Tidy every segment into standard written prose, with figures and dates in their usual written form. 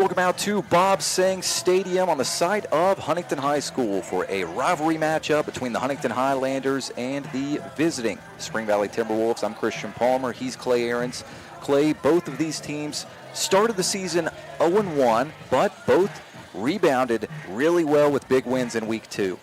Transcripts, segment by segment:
Welcome out to Bob Seng Stadium on the site of Huntington High School for a rivalry matchup between the Huntington Highlanders and the visiting Spring Valley Timberwolves. I'm Christian Palmer. He's Clay Ahrens. Clay, both of these teams started the season 0-1, but both rebounded really well with big wins in Week 2.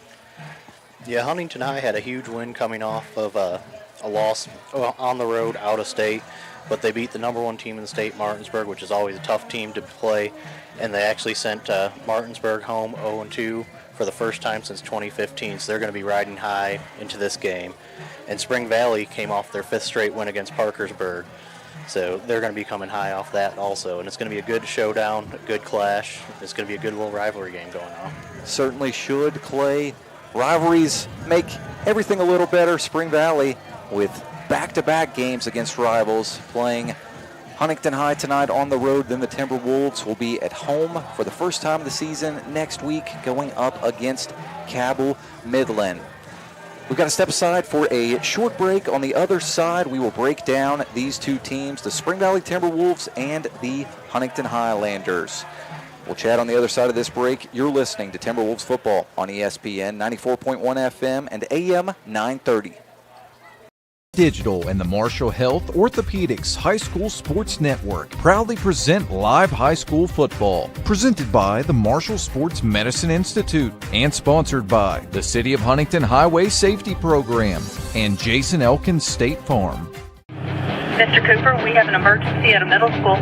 Yeah, Huntington High had a huge win coming off of a loss on the road out of state. But they beat the number one team in the state, Martinsburg, which is always a tough team to play. And they actually sent Martinsburg home 0-2 for the first time since 2015. So they're going to be riding high into this game. And Spring Valley came off their fifth straight win against Parkersburg. So they're going to be coming high off that also. And it's going to be a good showdown, a good clash. It's going to be a good little rivalry game going on. Certainly should, Clay. Rivalries make everything a little better. Spring Valley with back-to-back games against rivals, playing Huntington High tonight on the road. Then the Timberwolves will be at home for the first time of the season next week, going up against Cabell Midland. We've got to step aside for a short break. On the other side, we will break down these two teams, the Spring Valley Timberwolves and the Huntington Highlanders. We'll chat on the other side of this break. You're listening to Timberwolves football on ESPN 94.1 FM and AM 930. Digital and the Marshall Health Orthopedics High School Sports Network proudly present live high school football, presented by the Marshall Sports Medicine Institute and sponsored by the City of Huntington Highway Safety Program and Jason Elkins State Farm. Mr. Cooper, we have an emergency at a middle school.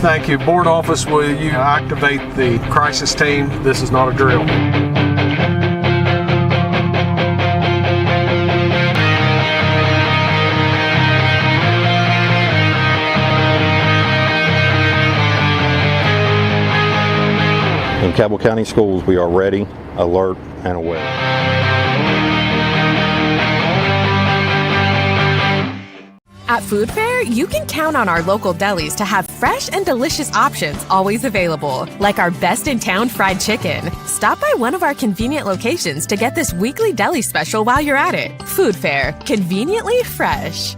Thank you. Board office, will you activate the crisis team? This is not a drill. In Cabell County Schools, we are ready, alert, and aware. At Food Fair, you can count on our local delis to have fresh and delicious options always available, like our best-in-town fried chicken. Stop by one of our convenient locations to get this weekly deli special while you're at it. Food Fair, conveniently fresh.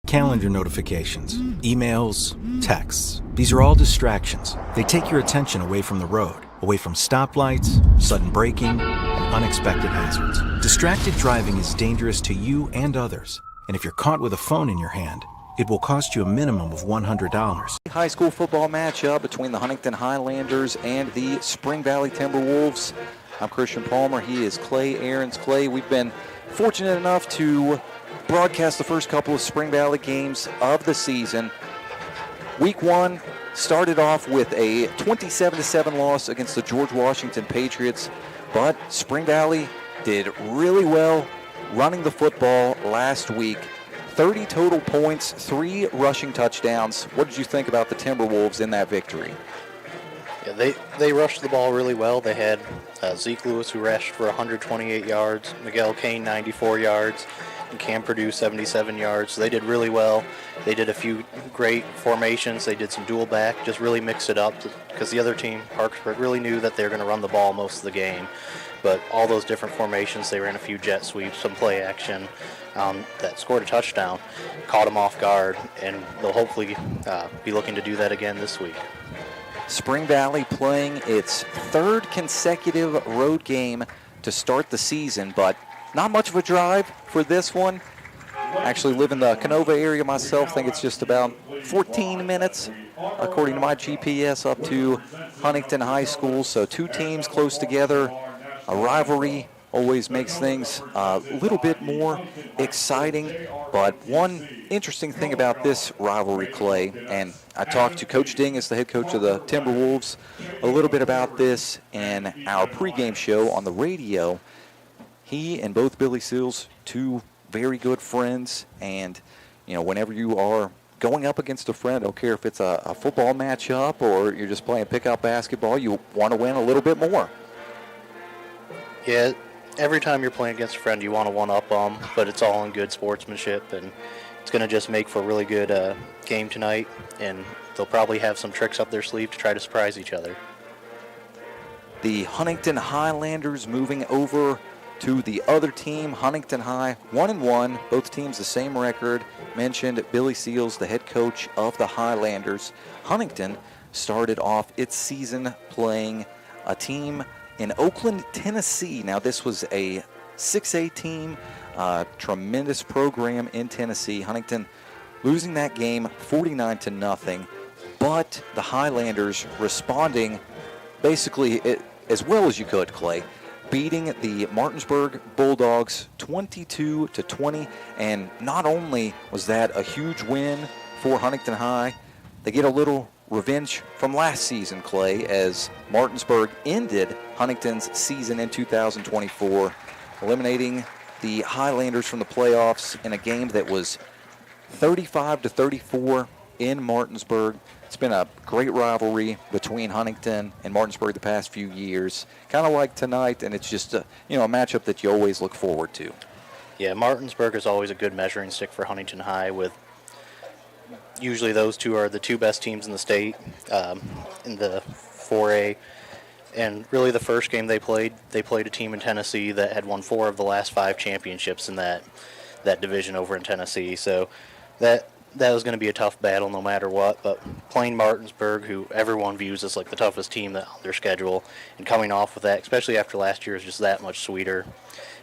Calendar notifications, emails, texts. These are all distractions. They take your attention away from the road, away from stoplights, sudden braking, and unexpected hazards. Distracted driving is dangerous to you and others. And if you're caught with a phone in your hand, it will cost you a minimum of $100. High school football matchup between the Huntington Highlanders and the Spring Valley Timberwolves. I'm Christian Palmer. He is Clay Ahrens. Clay, we've been fortunate enough to broadcast the first couple of Spring Valley games of the season. Week 1 started off with a 27-7 loss against the George Washington Patriots, but Spring Valley did really well running the football last week. 30 total points, 3 rushing touchdowns. What did you think about the Timberwolves in that victory? Yeah, they rushed the ball really well. They had Zeke Lewis, who rushed for 128 yards, Miguel Kane 94 yards, and Cam Purdue 77 yards. So they did really well. They did a few great formations. They did some dual back, just really mixed it up because the other team, Parkersburg, really knew that they were going to run the ball most of the game. But all those different formations, they ran a few jet sweeps, some play action that scored a touchdown, caught them off guard, and they'll hopefully be looking to do that again this week. Spring Valley playing its 3rd consecutive road game to start the season, but not much of a drive for this one. Actually live in the Canova area myself. Think it's just about 14 minutes, according to my GPS, up to Huntington High School. So 2 teams close together. A rivalry always makes things a little bit more exciting. But one interesting thing about this rivalry, Clay, and I talked to Coach Dingus, the head coach of the Timberwolves, a little bit about this in our pregame show on the radio. He and both Billy Seals, 2 very good friends, and you know, whenever you are going up against a friend, I don't care if it's a football matchup or you're just playing pickup basketball, you want to win a little bit more. Yeah, every time you're playing against a friend, you want to one-up them, but it's all in good sportsmanship, and it's going to just make for a really good game tonight, and they'll probably have some tricks up their sleeve to try to surprise each other. The Huntington Highlanders moving over to the other team, Huntington High, 1-1. Both teams the same record. Mentioned Billy Seals, the head coach of the Highlanders. Huntington started off its season playing a team in Oakland, Tennessee. Now, this was a 6A team, tremendous program in Tennessee. Huntington losing that game 49-0, but the Highlanders responding basically as well as you could, Clay, beating the Martinsburg Bulldogs 22-20. And not only was that a huge win for Huntington High, they get a little revenge from last season, Clay, as Martinsburg ended Huntington's season in 2024, eliminating the Highlanders from the playoffs in a game that was 35-34 in Martinsburg. It's been a great rivalry between Huntington and Martinsburg the past few years, kind of like tonight, and it's just a matchup that you always look forward to. Yeah, Martinsburg is always a good measuring stick for Huntington High. With usually those two are the two best teams in the state in the 4A. And really the first game they played a team in Tennessee that had won 4 of the last 5 championships in that division over in Tennessee. So that was going to be a tough battle no matter what. But playing Martinsburg, who everyone views as like the toughest team on their schedule, and coming off with that, especially after last year, is just that much sweeter.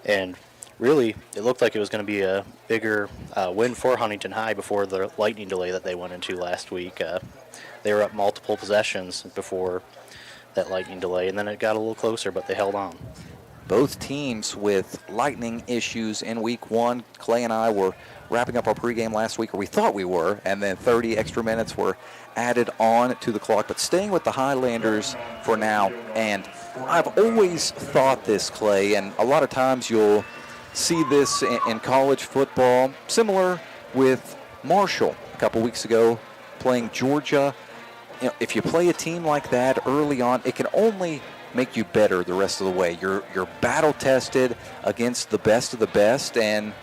And really, it looked like it was going to be a bigger win for Huntington High before the lightning delay that they went into last week. They were up multiple possessions before that lightning delay, and then it got a little closer, but they held on. Both teams with lightning issues in week 1. Clay and I were wrapping up our pregame last week, or we thought we were, and then 30 extra minutes were added on to the clock. But staying with the Highlanders for now, and I've always thought this, Clay, and a lot of times you'll see this in college football, similar with Marshall a couple weeks ago playing Georgia. If you play a team like that early on, it can only make you better the rest of the way. You're battle tested against the best of the best, and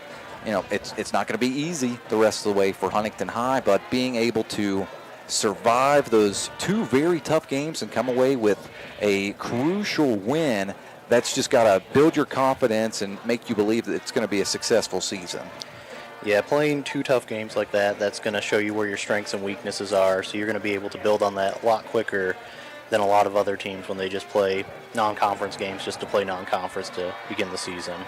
it's not going to be easy the rest of the way for Huntington High, but being able to survive those 2 very tough games and come away with a crucial win, that's just got to build your confidence and make you believe that it's going to be a successful season. Yeah, playing 2 tough games like that, that's going to show you where your strengths and weaknesses are, so you're going to be able to build on that a lot quicker than a lot of other teams when they just play non-conference games just to play non-conference to begin the season.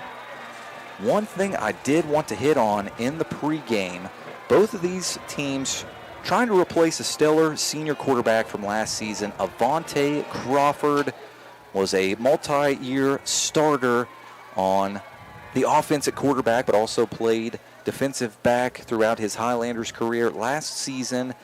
One thing I did want to hit on in the pregame, both of these teams trying to replace a stellar senior quarterback from last season. Avante Crawford was a multi-year starter on the offense at quarterback, but also played defensive back throughout his Highlanders career. Last season,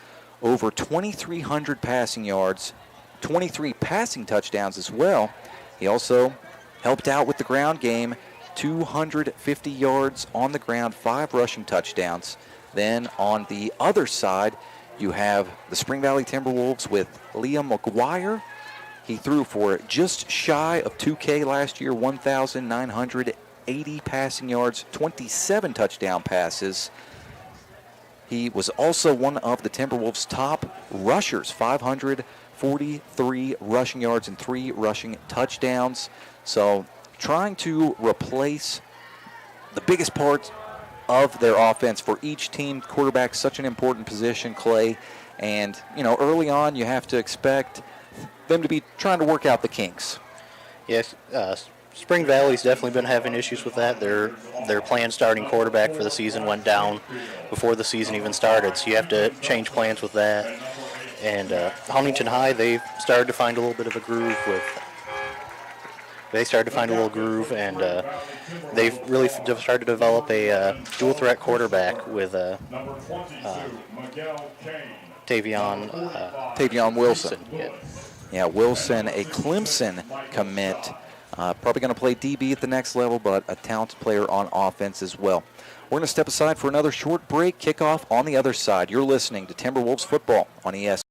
over 2,300 passing yards, 23 passing touchdowns as well. He also helped out with the ground game, 250 yards on the ground, 5 rushing touchdowns. Then on the other side, you have the Spring Valley Timberwolves with Liam McGuire. He threw for just shy of 2K last year, 1,980 passing yards, 27 touchdown passes. He was also one of the Timberwolves' top rushers, 543 rushing yards and 3 rushing touchdowns. So trying to replace the biggest part of their offense for each team. Quarterback, such an important position, Clay. And, early on you have to expect them to be trying to work out the kinks. Yes, Spring Valley's definitely been having issues with that. Their planned starting quarterback for the season went down before the season even started, so you have to change plans with that. And Huntington High, they've started to find a little bit of a groove and they've really started to develop a dual threat quarterback with Tavion Wilson. Yeah, Wilson, a Clemson commit. Probably going to play DB at the next level, but a talented player on offense as well. We're going to step aside for another short break. Kickoff on the other side. You're listening to Timberwolves football on ES.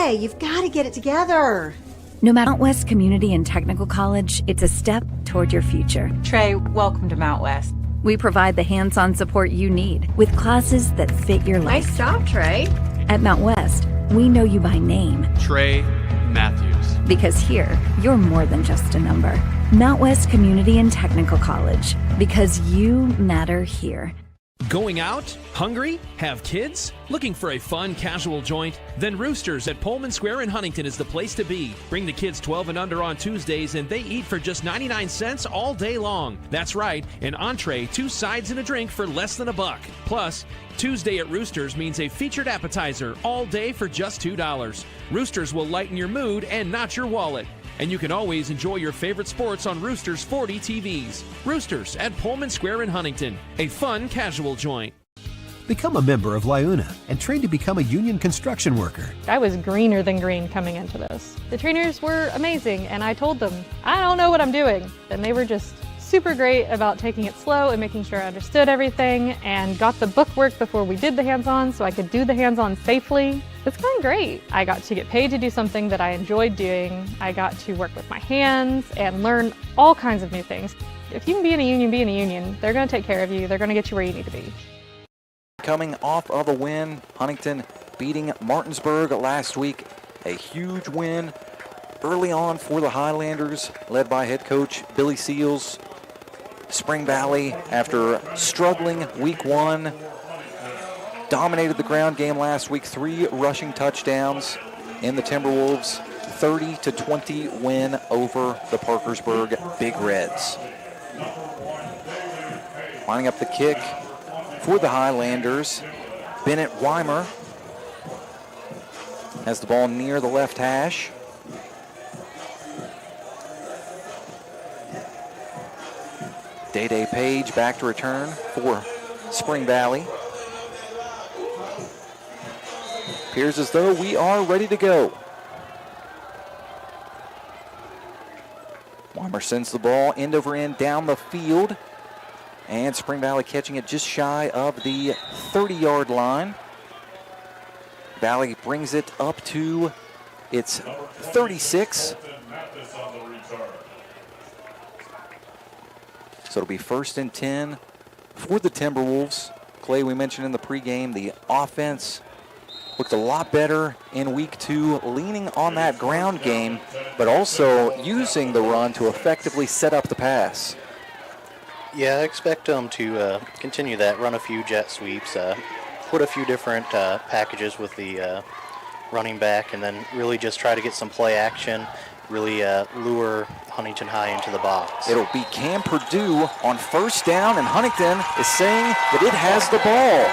Trey, you've got to get it together. No matter Mount West Community and Technical College, it's a step toward your future. Trey, welcome to Mount West. We provide the hands-on support you need with classes that fit your life. Nice job, Trey. At Mount West, we know you by name. Trey Matthews. Because here, you're more than just a number. Mount West Community and Technical College. Because you matter here. Going out? Hungry? Have kids? Looking for a fun, casual joint? Then Roosters at Pullman Square in Huntington is the place to be. Bring the kids 12 and under on Tuesdays, and they eat for just 99 cents all day long. That's right, an entree, 2 sides, and a drink for less than $1. Plus, Tuesday at Roosters means a featured appetizer all day for just $2. Roosters will lighten your mood and not your wallet. And you can always enjoy your favorite sports on Roosters 40 TVs. Roosters at Pullman Square in Huntington, a fun, casual joint. Become a member of LIUNA and train to become a union construction worker. I was greener than green coming into this. The trainers were amazing, and I told them, I don't know what I'm doing. And they were just super great about taking it slow and making sure I understood everything and got the book work before we did the hands-on so I could do the hands-on safely. It's going great. I got to get paid to do something that I enjoyed doing. I got to work with my hands and learn all kinds of new things. If you can be in a union, be in a union. They're going to take care of you. They're going to get you where you need to be. Coming off of a win, Huntington beating Martinsburg last week. A huge win early on for the Highlanders, led by head coach Billy Seals. Spring Valley, after struggling week 1, dominated the ground game last week. 3 rushing touchdowns in the Timberwolves. 30-20 win over the Parkersburg Big Reds. Lining up the kick for the Highlanders, Bennett Weimer has the ball near the left hash. Day-Day Page back to return for Spring Valley. Appears as though we are ready to go. Weimer sends the ball end over end down the field. And Spring Valley catching it just shy of the 30-yard line. Valley brings it up to its 36. So it'll be 1st and 10 for the Timberwolves. Clay, we mentioned in the pregame, the offense looked a lot better in week 2, leaning on that ground game, but also using the run to effectively set up the pass. Yeah, I expect them to continue that, run a few jet sweeps, put a few different packages with the running back, and then really just try to get some play action, really lure Huntington High into the box. It'll be Cam Purdue on 1st down, and Huntington is saying that it has the ball.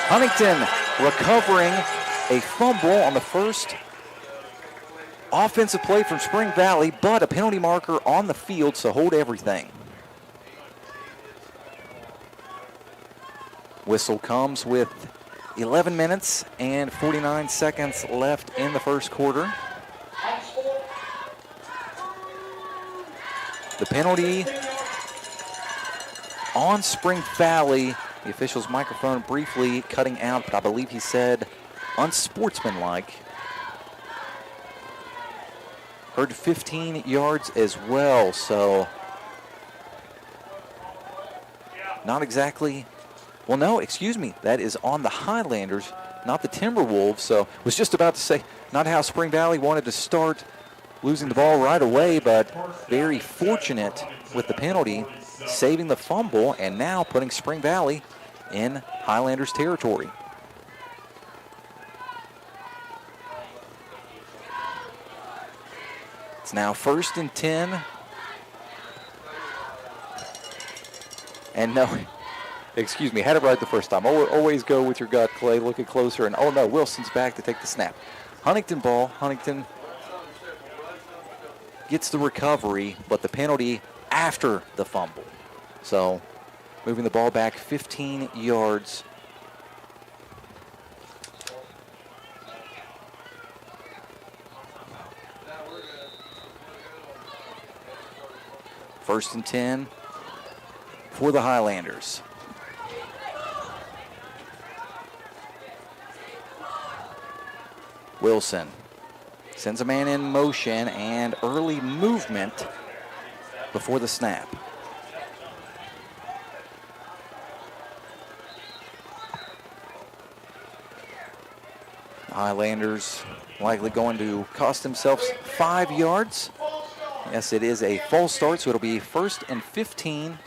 Huntington recovering a fumble on the first offensive play from Spring Valley, but a penalty marker on the field, so hold everything. Whistle comes with 11 minutes and 49 seconds left in the first quarter. The penalty on Spring Valley. The official's microphone briefly cutting out, but I believe he said unsportsmanlike. Heard 15 yards as well, so not exactly. Well, no, excuse me. That is on the Highlanders, not the Timberwolves. So was just about to say not how Spring Valley wanted to start, losing the ball right away, but very fortunate with the penalty, saving the fumble, and now putting Spring Valley in Highlanders territory. It's now 1st and 10. And no, excuse me, had it right the first time. Always go with your gut, Clay. Looking closer, and oh no, Wilson's back to take the snap. Huntington ball. Huntington gets the recovery, but the penalty after the fumble. So moving the ball back 15 yards. First and 10 for the Highlanders. Wilson sends a man in motion and early movement before the snap. Highlanders likely going to cost themselves 5 yards. Yes, it is a false start, so it'll be 1st and 15.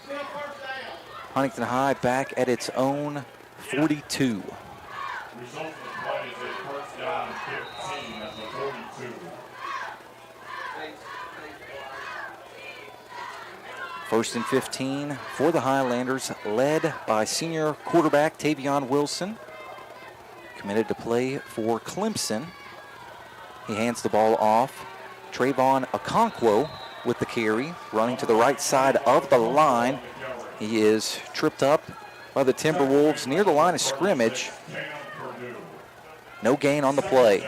Huntington High back at its own 42. First and 15 for the Highlanders, led by senior quarterback Tavion Wilson, committed to play for Clemson. He hands the ball off. Trayvon Okonkwo with the carry, running to the right side of the line. He is tripped up by the Timberwolves near the line of scrimmage. No gain on the play.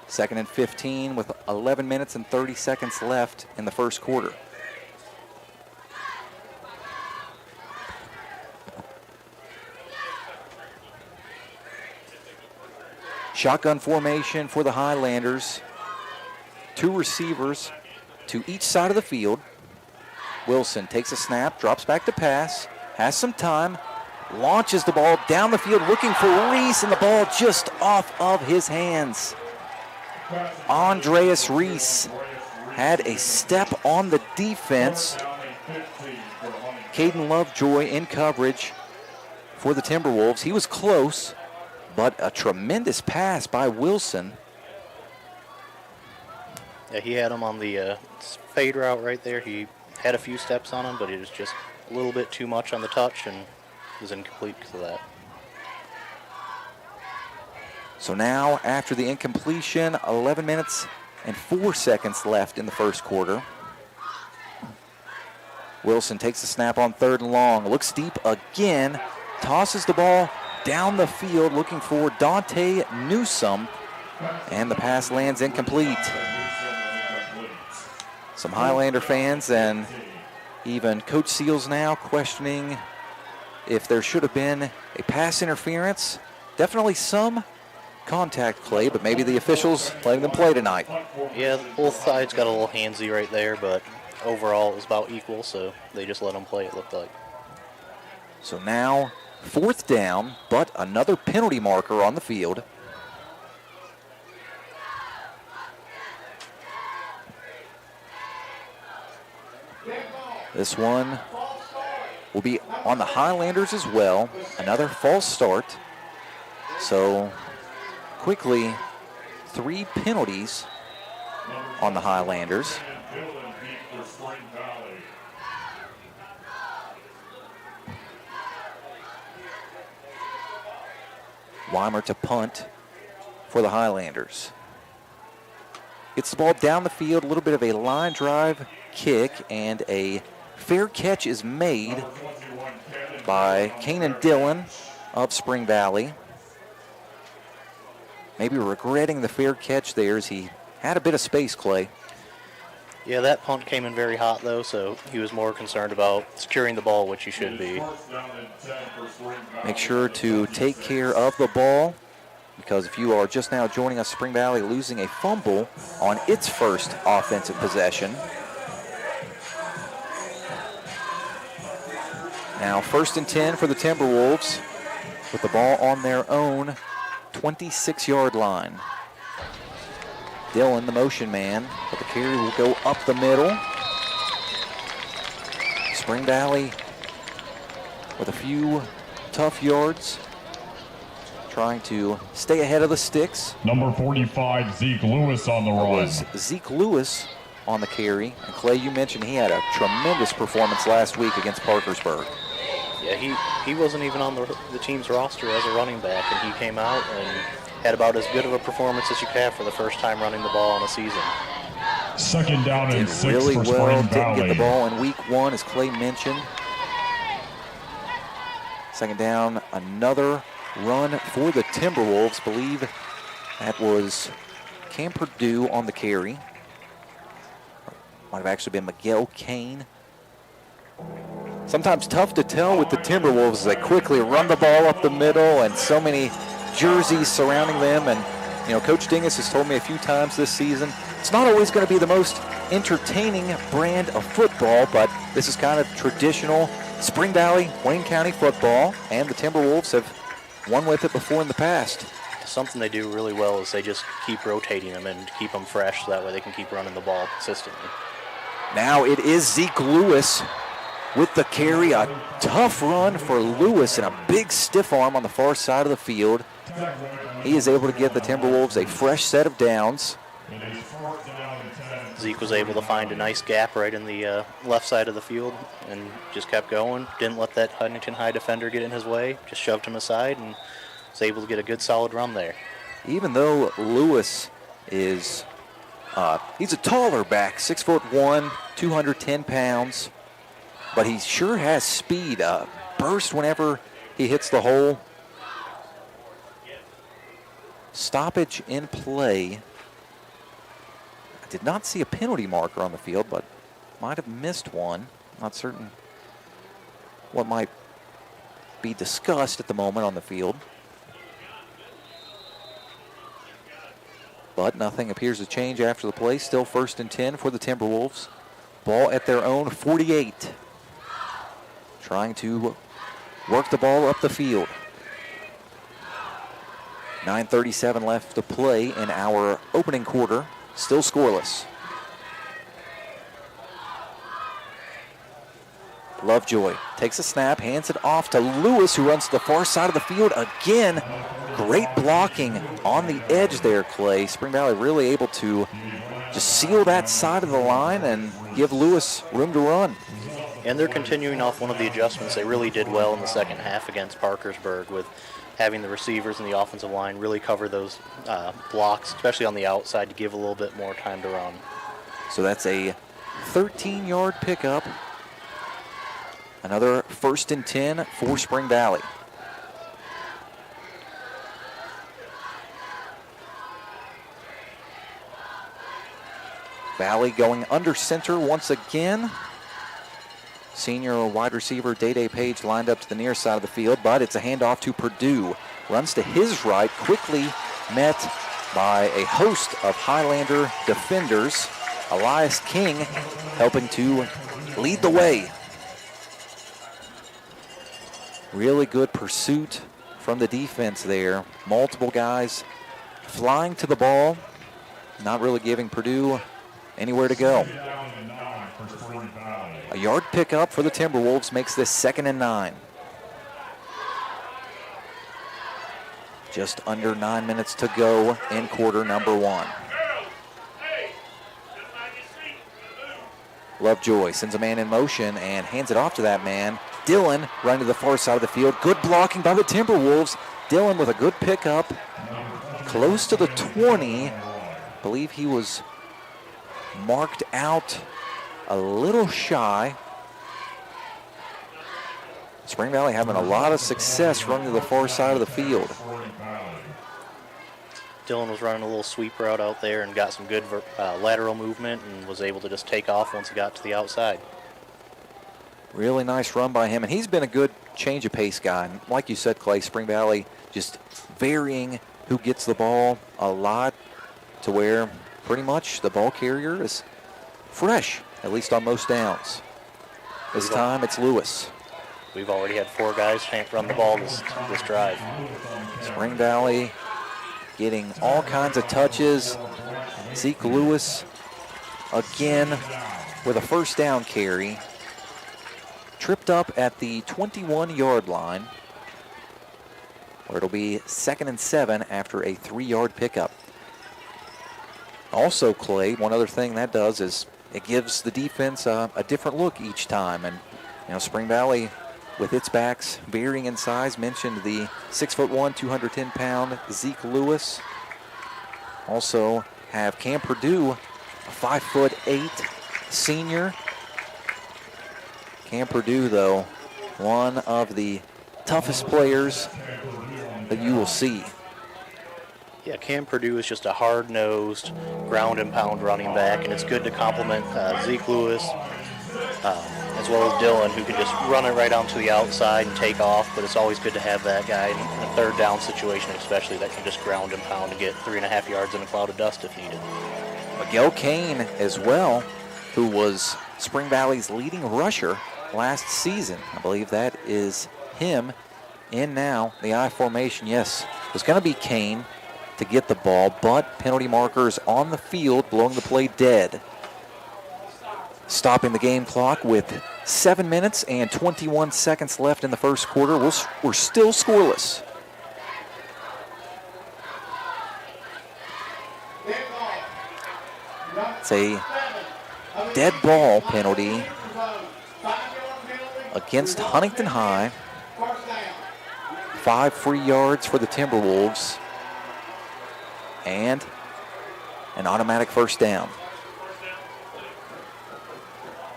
2nd and 15 with 11 minutes and 30 seconds left in the first quarter. Shotgun formation for the Highlanders. 2 receivers to each side of the field. Wilson takes a snap, drops back to pass, has some time, launches the ball down the field looking for Reese, and the ball just off of his hands. Andreas Reese had a step on the defense. Caden Lovejoy in coverage for the Timberwolves. He was close, but a tremendous pass by Wilson. Yeah, he had him on the fade route right there. He had a few steps on him, but it was just a little bit too much on the touch and was incomplete because of that. So now, after the incompletion, 11 minutes and 4 seconds left in the first quarter. Wilson takes the snap on 3rd and long, looks deep again, tosses the ball down the field looking for Dante Newsome, and the pass lands incomplete. Some Highlander fans and even Coach Seals now questioning if there should have been a pass interference. Definitely some contact play, but maybe the officials letting them play tonight. Yeah, both sides got a little handsy right there, but overall it was about equal, so they just let them play, it looked like. So now 4th down, but another penalty marker on the field. This one will be on the Highlanders as well. Another false start. So quickly, 3 penalties on the Highlanders. Weimer to punt for the Highlanders. Gets the ball down the field, a little bit of a line drive kick, and a fair catch is made by Kanan Dillon of Spring Valley. Maybe regretting the fair catch there as he had a bit of space, Clay. Yeah, that punt came in very hot, though, so he was more concerned about securing the ball, which he should be. Make sure to take care of the ball, because if you are just now joining us, Spring Valley losing a fumble on its first offensive possession. Now 1st and 10 for the Timberwolves with the ball on their own 26-yard line. Dillon, the motion man, but the carry will go up the middle. Spring Valley with a few tough yards, trying to stay ahead of the sticks. Number 45, Zeke Lewis on the run. Was Zeke Lewis on the carry. And Clay, you mentioned he had a tremendous performance last week against Parkersburg. Yeah, he wasn't even on the team's roster as a running back, and he came out and had about as good of a performance as you could have for the first time running the ball in a season. 2nd down and 6 really for well. Spring Valley. Didn't get the ball in week 1, as Clay mentioned. 2nd down, another run for the Timberwolves. Believe that was Cam Perdue on the carry. Might have actually been Miguel Kane. Sometimes tough to tell with the Timberwolves as they quickly run the ball up the middle, and so many jerseys surrounding them. And, Coach Dingus has told me a few times this season, it's not always going to be the most entertaining brand of football, but this is kind of traditional Spring Valley, Wayne County football, and the Timberwolves have won with it before in the past. Something they do really well is they just keep rotating them and keep them fresh so that way they can keep running the ball consistently. Now it is Zeke Lewis with the carry. A tough run for Lewis and a big stiff arm on the far side of the field. He is able to give the Timberwolves a fresh set of downs. Zeke was able to find a nice gap right in the left side of the field and just kept going. Didn't let that Huntington High defender get in his way. Just shoved him aside and was able to get a good solid run there. Even though Lewis is, he's a taller back, 6'1", 210 pounds, but he sure has speed, burst whenever he hits the hole. Stoppage in play. I did not see a penalty marker on the field, but might have missed one. Not certain what might be discussed at the moment on the field. But nothing appears to change after the play. Still 1st and 10 for the Timberwolves. Ball at their own 48. Trying to work the ball up the field. 9:37 left to play in our opening quarter. Still scoreless. Lovejoy takes a snap, hands it off to Lewis, who runs to the far side of the field again. Great blocking on the edge there, Clay. Spring Valley really able to just seal that side of the line and give Lewis room to run. And they're continuing off one of the adjustments they really did well in the second half against Parkersburg with having the receivers and the offensive line really cover those blocks, especially on the outside, to give a little bit more time to run. So that's a 13-yard pickup. Another 1st and 10 for Spring Valley. Valley going under center once again. Senior wide receiver Day Page lined up to the near side of the field, but it's a handoff to Purdue. Runs to his right, quickly met by a host of Highlander defenders. Elias King helping to lead the way. Really good pursuit from the defense there. Multiple guys flying to the ball, not really giving Purdue anywhere to go. A yard pickup for the Timberwolves makes this 2nd and 9. Just under 9 minutes to go in quarter number 1. Lovejoy sends a man in motion and hands it off to that man. Dillon running to the far side of the field. Good blocking by the Timberwolves. Dillon with a good pickup. Close to the 20. I believe he was marked out a little shy. Spring Valley having a lot of success running to the far side of the field. Dillon was running a little sweep route out there and got some good lateral movement and was able to just take off once he got to the outside. Really nice run by him, and he's been a good change of pace guy. And like you said, Clay, Spring Valley just varying who gets the ball a lot to where pretty much the ball carrier is fresh, at least on most downs. This time it's Lewis. We've already had 4 guys run the ball this drive. Spring Valley getting all kinds of touches. Zeke Lewis again with a 1st down carry. Tripped up at the 21-yard line, where it'll be 2nd and 7 after a 3-yard pickup. Also, Clay, one other thing that does is it gives the defense a different look each time. And, Spring Valley, with its backs varying in size, mentioned the 6'1", 210-pound Zeke Lewis. Also have Cam Purdue, a 5'8" senior. Cam Purdue, though, one of the toughest players that you will see. Yeah, Cam Purdue is just a hard-nosed, ground-and-pound running back, and it's good to complement Zeke Lewis. as well as Dylan, who can just run it right onto the outside and take off, but it's always good to have that guy in a third down situation especially that can just ground and pound and get 3.5 yards in a cloud of dust if needed. Miguel Kane as well, who was Spring Valley's leading rusher last season. I believe that is him in now. The I formation, yes, it was going to be Kane to get the ball, but penalty markers on the field blowing the play dead. Stopping the game clock with 7 minutes and 21 seconds left in the first quarter. We're still scoreless. It's a dead ball penalty against Huntington High. 5 free yards for the Timberwolves and an automatic first down.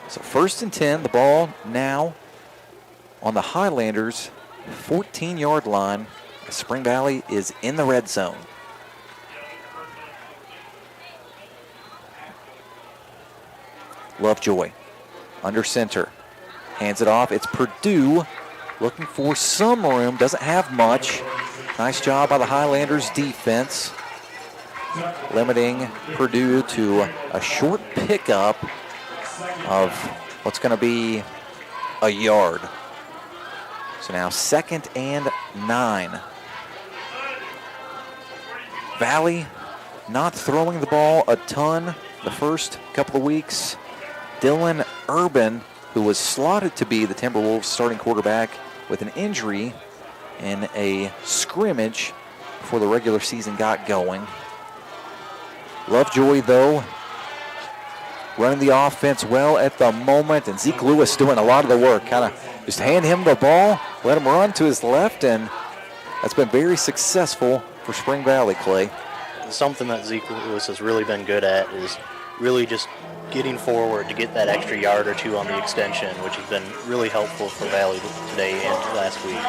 So 1st and 10, the ball now on the Highlanders' 14-yard line. Spring Valley is in the red zone. Lovejoy under center. Hands it off. It's Purdue looking for some room. Doesn't have much. Nice job by the Highlanders defense, limiting Purdue to a short pickup of what's going to be a yard. So now 2nd and 9. Valley not throwing the ball a ton the first couple of weeks. Dylan Urban, who was slotted to be the Timberwolves starting quarterback with an injury in a scrimmage before the regular season got going. Lovejoy, though, running the offense well at the moment, and Zeke Lewis doing a lot of the work. Kind of just hand him the ball, let him run to his left, and that's been very successful for Spring Valley, Clay. Something that Zeke Lewis has really been good at is really just getting forward to get that extra yard or two on the extension, which has been really helpful for Valley today and last week.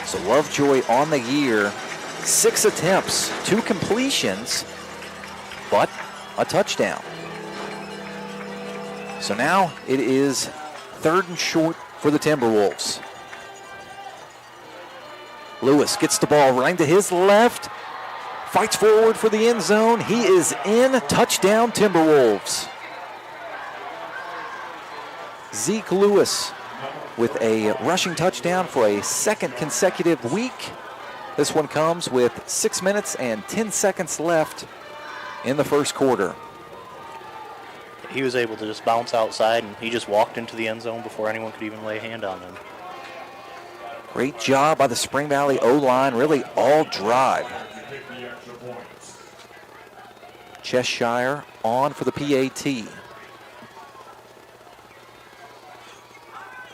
So Lovejoy on the year, 6 attempts, 2 completions, but a touchdown. So now it is 3rd and short for the Timberwolves. Lewis gets the ball running to his left, fights forward for the end zone. He is in. Touchdown, Timberwolves. Zeke Lewis with a rushing touchdown for a 2nd consecutive week. This one comes with 6 minutes and 10 seconds left in the first quarter. He was able to just bounce outside, and he just walked into the end zone before anyone could even lay a hand on him. Great job by the Spring Valley O-line, really all drive. Cheshire on for the PAT.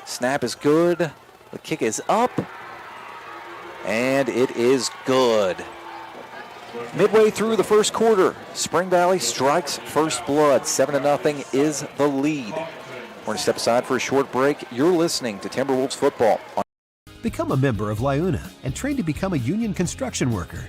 Snap is good. The kick is up. And it is good. Midway through the first quarter, Spring Valley strikes first blood. 7-0 is the lead. We're going to step aside for a short break. You're listening to Timberwolves football. Become a member of Liuna and train to become a union construction worker.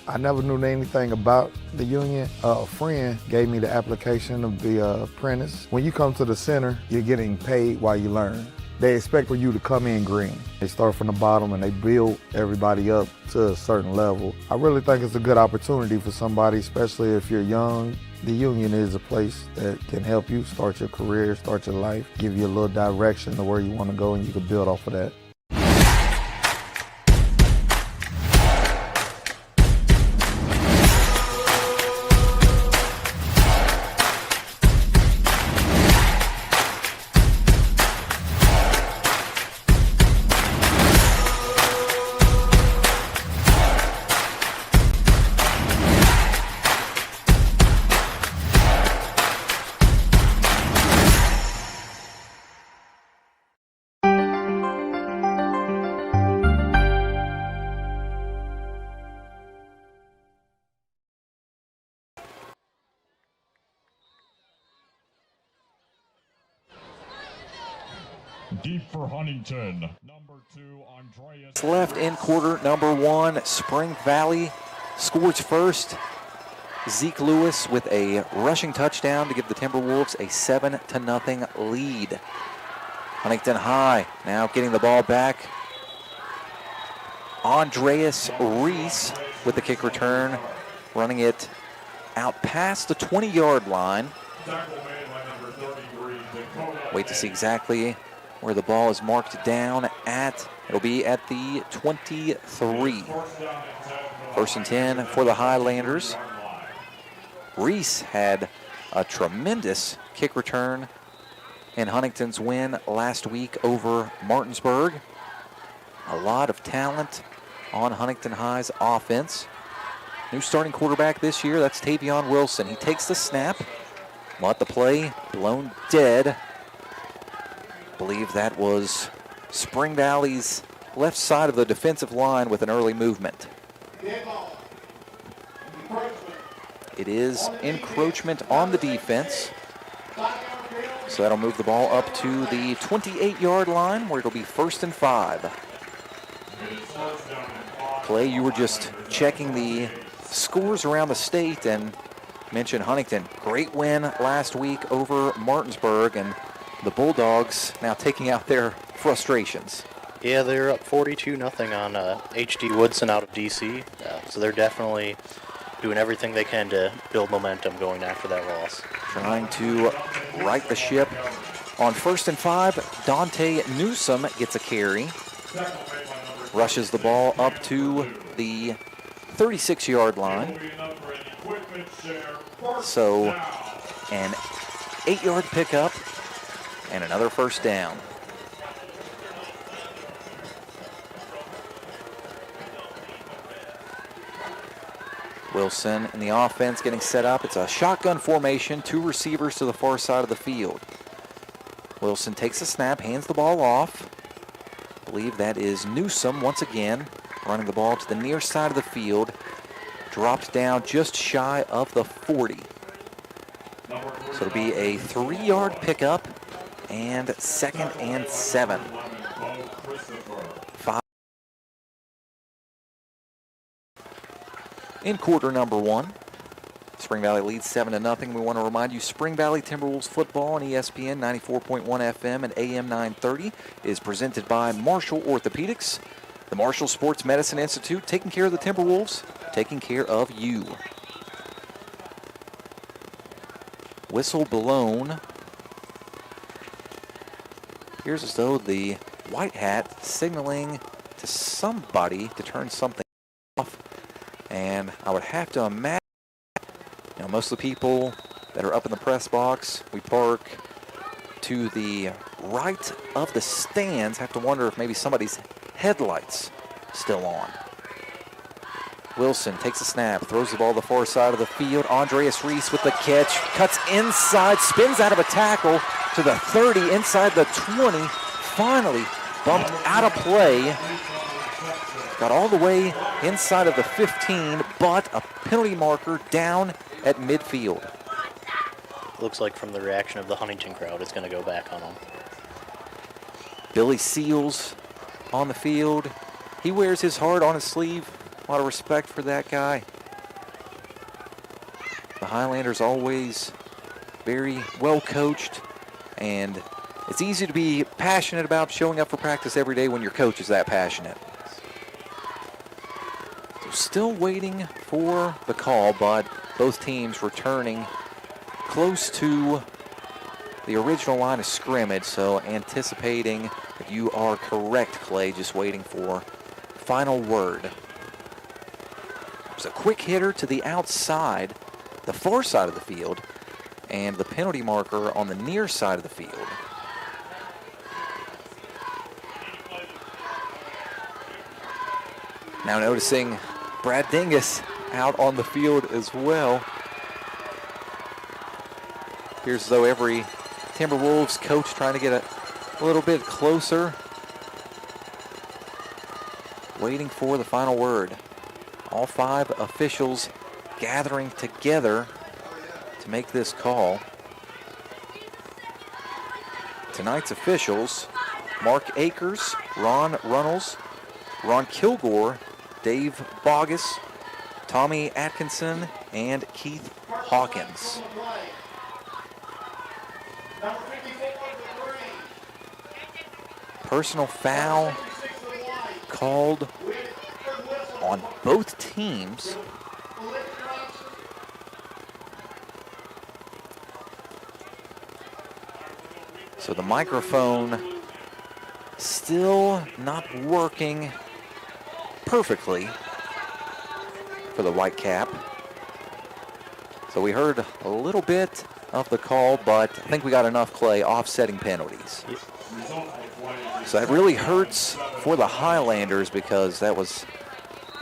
I never knew anything about the union. A friend gave me the application of the apprentice. When you come to the center, you're getting paid while you learn. They expect for you to come in green. They start from the bottom and they build everybody up to a certain level. I really think it's a good opportunity for somebody, especially if you're young. The union is a place that can help you start your career, start your life, give you a little direction to where you want to go, and you can build off of that. Deep for Huntington. Number 2, Andreas. Left in quarter number 1. Spring Valley scores first. Zeke Lewis with a rushing touchdown to give the Timberwolves a 7-0 lead. Huntington High now getting the ball back. Andreas Reese with the kick return, running it out past the 20-yard line. Wait to see exactly where the ball is marked down at. It'll be at the 23. 1st and 10 for the Highlanders. Reese had a tremendous kick return in Huntington's win last week over Martinsburg. A lot of talent on Huntington High's offense. New starting quarterback this year, that's Tavion Wilson. He takes the snap, but the play blown dead. I believe that was Spring Valley's left side of the defensive line with an early movement. It is encroachment on the defense. So that'll move the ball up to the 28-yard line where it'll be 1st and 5. Clay, you were just checking the scores around the state and mentioned Huntington. Great win last week over Martinsburg, and the Bulldogs now taking out their frustrations. Yeah, they're up 42-0 on H.D. Woodson out of D.C., so they're definitely doing everything they can to build momentum going after that loss. Trying to right the ship. On 1st and 5, Dante Newsom gets a carry. Rushes the ball up to the 36-yard line. So an 8-yard pickup and another 1st down. Wilson in the offense getting set up. It's a shotgun formation, 2 receivers to the far side of the field. Wilson takes the snap, hands the ball off. I believe that is Newsom once again, running the ball to the near side of the field. Dropped down just shy of the 40. So it'll be a 3-yard pickup and 2nd and 7. In quarter number 1, Spring Valley leads 7-0. We want to remind you, Spring Valley Timberwolves football on ESPN 94.1 FM and AM 930 is presented by Marshall Orthopedics, the Marshall Sports Medicine Institute, taking care of the Timberwolves, taking care of you. Whistle blown. Appears as though the white hat signaling to somebody to turn something off. And I would have to imagine, most of the people that are up in the press box, we park to the right of the stands, have to wonder if maybe somebody's headlights still on. Wilson takes a snap, throws the ball to the far side of the field. Andreas Reese with the catch, cuts inside, spins out of a tackle to the 30, inside the 20, finally bumped out of play. Got all the way inside of the 15, but a penalty marker down at midfield. Looks like from the reaction of the Huntington crowd, it's going to go back on them. Billy Seals on the field. He wears his heart on his sleeve. A lot of respect for that guy. The Highlanders always very well coached, and it's easy to be passionate about showing up for practice every day when your coach is that passionate. Still waiting for the call, but both teams returning close to the original line of scrimmage, so anticipating that you are correct, Clay, just waiting for final word. There's a quick hitter to the outside, the far side of the field, and the penalty marker on the near side of the field. Now noticing Brad Dingus out on the field as well. Appears as though every Timberwolves coach trying to get a little bit closer. Waiting for the final word. All 5 officials gathering together to make this call. Tonight's officials, Mark Akers, Ron Runnels, Ron Kilgore, Dave Bogus, Tommy Atkinson and Keith Hawkins. Personal foul called on both teams. So the microphone still not working perfectly for the Whitecap. So we heard a little bit of the call, but I think we got enough, Clay, offsetting penalties. So that really hurts for the Highlanders because that was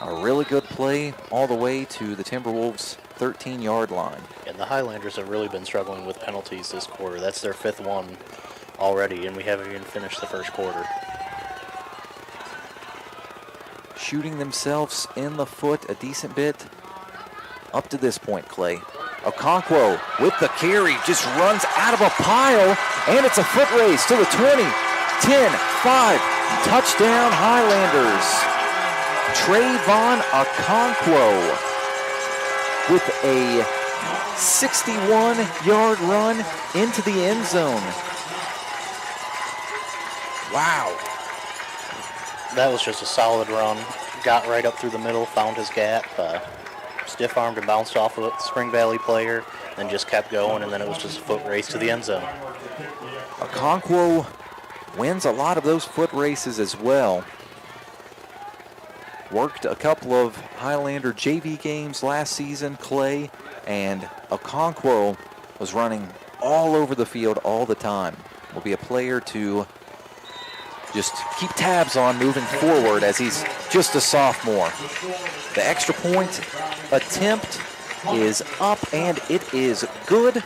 a really good play all the way to the Timberwolves' 13-yard line. And the Highlanders have really been struggling with penalties this quarter. That's their 5th one already, and we haven't even finished the first quarter. Shooting themselves in the foot a decent bit up to this point, Clay. Okonkwo with the carry just runs out of a pile, and it's a foot race to the 20, 10, 5, touchdown Highlanders. Trayvon Okonkwo with a 61-yard run into the end zone. Wow. That was just a solid run. Got right up through the middle, found his gap, stiff-armed and bounced off of a Spring Valley player, and just kept going, and then it was just a foot race to the end zone. Okonkwo wins a lot of those foot races as well. Worked a couple of Highlander JV games last season, Clay, and Okonkwo was running all over the field all the time. Will be a player to just keep tabs on moving forward as he's just a sophomore. The extra point attempt is up, and it is good.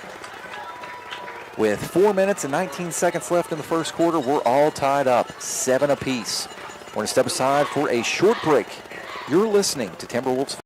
With 4 minutes and 19 seconds left in the first quarter, we're all tied up, 7 apiece. We're going to step aside for a short break. You're listening to Timberwolves.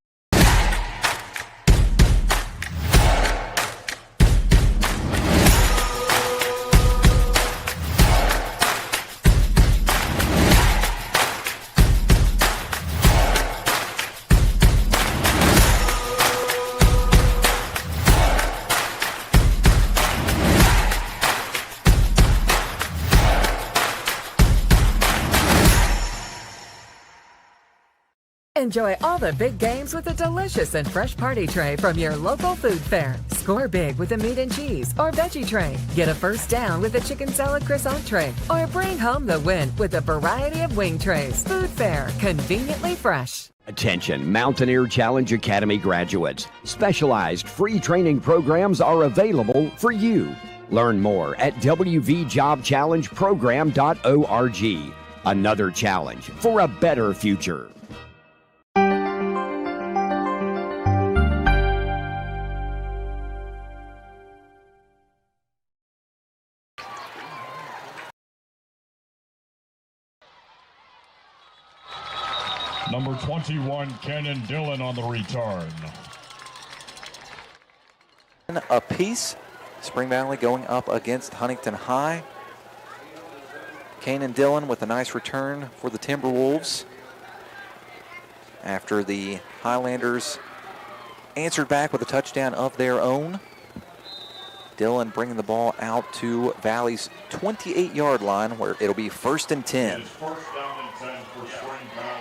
Enjoy all the big games with a delicious and fresh party tray from your local food fair. Score big with a meat and cheese or veggie tray. Get a first down with a chicken salad croissant tray. Or bring home the win with a variety of wing trays. Food fair, conveniently fresh. Attention, Mountaineer Challenge Academy graduates. Specialized free training programs are available for you. Learn more at wvjobchallengeprogram.org. Another challenge for a better future. Number 21, Kenan Dillon on the return. A piece. Spring Valley going up against Huntington High. Kenan Dillon with a nice return for the Timberwolves after the Highlanders answered back with a touchdown of their own. Dillon bringing the ball out to Valley's 28-yard line where it'll be 1st and 10.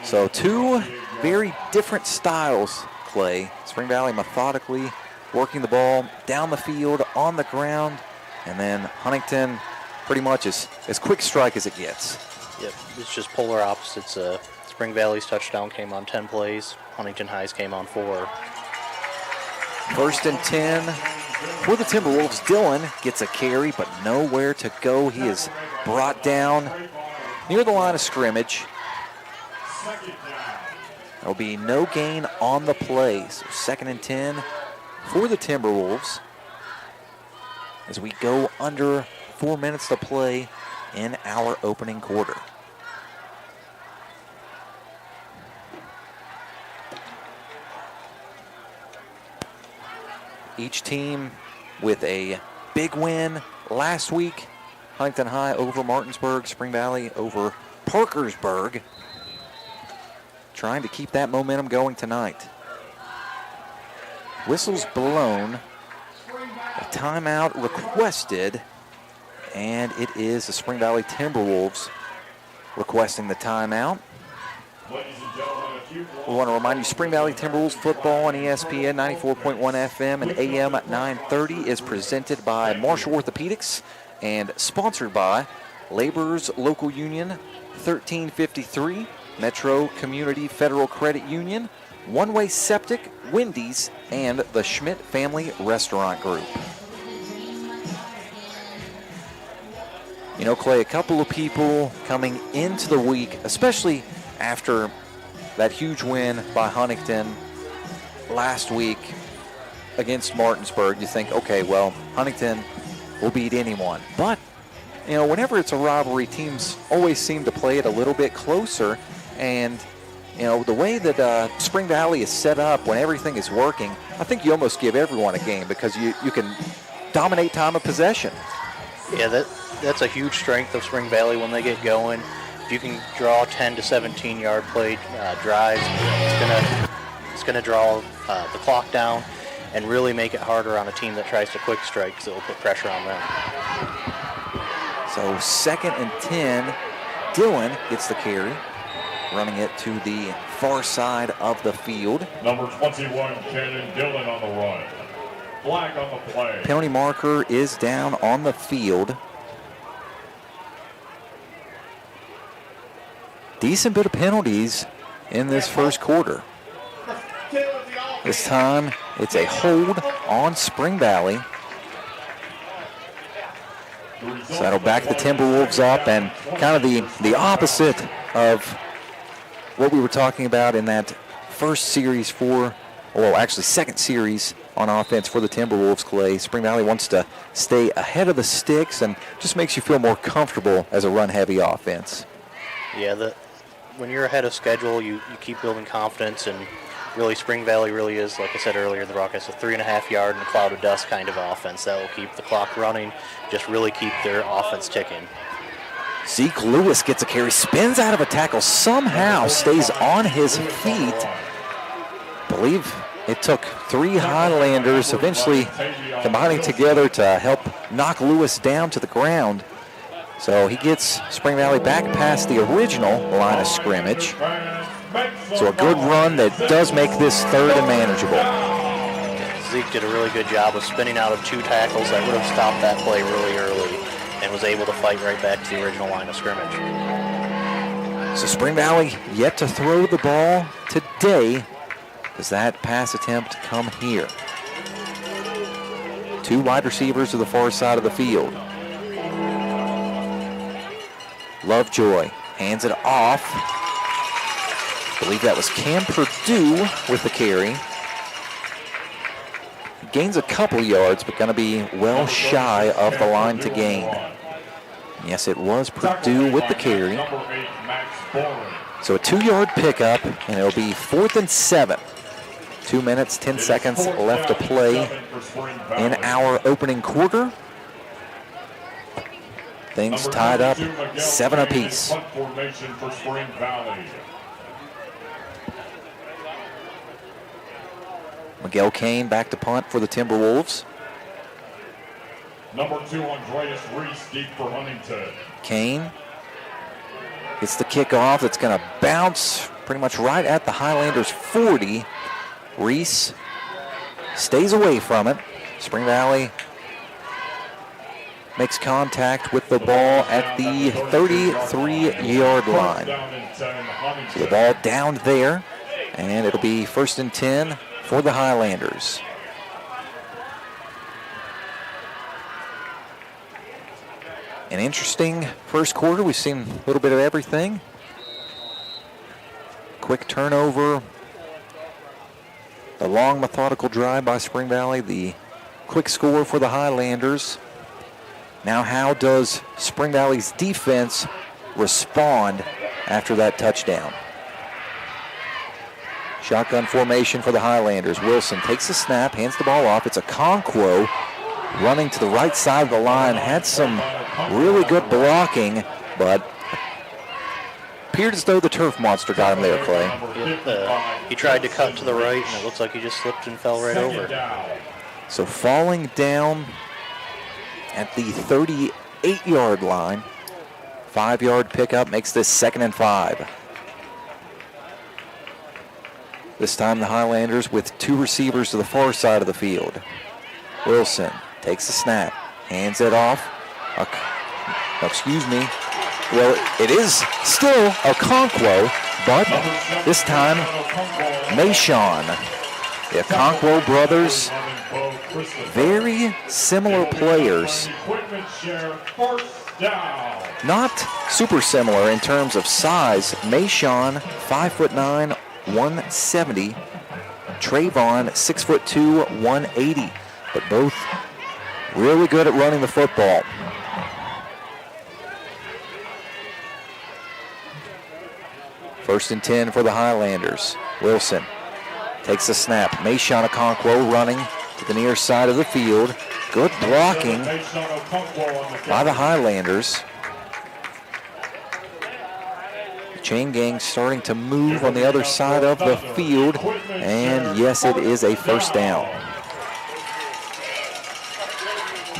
So two very different styles, Clay. Spring Valley methodically working the ball down the field, on the ground, and then Huntington pretty much as quick strike as it gets. Yep, it's just polar opposites. Spring Valley's touchdown came on 10 plays. Huntington High's came on 4. 1st and 10 for the Timberwolves. Dillon gets a carry, but nowhere to go. He is brought down near the line of scrimmage. There'll be no gain on the play. So 2nd and 10 for the Timberwolves as we go under 4 minutes to play in our opening quarter. Each team with a big win last week. Huntington High over Martinsburg, Spring Valley over Parkersburg. Trying to keep that momentum going tonight. Whistle's blown. A timeout requested, and it is the Spring Valley Timberwolves requesting the timeout. We want to remind you, Spring Valley Timberwolves football on ESPN 94.1 FM and AM 930 is presented by Marshall Orthopedics and sponsored by Laborers Local Union 1353, Metro Community Federal Credit Union, One Way Septic, Wendy's, and the Schmidt Family Restaurant Group. You know, Clay, a couple of people coming into the week, especially after that huge win by Huntington last week against Martinsburg, you think, okay, well, Huntington will beat anyone. But, you know, whenever it's a rivalry, teams always seem to play it a little bit closer. And, you know, the way that Spring Valley is set up when everything is working, I think you almost give everyone a game because you can dominate time of possession. Yeah, that's a huge strength of Spring Valley when they get going. If you can draw 10 to 17 yard play drives, it's going to draw the clock down and really make it harder on a team that tries to quick strike because it will put pressure on them. So 2nd and 10, Dillon gets the carry, running it to the far side of the field. Number 21, Cannon Dillon on the run. Flag on the play. Penalty marker is down on the field. Decent bit of penalties in this first quarter. This time, it's a hold on Spring Valley. So that'll back the Timberwolves up, and kind of the opposite of what we were talking about in that first series second series on offense for the Timberwolves, Clay. Spring Valley wants to stay ahead of the sticks and just makes you feel more comfortable as a run-heavy offense. Yeah, when you're ahead of schedule, you keep building confidence, and really Spring Valley really is, like I said earlier, the Rockets, a 3.5 yard and a cloud of dust kind of offense that will keep the clock running, just really keep their offense ticking. Zeke Lewis gets a carry, spins out of a tackle, somehow stays on his feet. I believe it took 3 Highlanders eventually combining together to help knock Lewis down to the ground. So he gets Spring Valley back past the original line of scrimmage. So a good run that does make this 3rd and manageable. Zeke did a really good job of spinning out of 2 tackles that would have stopped that play really early and was able to fight right back to the original line of scrimmage. So Spring Valley yet to throw the ball today. Does that pass attempt come here? 2 wide receivers to the far side of the field. Lovejoy hands it off. I believe that was Cam Purdue with the carry. Gains a couple yards, but going to be well shy of the line to gain. Yes, it was Purdue with the carry. So a 2-yard pickup, and it'll be 4th and 7. 2 minutes, 10 seconds left to play in our opening quarter. Things tied up 7 apiece. Miguel Kane back to punt for the Timberwolves. Number 2, Andreas Reese, deep for Huntington. Kane gets the kickoff. It's going to bounce pretty much right at the Highlanders' 40. Reese stays away from it. Spring Valley makes contact with the ball at the 33-yard line. So the ball down there, and it'll be 1st and 10 for the Highlanders. An interesting first quarter. We've seen a little bit of everything. Quick turnover. The long, methodical drive by Spring Valley. The quick score for the Highlanders. Now, how does Spring Valley's defense respond after that touchdown? Shotgun formation for the Highlanders. Wilson takes the snap, hands the ball off. It's a Conquo running to the right side of the line. Had some really good blocking, but Appeared as though the turf monster got him there, Clay. He tried to cut to the right, and it looks like he just slipped and fell right over. So falling down at the 38-yard line. 5-yard pickup makes this 2nd and 5. This time the Highlanders with 2 receivers to the far side of the field. Wilson takes the snap, hands it off. Well, it is still Okonkwo, but this time Mayshawn. The Okonkwo brothers, very similar players. Not super similar in terms of size. Mayshawn, 5'9", 170. Trayvon, 6'2", 180. But both really good at running the football. First and 10 for the Highlanders. Wilson takes the snap. Mayshawn Okonkwo running to the near side of the field. Good blocking by the Highlanders. The chain gang starting to move on the other side of the field. And yes, it is a first down.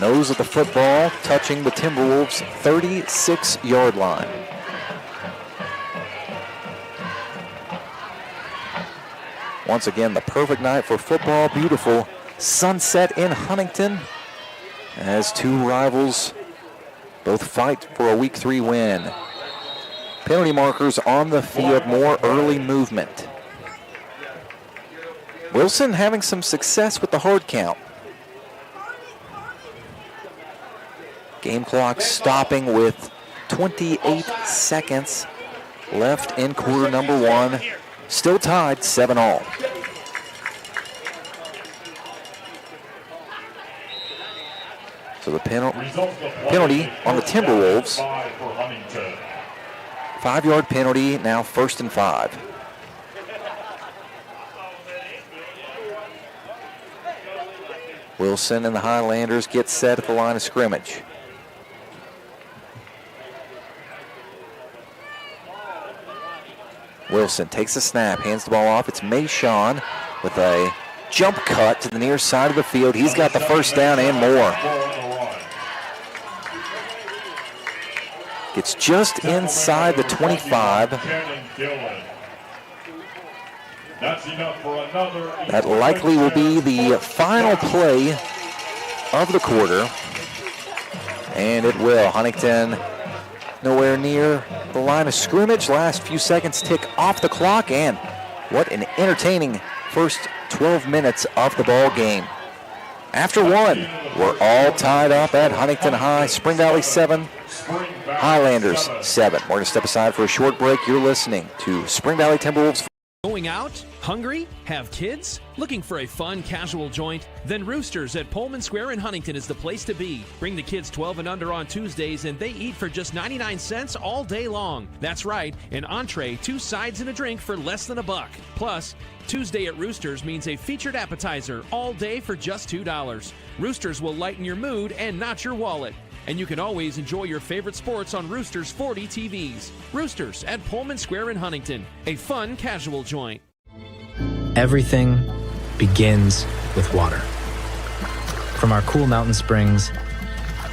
Nose of the football touching the Timberwolves' 36-yard line. Once again, the perfect night for football. Beautiful sunset in Huntington as 2 rivals both fight for a Week 3 win. Penalty markers on the field, more early movement. Wilson having some success with the hard count. Game clock stopping with 28 seconds left in quarter number 1. Still tied, 7-all. So the penalty on the Timberwolves. 5-yard penalty, now 1st and 5. Wilson and the Highlanders get set at the line of scrimmage. Wilson takes the snap, hands the ball off. It's Mayshawn with a jump cut to the near side of the field. He's got the first down and more. Gets just inside the 25. That likely will be the final play of the quarter. And it will. Huntington nowhere near the line of scrimmage. Last few seconds tick off the clock, and what an entertaining first 12 minutes of the ball game. After 1, we're all tied up at Huntington High. Spring Valley 7, Highlanders 7. We're going to step aside for a short break. You're listening to Spring Valley Timberwolves. Going out? Hungry? Have kids? Looking for a fun, casual joint? Then Roosters at Pullman Square in Huntington is the place to be. Bring the kids 12 and under on Tuesdays, and they eat for just 99 cents all day long. That's right, an entree, 2 sides, and a drink for less than $1. Plus, Tuesday at Roosters means a featured appetizer all day for just $2. Roosters will lighten your mood and not your wallet. And you can always enjoy your favorite sports on Roosters 40 TVs. Roosters at Pullman Square in Huntington, a fun, casual joint. Everything begins with water. From our cool mountain springs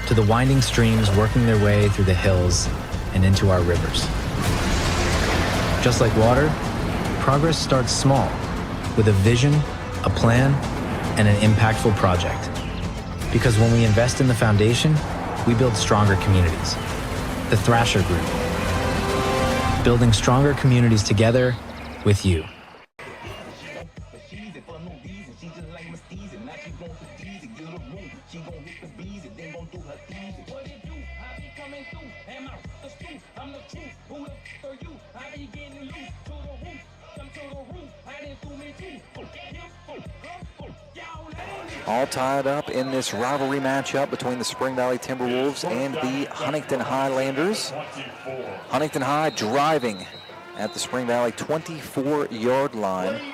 to the winding streams working their way through the hills and into our rivers. Just like water, progress starts small with a vision, a plan, and an impactful project. Because when we invest in the foundation, we build stronger communities. The Thrasher Group. Building stronger communities together with you. All tied up in this rivalry matchup between the Spring Valley Timberwolves and the Huntington Highlanders. Huntington High driving at the Spring Valley 24-yard line.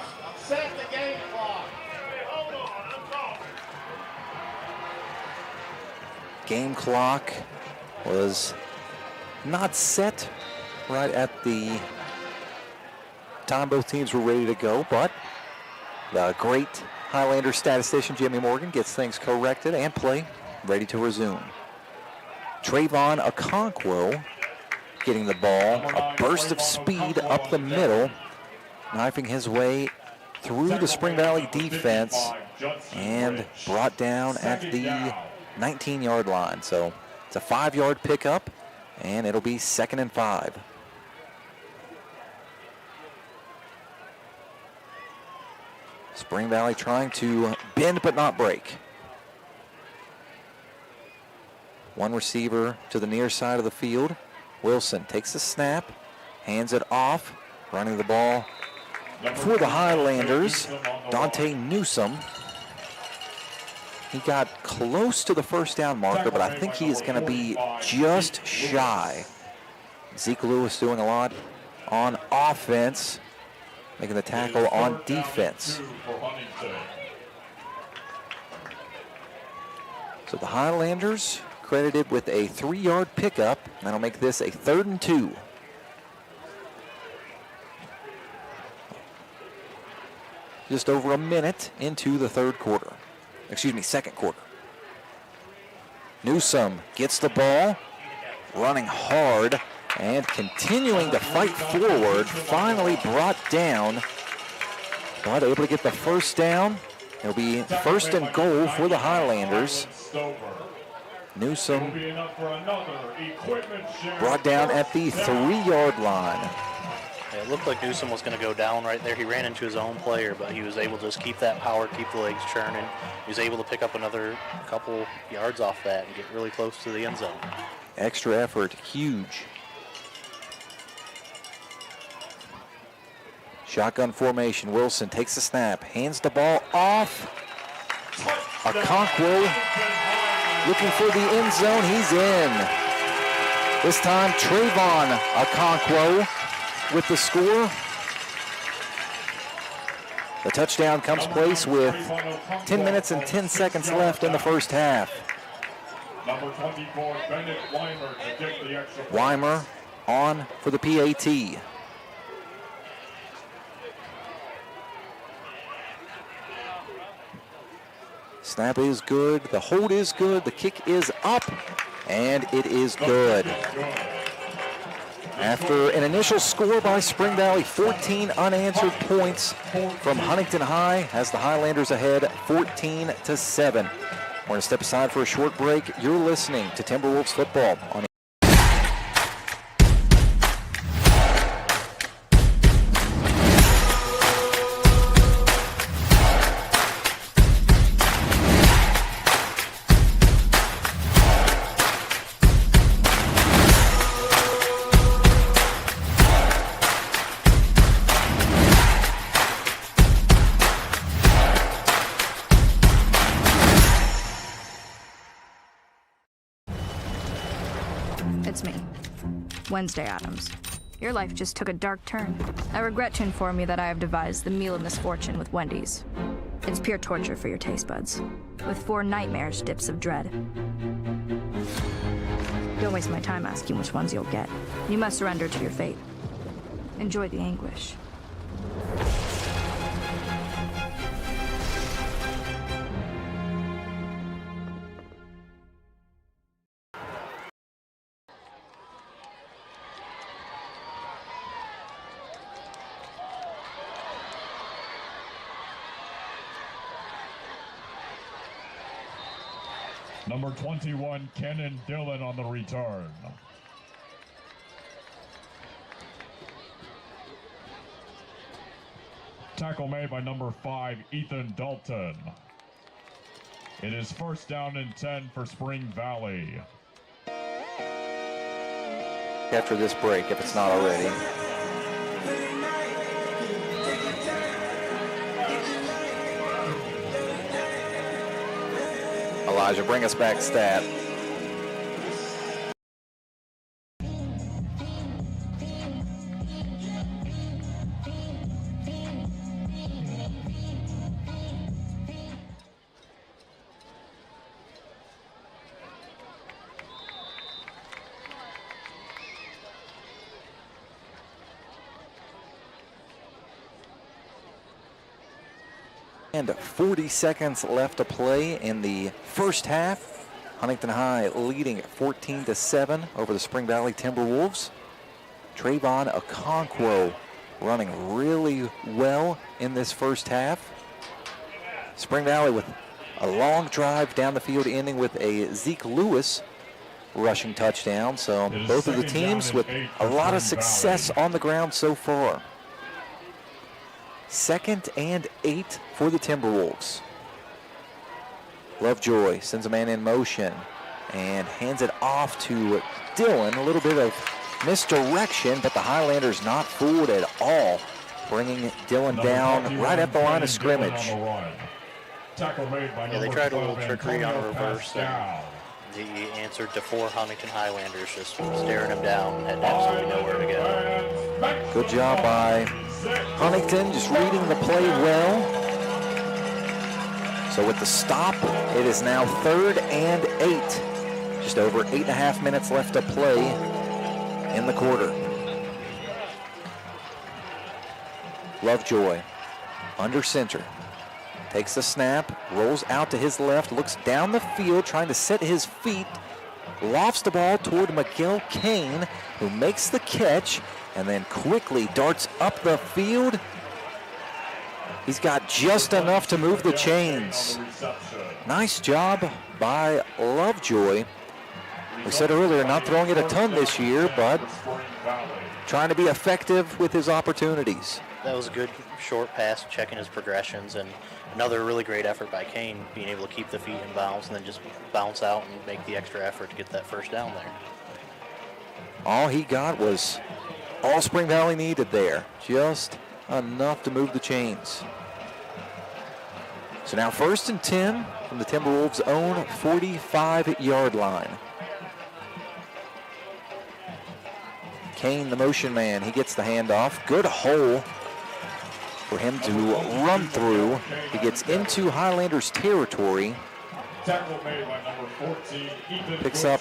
Game clock was not set right at the time both teams were ready to go, but the great Highlander statistician Jimmy Morgan gets things corrected and play ready to resume. Trayvon Okonkwo getting the ball, a burst of speed up the middle, knifing his way through the Spring Valley defense and brought down at the 19-yard line. So it's a 5-yard pickup, and it'll be 2nd and 5. Spring Valley trying to bend but not break. One receiver to the near side of the field. Wilson takes the snap, hands it off, running the ball for the Highlanders, Dante Newsome. He got close to the first down marker, but I think he is going to be just shy. Zeke Lewis doing a lot on offense, making the tackle on defense. So the Highlanders credited with a 3-yard pickup. That'll make this a 3rd and 2. Just over a minute into the second quarter. Newsome gets the ball, running hard and continuing to fight forward. Finally brought down, but able to get the first down. It'll be 1st and goal for the Highlanders. Newsome brought down at the 3-yard line. It looked like Newsome was going to go down right there. He ran into his own player, but he was able to just keep that power, keep the legs churning. He was able to pick up another couple yards off that and get really close to the end zone. Extra effort, huge. Shotgun formation. Wilson takes the snap, hands the ball off. Okonkwo looking for the end zone. He's in. This time, Trayvon Okonkwo with the score. The touchdown comes place with 10 minutes and 10 seconds left in the first half. Number 24, Bennett Weimer to kick the extra point. Weimer on for the PAT. Snap is good, the hold is good, the kick is up, and it is good. After an initial score by Spring Valley, 14 unanswered points from Huntington High, has the Highlanders ahead 14-7. We're going to step aside for a short break. You're listening to Timberwolves football on Wednesday Adams. Your life just took a dark turn. I regret to inform you that I have devised the meal of misfortune with Wendy's. It's pure torture for your taste buds, with 4 nightmarish dips of dread. Don't waste my time asking which ones you'll get. You must surrender to your fate. Enjoy the anguish. Number 21, Kenan Dillon on the return. Tackle made by number 5, Ethan Dalton. It is 1st down and 10 for Spring Valley. after this break, if it's not already. Elijah, bring us back stat. And 40 seconds left to play in the first half. Huntington High leading 14-7 over the Spring Valley Timberwolves. Trayvon Okonkwo running really well in this first half. Spring Valley with a long drive down the field, ending with a Zeke Lewis rushing touchdown. So both of the teams with a lot of success on the ground so far. 2nd and 8 for the Timberwolves. Lovejoy sends a man in motion and hands it off to Dylan. A little bit of misdirection, but the Highlanders not fooled at all, bringing Dylan down right at the line of scrimmage. Yeah, they tried a little trickery on a reverse, and he answered to 4 Huntington Highlanders, just staring him down, had absolutely nowhere to go. Good job by Huntington, just reading the play well. So with the stop, it is now 3rd and 8. Just over 8.5 minutes left to play in the quarter. Lovejoy under center. Takes the snap, rolls out to his left, looks down the field, trying to set his feet, lofts the ball toward Miguel Kane, who makes the catch, and then quickly darts up the field. He's got just enough to move the chains. Nice job by Lovejoy. We said earlier, not throwing it a ton this year, but trying to be effective with his opportunities. That was a good short pass, checking his progressions, and another really great effort by Kane, being able to keep the feet in bounds and then just bounce out and make the extra effort to get that first down there. All he got was all Spring Valley needed there. Just enough to move the chains. So now 1st and 10 from the Timberwolves' own 45-yard line. Kane, the motion man, he gets the handoff. Good hole for him to run through. He gets into Highlanders territory. Picks up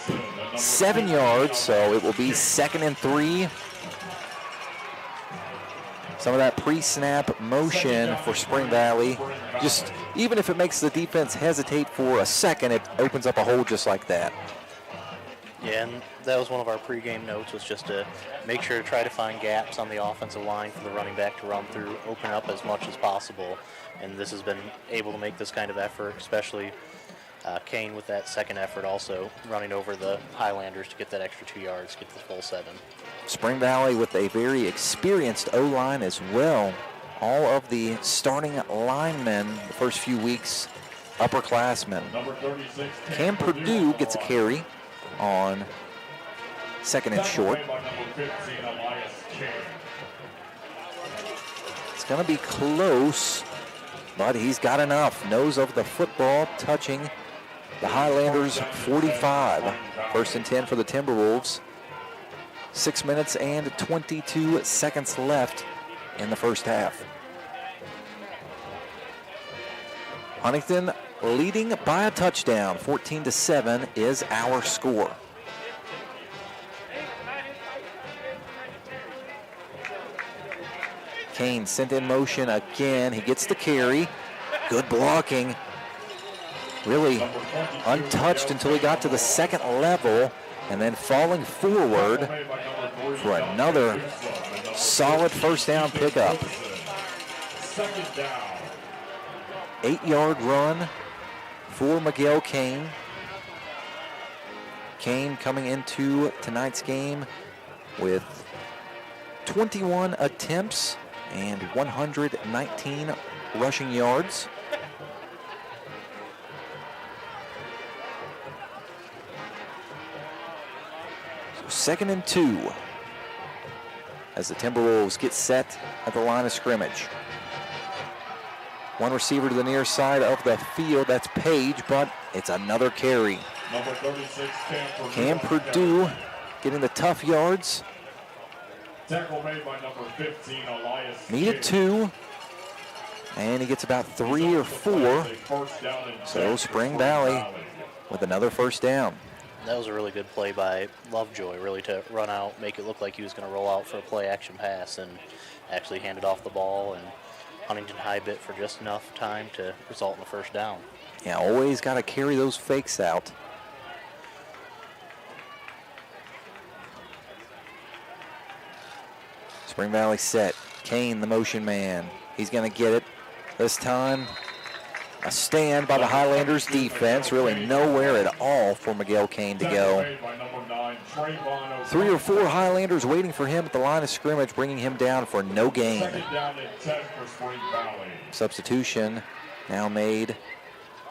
7 yards, so it will be 2nd and 3. Some of that pre-snap motion for Spring Valley. Just, even if it makes the defense hesitate for a second, it opens up a hole just like that. Yeah, and that was one of our pregame notes, was just to make sure to try to find gaps on the offensive line for the running back to run through, open up as much as possible. And this has been able to make this kind of effort, especially Kane with that second effort also running over the Highlanders to get that extra 2 yards, get the full 7. Spring Valley with a very experienced O-line as well. All of the starting linemen the first few weeks, upperclassmen. Cam Purdue gets a carry on 2nd and short. It's going to be close, but he's got enough. Nose of the football touching the Highlanders 45. 1st and 10 for the Timberwolves. 6 minutes and 22 seconds left in the first half. Huntington leading by a touchdown. 14-7 is our score. Kane sent in motion again. He gets the carry. Good blocking. Really untouched until he got to the 2nd level, and then falling forward for another solid first down pickup. 8-yard run for Miguel Kane. Kane coming into tonight's game with 21 attempts and 119 rushing yards. So 2nd and 2 as the Timberwolves get set at the line of scrimmage. One receiver to the near side of the field, that's Page, but it's another carry. Cam Purdue getting the tough yards. Tackle made by number 15, Elias. Needed 2, and he gets about 3 or 4. So Spring Valley with another first down. That was a really good play by Lovejoy, really to run out, make it look like he was going to roll out for a play-action pass, and actually handed off the ball and Huntington High bit for just enough time to result in a first down. Yeah, always got to carry those fakes out. Spring Valley set. Kane, the motion man. He's going to get it. This time, a stand by the Highlanders defense. Really nowhere at all for Miguel Kane to go. 3 or 4 Highlanders waiting for him at the line of scrimmage, bringing him down for no gain. Substitution now made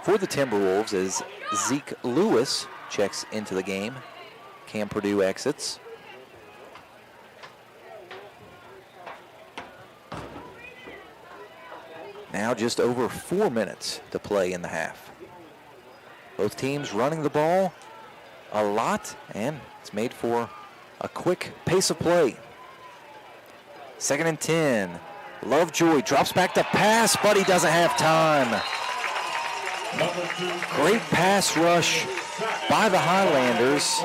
for the Timberwolves as Zeke Lewis checks into the game. Cam Purdue exits. Now just over 4 minutes to play in the half. Both teams running the ball a lot, and it's made for a quick pace of play. 2nd and 10. Lovejoy drops back to pass, but he doesn't have time. Great pass rush by the Highlanders.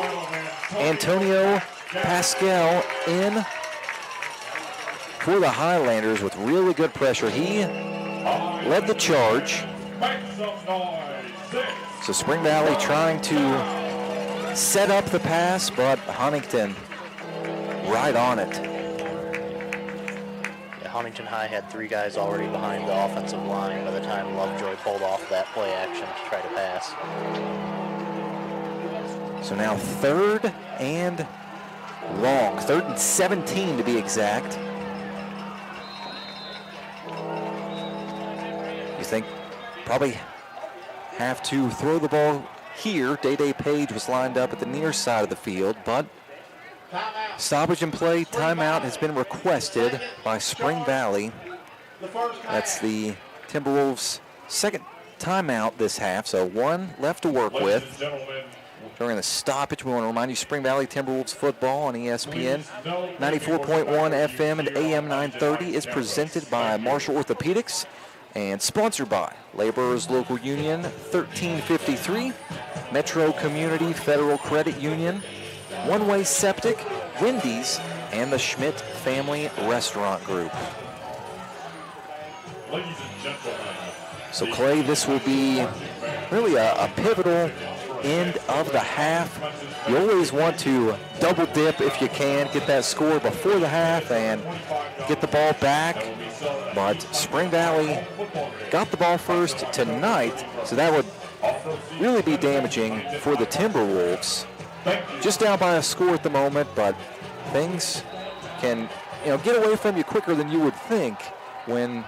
Antonio Pascal in for the Highlanders with really good pressure. He led the charge. So Spring Valley trying to set up the pass, but Huntington right on it. Yeah, Huntington High had 3 guys already behind the offensive line by the time Lovejoy pulled off that play action to try to pass. So now 3rd and long, 3rd and 17 to be exact. You think probably have to throw the ball here. Day-Day Page was lined up at the near side of the field, but stoppage in play, timeout has been requested by Spring Valley. That's the Timberwolves' 2nd timeout this half, so 1 left to work with. During the stoppage, we want to remind you, Spring Valley Timberwolves football on ESPN 94.1 FM and AM 930 is presented by Marshall Orthopedics and sponsored by Laborers Local Union 1353, Metro Community Federal Credit Union, One Way Septic, Wendy's, and the Schmidt Family Restaurant Group. So Clay, this will be really a pivotal end of the half. You always want to double dip if you can, get that score before the half and get the ball back. But Spring Valley got the ball first tonight, so that would really be damaging for the Timberwolves. Just down by a score at the moment, but things can get away from you quicker than you would think when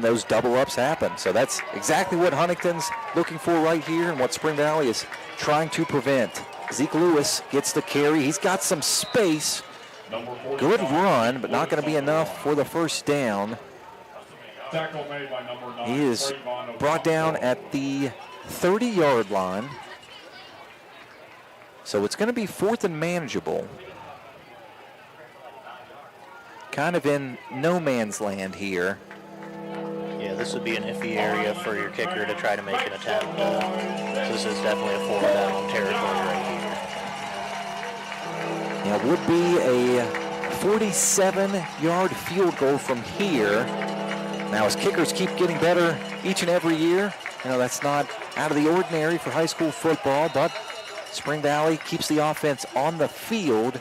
those double ups happen. So that's exactly what Huntington's looking for right here and what Spring Valley is trying to prevent. Zeke Lewis gets the carry. He's got some space. Good run, but not going to be enough for the first down. He is brought down at the 30-yard line. So it's going to be 4th and manageable. Kind of in no man's land here. Yeah, this would be an iffy area for your kicker to try to make an attempt. This is definitely a 4th down territory right here. It would be a 47-yard field goal from here. Now, as kickers keep getting better each and every year, that's not out of the ordinary for high school football, but Spring Valley keeps the offense on the field.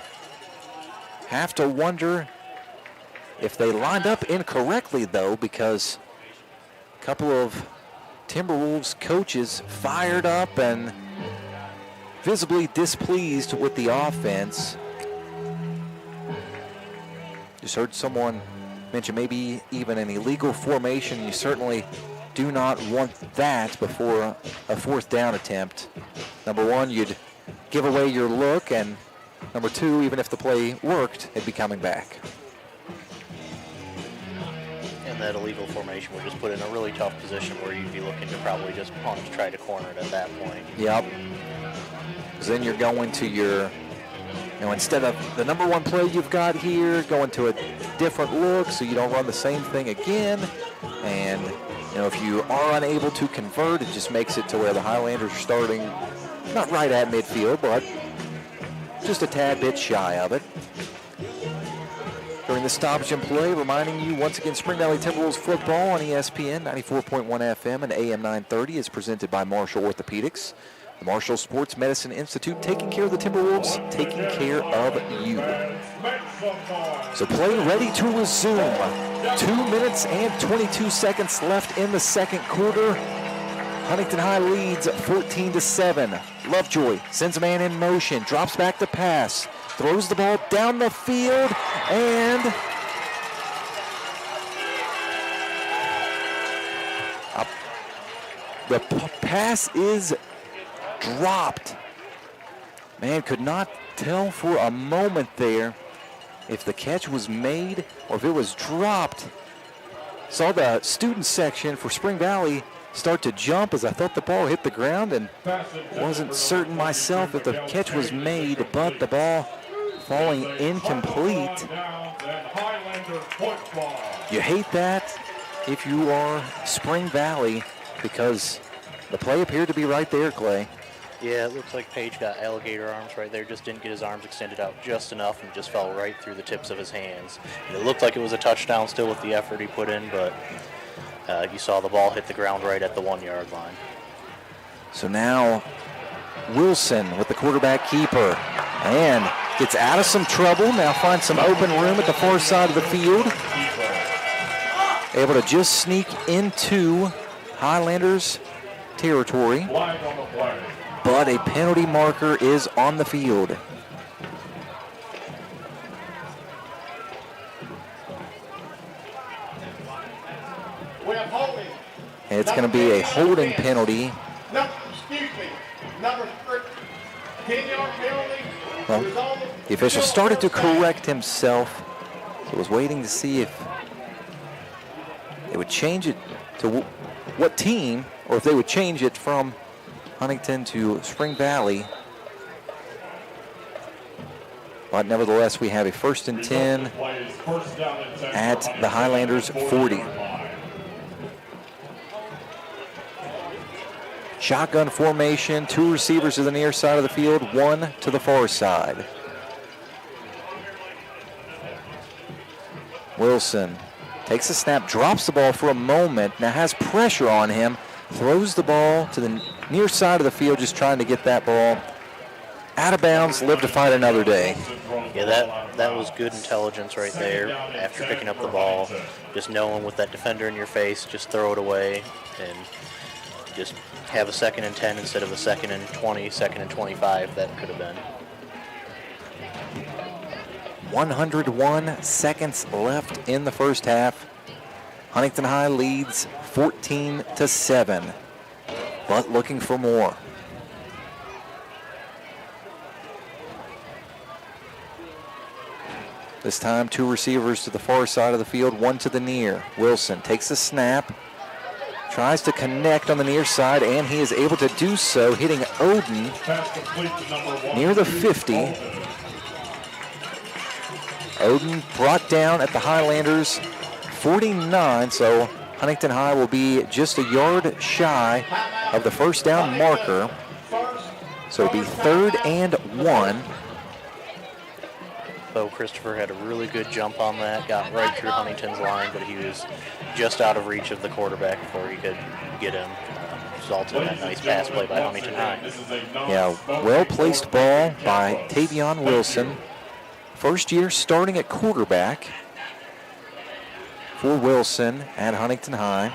Have to wonder if they lined up incorrectly, though, because a couple of Timberwolves coaches fired up and visibly displeased with the offense. Just heard someone mention maybe even an illegal formation. You certainly do not want that before a 4th down attempt. Number 1, you'd give away your look, and number 2, even if the play worked, it'd be coming back. And that illegal formation would just put in a really tough position where you'd be looking to probably just punt to try to corner it at that point. Yep. Because then you're going to your, instead of the number 1 play you've got here, going to a different look so you don't run the same thing again. And, if you are unable to convert, it just makes it to where the Highlanders are starting, not right at midfield, but just a tad bit shy of it. During the stoppage and play, reminding you once again, Spring Valley Timberwolves football on ESPN 94.1 FM and AM 930 is presented by Marshall Orthopedics. The Marshall Sports Medicine Institute, taking care of the Timberwolves, taking care of you. So play ready to resume. 2 minutes and 22 seconds left in the second quarter. Huntington High leads 14-7. Lovejoy sends a man in motion, drops back to pass, throws the ball down the field, and the pass is dropped. Man, could not tell for a moment there if the catch was made or if it was dropped. Saw the student section for Spring Valley start to jump as I thought the ball hit the ground, and wasn't certain myself if the catch was made, but the ball falling incomplete. You hate that if you are Spring Valley, because the play appeared to be right there, Clay. Yeah, it looks like Page got alligator arms right there, just didn't get his arms extended out just enough and just fell right through the tips of his hands. And it looked like it was a touchdown still with the effort he put in, but you saw the ball hit the ground right at the 1 yard line. So now Wilson with the quarterback keeper and gets out of some trouble. Now finds some open room at the far side of the field. Able to just sneak into Highlanders territory. But a penalty marker is on the field. And it's going to be a holding penalty. No, excuse me. Number 10-yard penalty. Well, the official started to correct himself. He was waiting to see if they would change it to what team, or if they would change it from Huntington to Spring Valley. But nevertheless, we have a 1st and 10 at the Highlanders 40. Shotgun formation, 2 receivers to the near side of the field, 1 to the far side. Wilson takes a snap, drops the ball for a moment, now has pressure on him, throws the ball to the near side of the field, just trying to get that ball out of bounds, live to fight another day. Yeah, that was good intelligence right there after picking up the ball. Just knowing with that defender in your face, just throw it away and just have a 2nd and 10 instead of a 2nd and 20, 2nd and 25 that could have been. 101 seconds left in the first half. Huntington High leads 14-7, but looking for more. This time, 2 receivers to the far side of the field, 1 to the near. Wilson takes the snap, tries to connect on the near side, and he is able to do so, hitting Oden near the 50. Oden brought down at the Highlanders 49, so Huntington High will be just a yard shy of the first down marker. So it'll be 3rd and 1. Bo Christopher had a really good jump on that, got right through Huntington's line, but he was just out of reach of the quarterback before he could get him. Resulted in that nice pass play by Huntington High. Yeah, well-placed ball by Tavion Wilson. First year starting at quarterback for Wilson at Huntington High.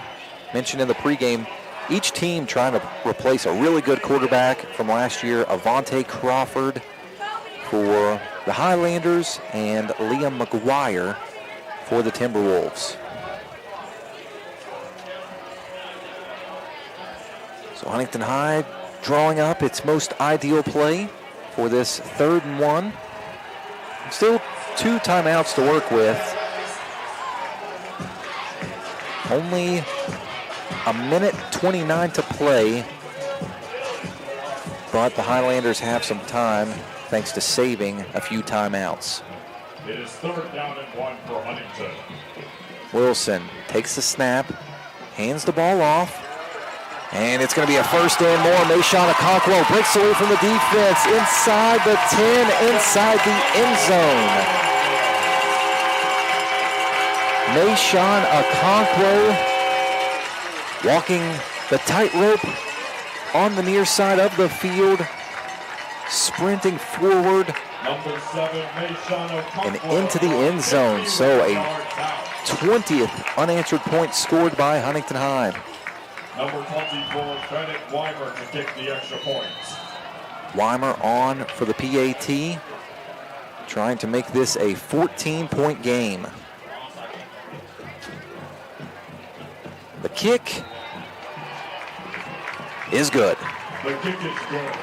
Mentioned in the pregame, each team trying to replace a really good quarterback from last year, Avante Crawford for the Highlanders and Liam McGuire for the Timberwolves. So Huntington High drawing up its most ideal play for this 3rd and 1. Still 2 timeouts to work with. Only a minute 29 to play, but the Highlanders have some time thanks to saving a few timeouts. It is 3rd down and 1 for Huntington. Wilson takes the snap, hands the ball off, and it's going to be a 1st and more. Mayshawn Okonkwo breaks away from the defense inside the 10, inside the end zone. Mayshawn Okonkwo walking the tightrope on the near side of the field, sprinting forward and into the end zone. So a 20th unanswered point scored by Huntington High. Number 24, Bennett Weimer to kick the extra points. Weimer on for the PAT, trying to make this a 14-point game. The kick is good. The kick is good.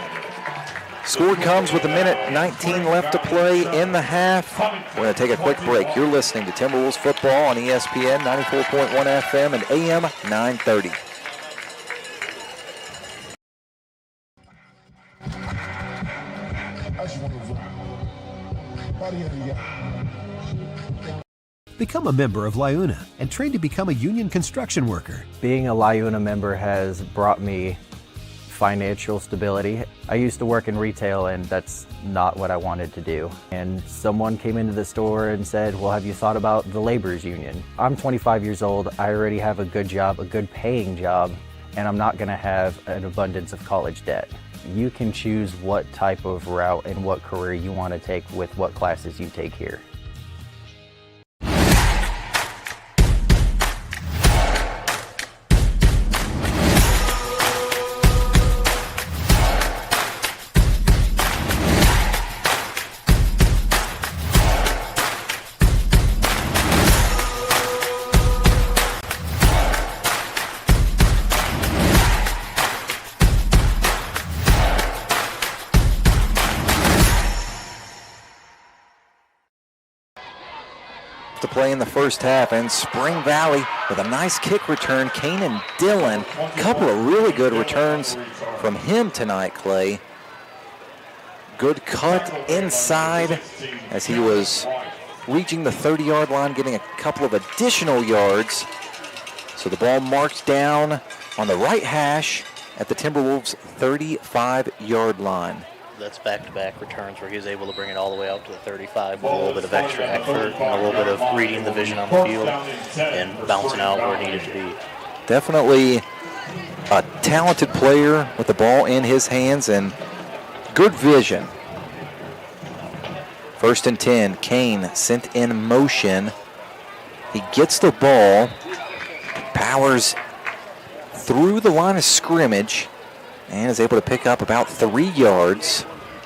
Score comes with 1:19 left to play in the half. We're going to take a quick break. You're listening to Timberwolves football on ESPN 94.1 FM and AM 930. Become a member of Liuna and train to become a union construction worker. Being a Liuna member has brought me financial stability. I used to work in retail and that's not what I wanted to do. And someone came into the store and said, well, have you thought about the laborers union? I'm 25 years old. I already have a good job, a good paying job, and I'm not gonna have an abundance of college debt. You can choose what type of route and what career you want to take with what classes you take here. To play in the first half, and Spring Valley with a nice kick return. Kanan Dillon, a couple of really good returns from him tonight, Clay. Good cut inside as he was reaching the 30-yard line, getting a couple of additional yards. So the ball marked down on the right hash at the Timberwolves' 35-yard line. That's back-to-back returns where he was able to bring it all the way out to the 35 with a little bit of extra effort and a little bit of reading the vision on the field and bouncing out where it needed to be. Definitely a talented player with the ball in his hands and good vision. 1st and 10, Kane sent in motion. He gets the ball, powers through the line of scrimmage, and is able to pick up about 3 yards.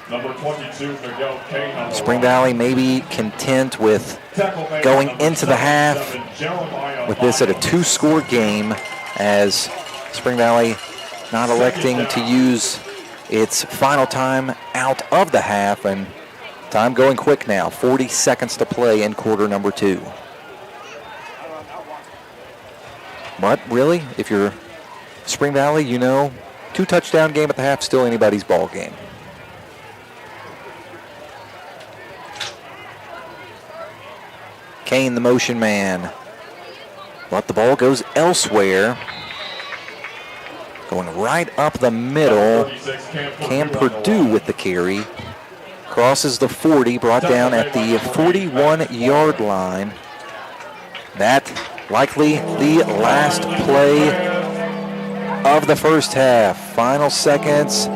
Number 22, Miguel Kane. Spring Valley maybe content with going into the half with this at a 2-score game, as Spring Valley not electing to use its final time out of the half, and time going quick now. 40 seconds to play in quarter number 2. But really, if you're Spring Valley, you know, 2-touchdown game at the half, still anybody's ball game. Kane, the motion man. But the ball goes elsewhere. Going right up the middle. Cam Purdue with the carry. Crosses the 40, brought down at the 41-yard line. That likely the last play of the first half. Final seconds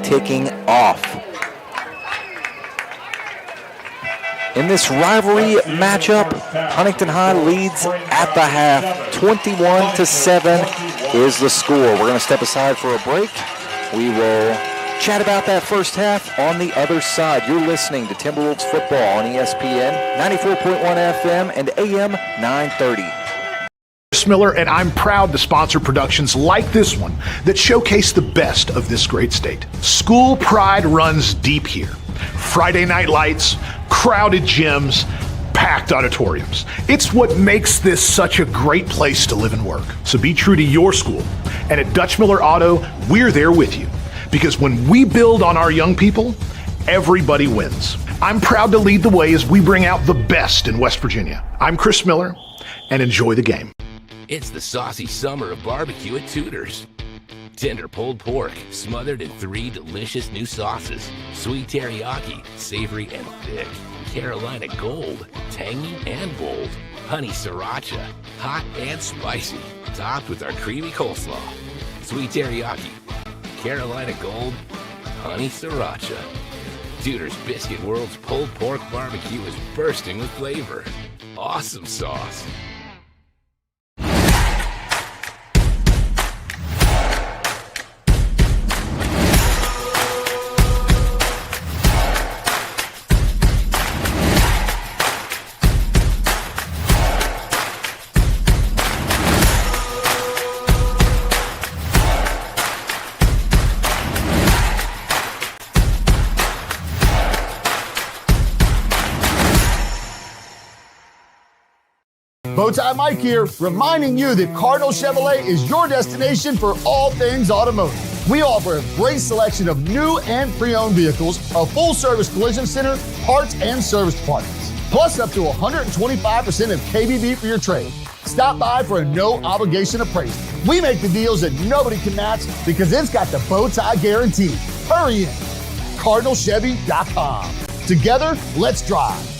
ticking off. In this rivalry matchup, Huntington High leads at the half. 21-7 is the score. We're going to step aside for a break. We will chat about that first half on the other side. You're listening to Timberwolves football on ESPN 94.1 FM and AM 930. Miller, and I'm proud to sponsor productions like this one that showcase the best of this great state. School pride runs deep here. Friday night lights, crowded gyms, packed auditoriums. It's what makes this such a great place to live and work. So be true to your school. And at Dutch Miller Auto, we're there with you. Because when we build on our young people, everybody wins. I'm proud to lead the way as we bring out the best in West Virginia. I'm Chris Miller, and enjoy the game. It's the saucy summer of barbecue at Tudor's. Tender pulled pork, smothered in 3 delicious new sauces. Sweet teriyaki, savory and thick. Carolina Gold, tangy and bold. Honey Sriracha, hot and spicy, topped with our creamy coleslaw. Sweet teriyaki, Carolina Gold, Honey Sriracha. Tudor's Biscuit World's pulled pork barbecue is bursting with flavor. Awesome sauce. Bowtie Mike here, reminding you that Cardinal Chevrolet is your destination for all things automotive. We offer a great selection of new and pre-owned vehicles, a full-service collision center, parts and service departments, plus up to 125% of KBB for your trade. Stop by for a no-obligation appraisal. We make the deals that nobody can match because it's got the Bowtie guarantee. Hurry in. CardinalChevy.com. Together, let's drive.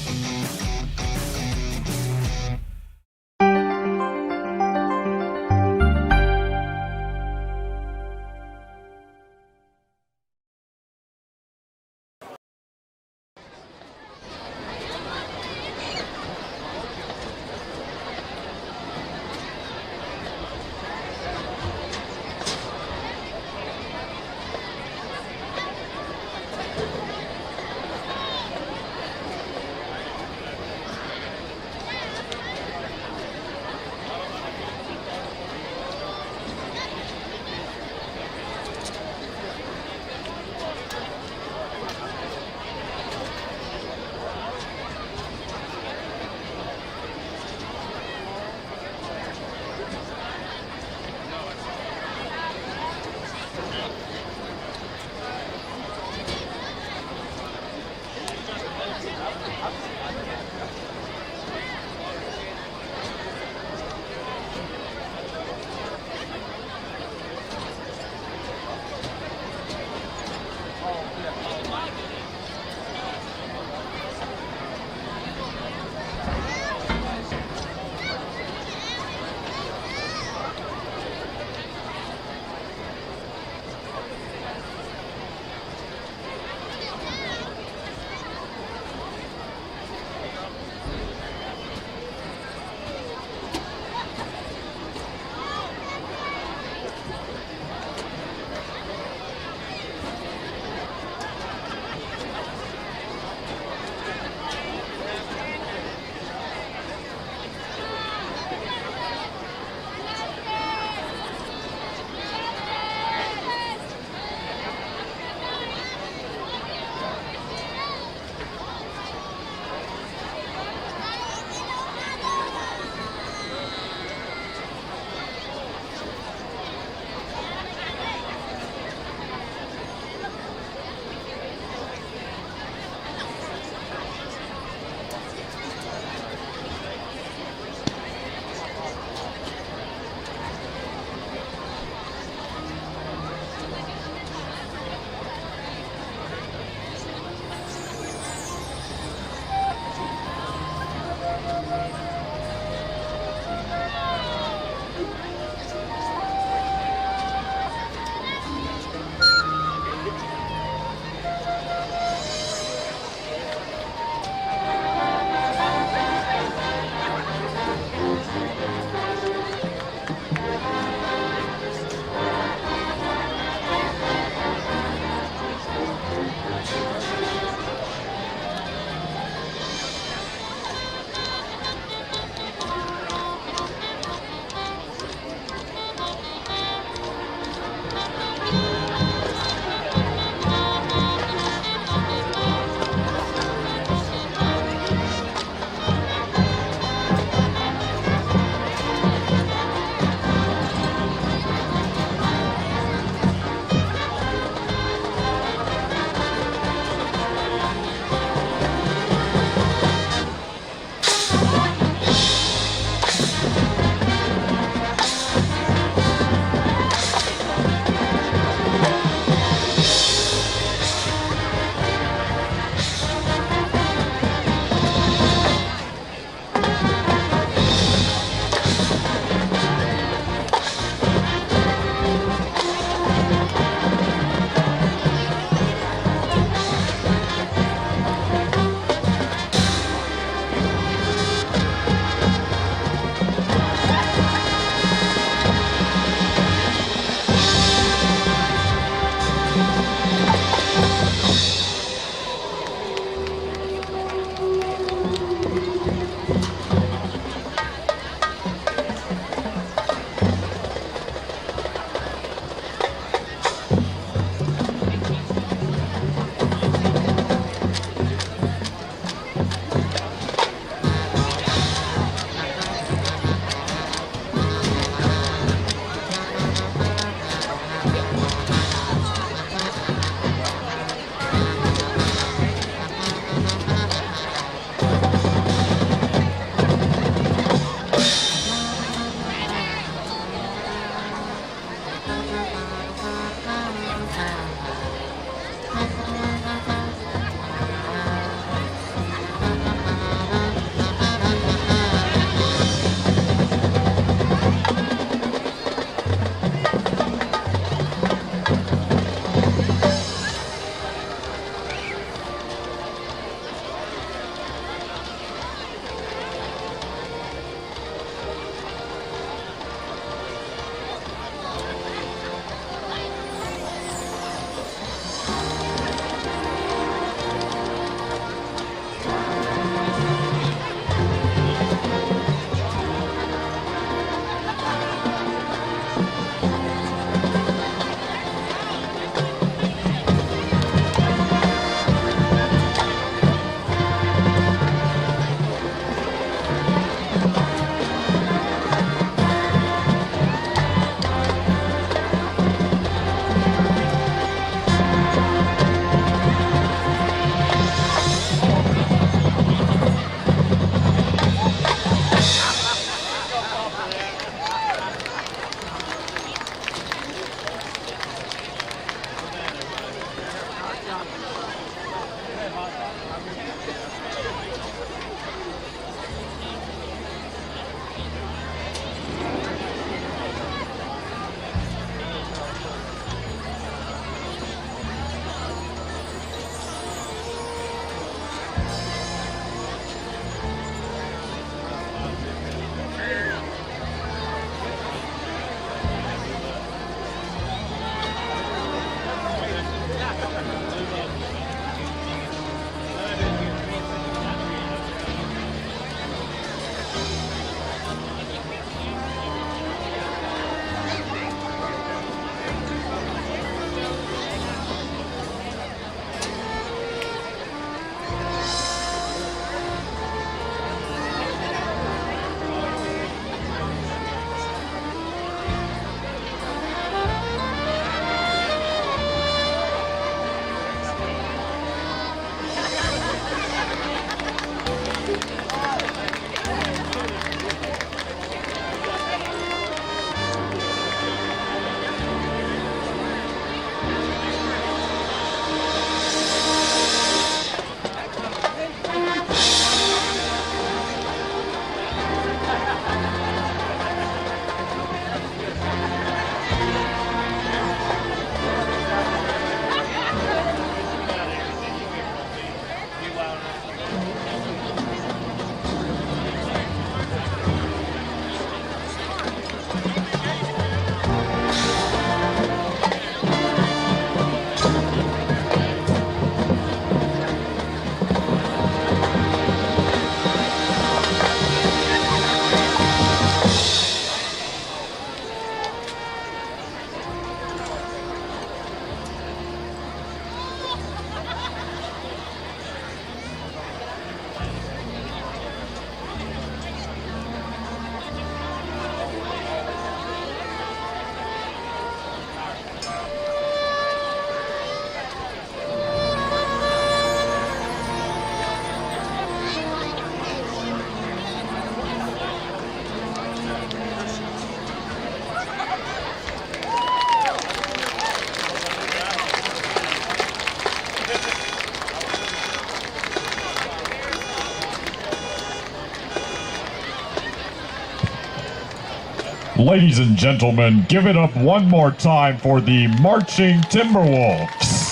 Ladies and gentlemen, give it up one more time for the marching Timberwolves.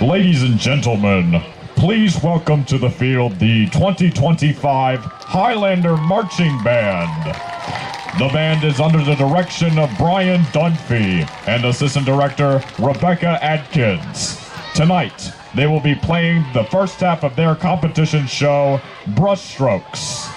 Ladies and gentlemen, please welcome to the field the 2025 Highlander Marching Band. The band is under the direction of Brian Dunphy and Assistant Director Rebecca Adkins. Tonight, they will be playing the first half of their competition show, Brushstrokes.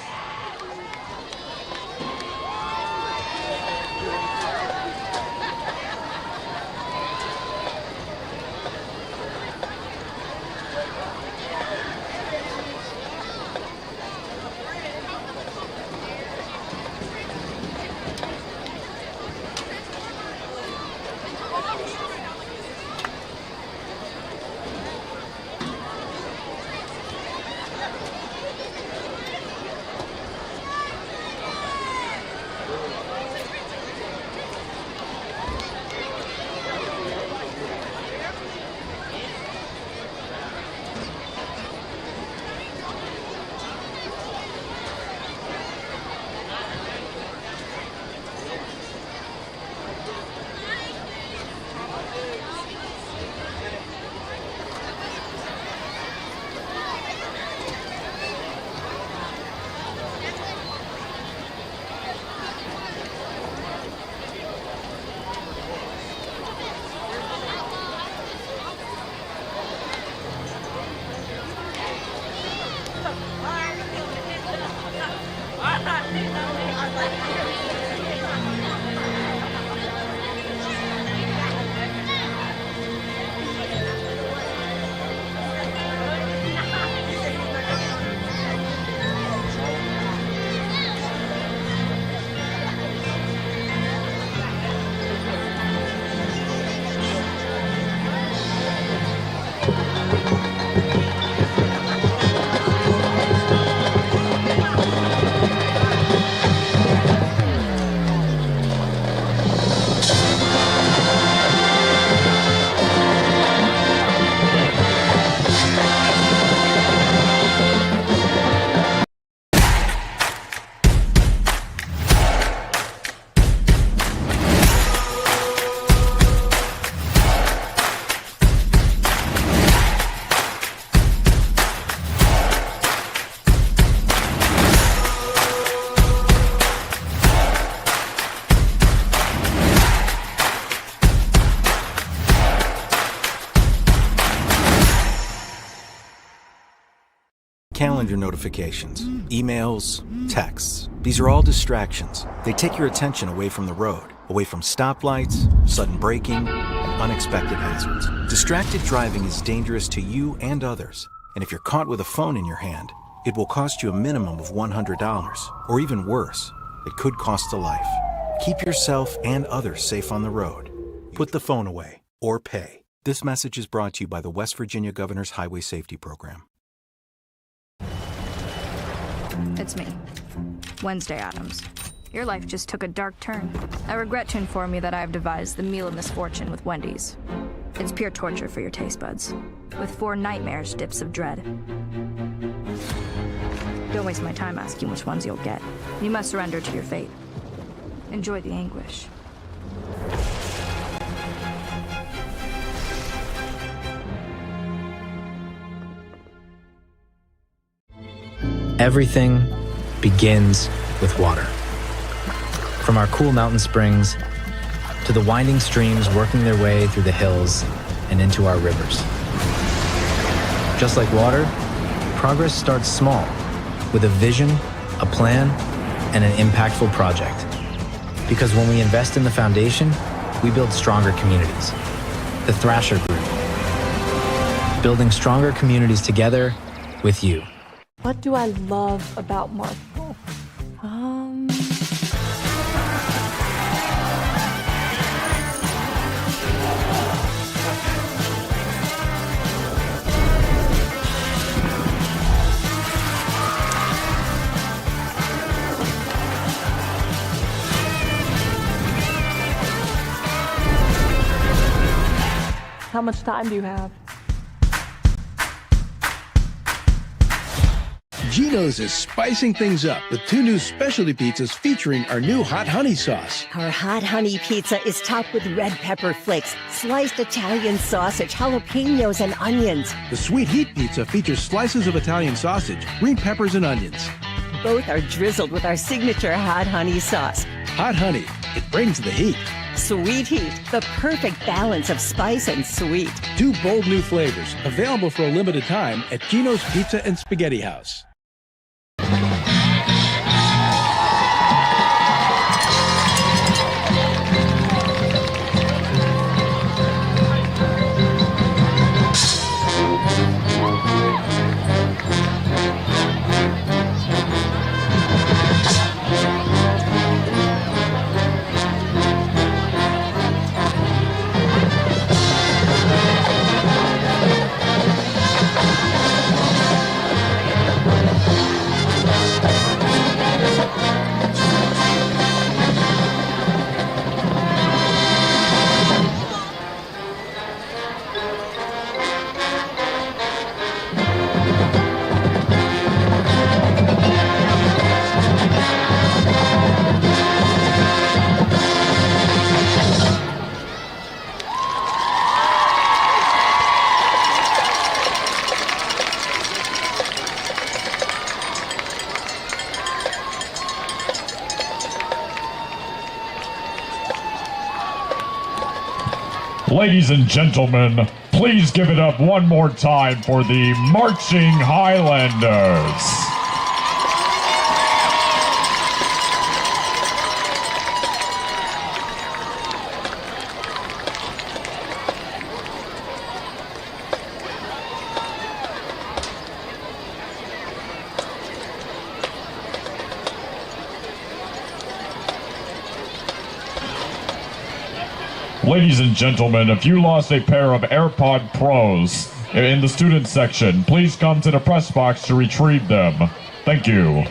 Calendar notifications, emails, texts. These are all distractions. They take your attention away from the road, away from stoplights, sudden braking, and unexpected hazards. Distracted driving is dangerous to you and others. And if you're caught with a phone in your hand, it will cost you a minimum of $100. Or even worse, it could cost a life. Keep yourself and others safe on the road. Put the phone away or pay. This message is brought to you by the West Virginia Governor's Highway Safety Program. It's me, Wednesday Addams. Your life just took a dark turn. I regret to inform you that I have devised the meal of misfortune with Wendy's. It's pure torture for your taste buds, with 4 nightmarish dips of dread. Don't waste my time asking which ones you'll get. You must surrender to your fate. Enjoy the anguish. Everything begins with water. From our cool mountain springs to the winding streams working their way through the hills and into our rivers. Just like water, progress starts small with a vision, a plan, and an impactful project. Because when we invest in the foundation, we build stronger communities. The Thrasher Group. Building stronger communities together with you. What do I love about Marvel? How much time do you have? Geno's is spicing things up with 2 new specialty pizzas featuring our new hot honey sauce. Our hot honey pizza is topped with red pepper flakes, sliced Italian sausage, jalapenos, and onions. The sweet heat pizza features slices of Italian sausage, green peppers, and onions. Both are drizzled with our signature hot honey sauce. Hot honey, it brings the heat. Sweet heat, the perfect balance of spice and sweet. 2 bold new flavors, available for a limited time at Geno's Pizza and Spaghetti House. Ladies and gentlemen, please give it up one more time for the Marching Highlanders. Ladies and gentlemen, if you lost a pair of AirPod Pros in the student section, please come to the press box to retrieve them. Thank you.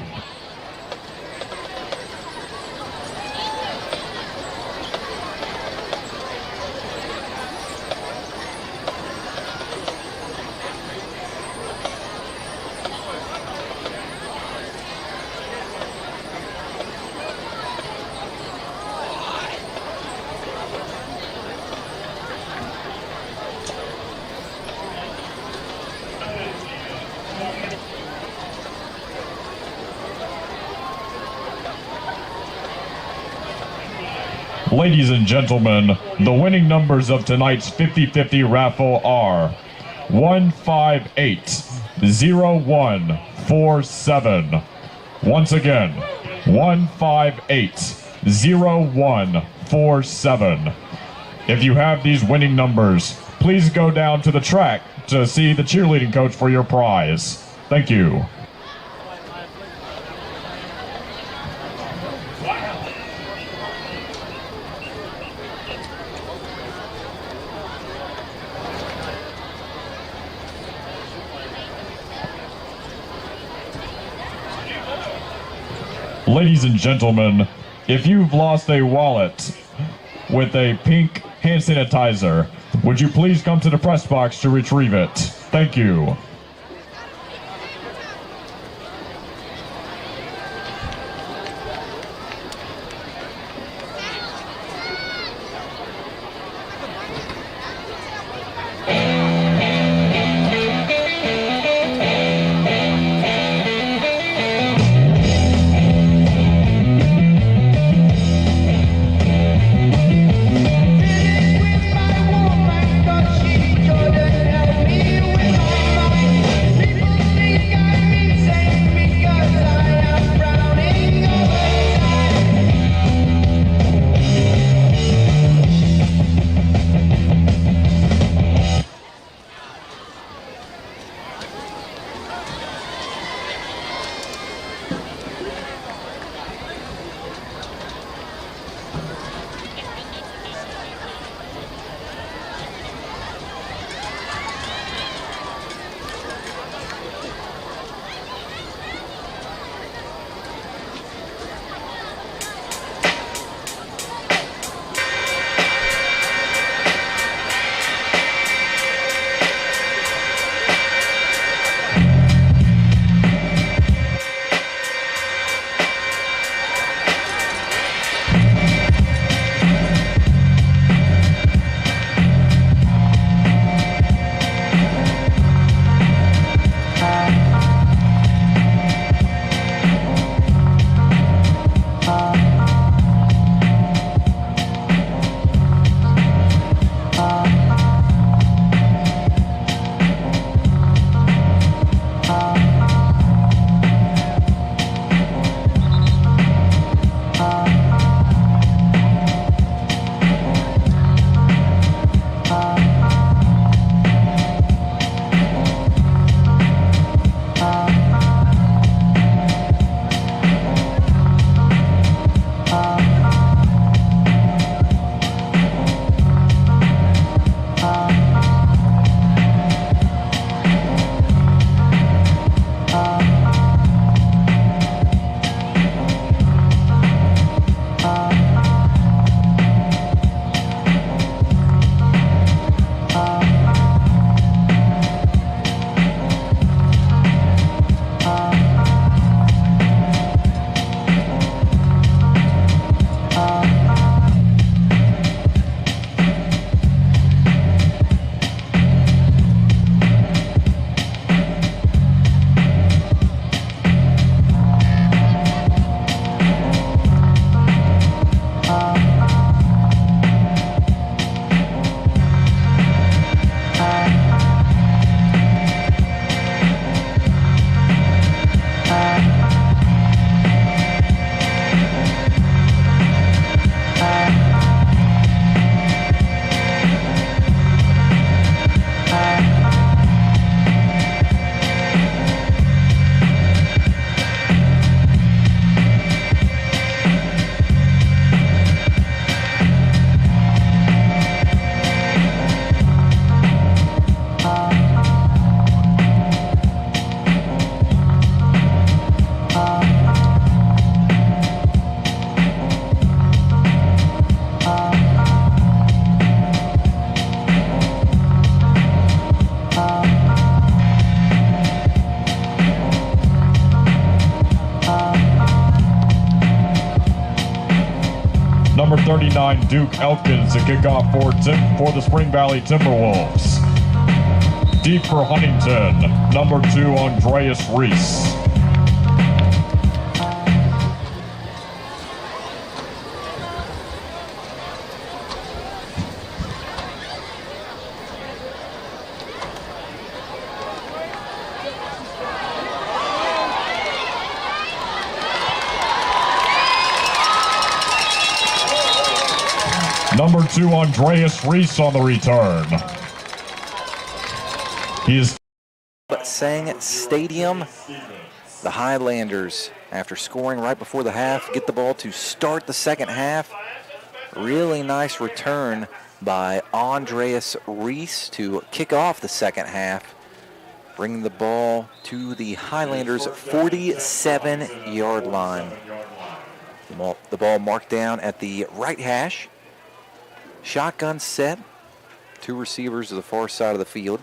Ladies and gentlemen, the winning numbers of tonight's 50-50 raffle are 158-0147. Once again, 158-0147. If you have these winning numbers, please go down to the track to see the cheerleading coach for your prize. Thank you. Ladies and gentlemen, if you've lost a wallet with a pink hand sanitizer, would you please come to the press box to retrieve it? Thank you. 39, Duke Elkins to kick off for the Spring Valley Timberwolves. Deep for Huntington, number 2, Andreas Reese. Number 2, Andreas Reese on the return. He is Sang Stadium. The Highlanders, after scoring right before the half, get the ball to start the second half. Really nice return by Andreas Reese to kick off the second half, bringing the ball to the Highlanders' 47-yard line. The ball marked down at the right hash. Shotgun set. 2 receivers to the far side of the field.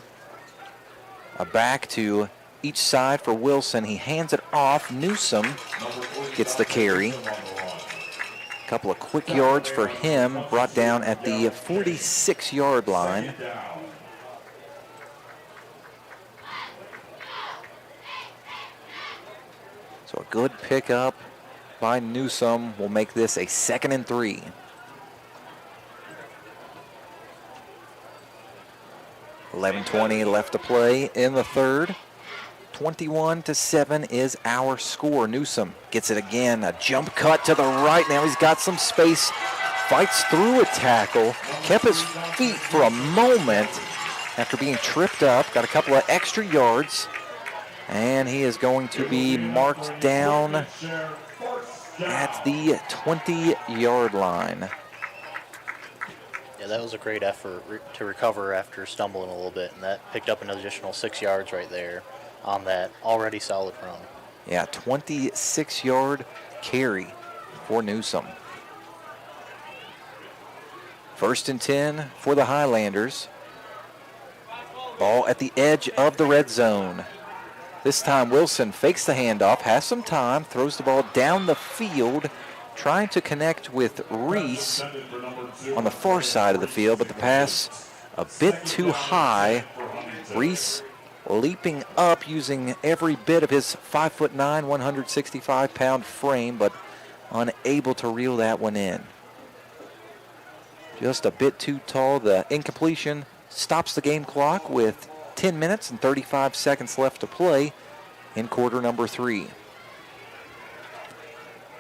A back to each side for Wilson. He hands it off. Newsom gets the carry. A couple of quick yards for him, brought down at the 46-yard line. So a good pickup by Newsom will make this a 2nd and 3. $11:20 left to play in the third. 21-7 is our score. Newsom gets it again. A jump cut to the right. Now he's got some space. Fights through a tackle. Kept his feet for a moment after being tripped up. Got a couple of extra yards. And he is going to be marked down at the 20-yard line. Yeah, that was a great effort to recover after stumbling a little bit, and that picked up an additional 6 yards right there on that already solid run. Yeah, 26-yard carry for Newsom. 1st and 10 for the Highlanders. Ball at the edge of the red zone. This time Wilson fakes the handoff, has some time, throws the ball down the field, trying to connect with Reese on the far side of the field, but the pass a bit too high. Reese leaping up using every bit of his 5'9", 165-pound frame, but unable to reel that one in. Just a bit too tall. The incompletion stops the game clock with 10 minutes and 35 seconds left to play in quarter number 3.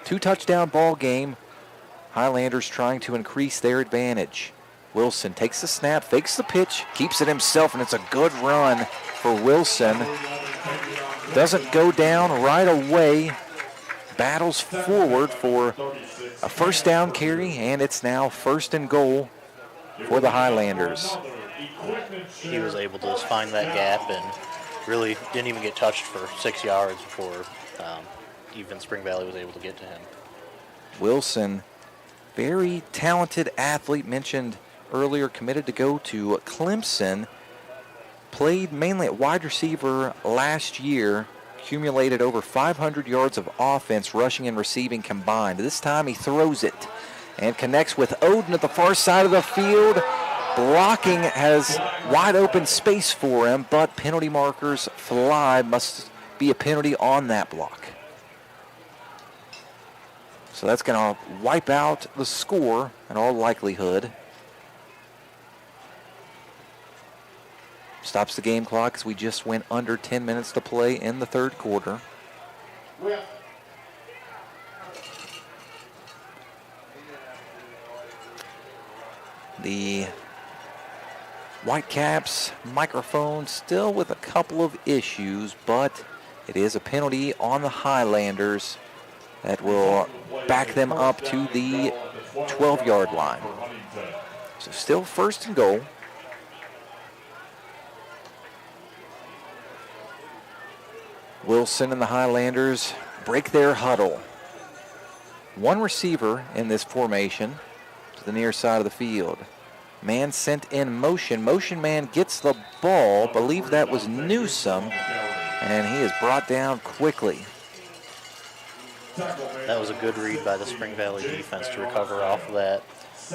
2-touchdown ball game. Highlanders trying to increase their advantage. Wilson takes the snap, fakes the pitch, keeps it himself, and it's a good run for Wilson. Doesn't go down right away. Battles forward for a 1st down carry, and it's now 1st and goal for the Highlanders. He was able to just find that gap and really didn't even get touched for 6 yards before even Spring Valley was able to get to him. Wilson, very talented athlete, mentioned earlier, committed to go to Clemson. Played mainly at wide receiver last year. Accumulated over 500 yards of offense, rushing and receiving combined. This time he throws it and connects with Oden at the far side of the field. Blocking has wide open space for him, but penalty markers fly. Must be a penalty on that block. So that's going to wipe out the score in all likelihood. Stops the game clock as we just went under 10 minutes to play in the third quarter. The Whitecaps microphone still with a couple of issues, but it is a penalty on the Highlanders that will back them up to the 12-yard line. So still 1st and goal. Wilson and the Highlanders break their huddle. One receiver in this formation to the near side of the field. Man sent in motion. Motion man gets the ball. Believe that was Newsom. And he is brought down quickly. That was a good read by the Spring Valley defense to recover off of that.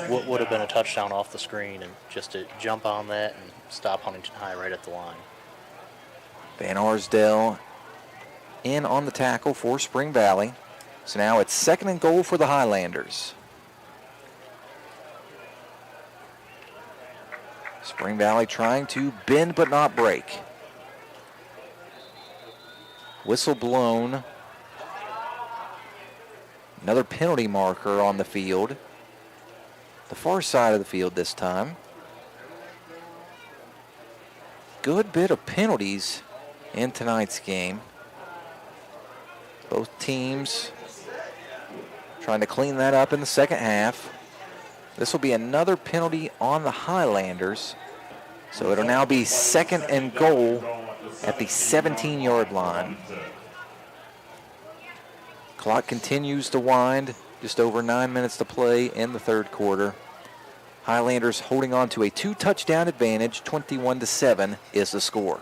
What would have been a touchdown off the screen, and just to jump on that and stop Huntington High right at the line. Van Arsdale in on the tackle for Spring Valley. So now it's 2nd and goal for the Highlanders. Spring Valley trying to bend but not break. Whistle blown. Another penalty marker on the field. The far side of the field this time. Good bit of penalties in tonight's game. Both teams trying to clean that up in the second half. This will be another penalty on the Highlanders. So it'll now be 2nd and goal at the 17-yard line. Clock continues to wind. Just over 9 minutes to play in the third quarter. Highlanders holding on to a 2-touchdown advantage. 21-7 is the score.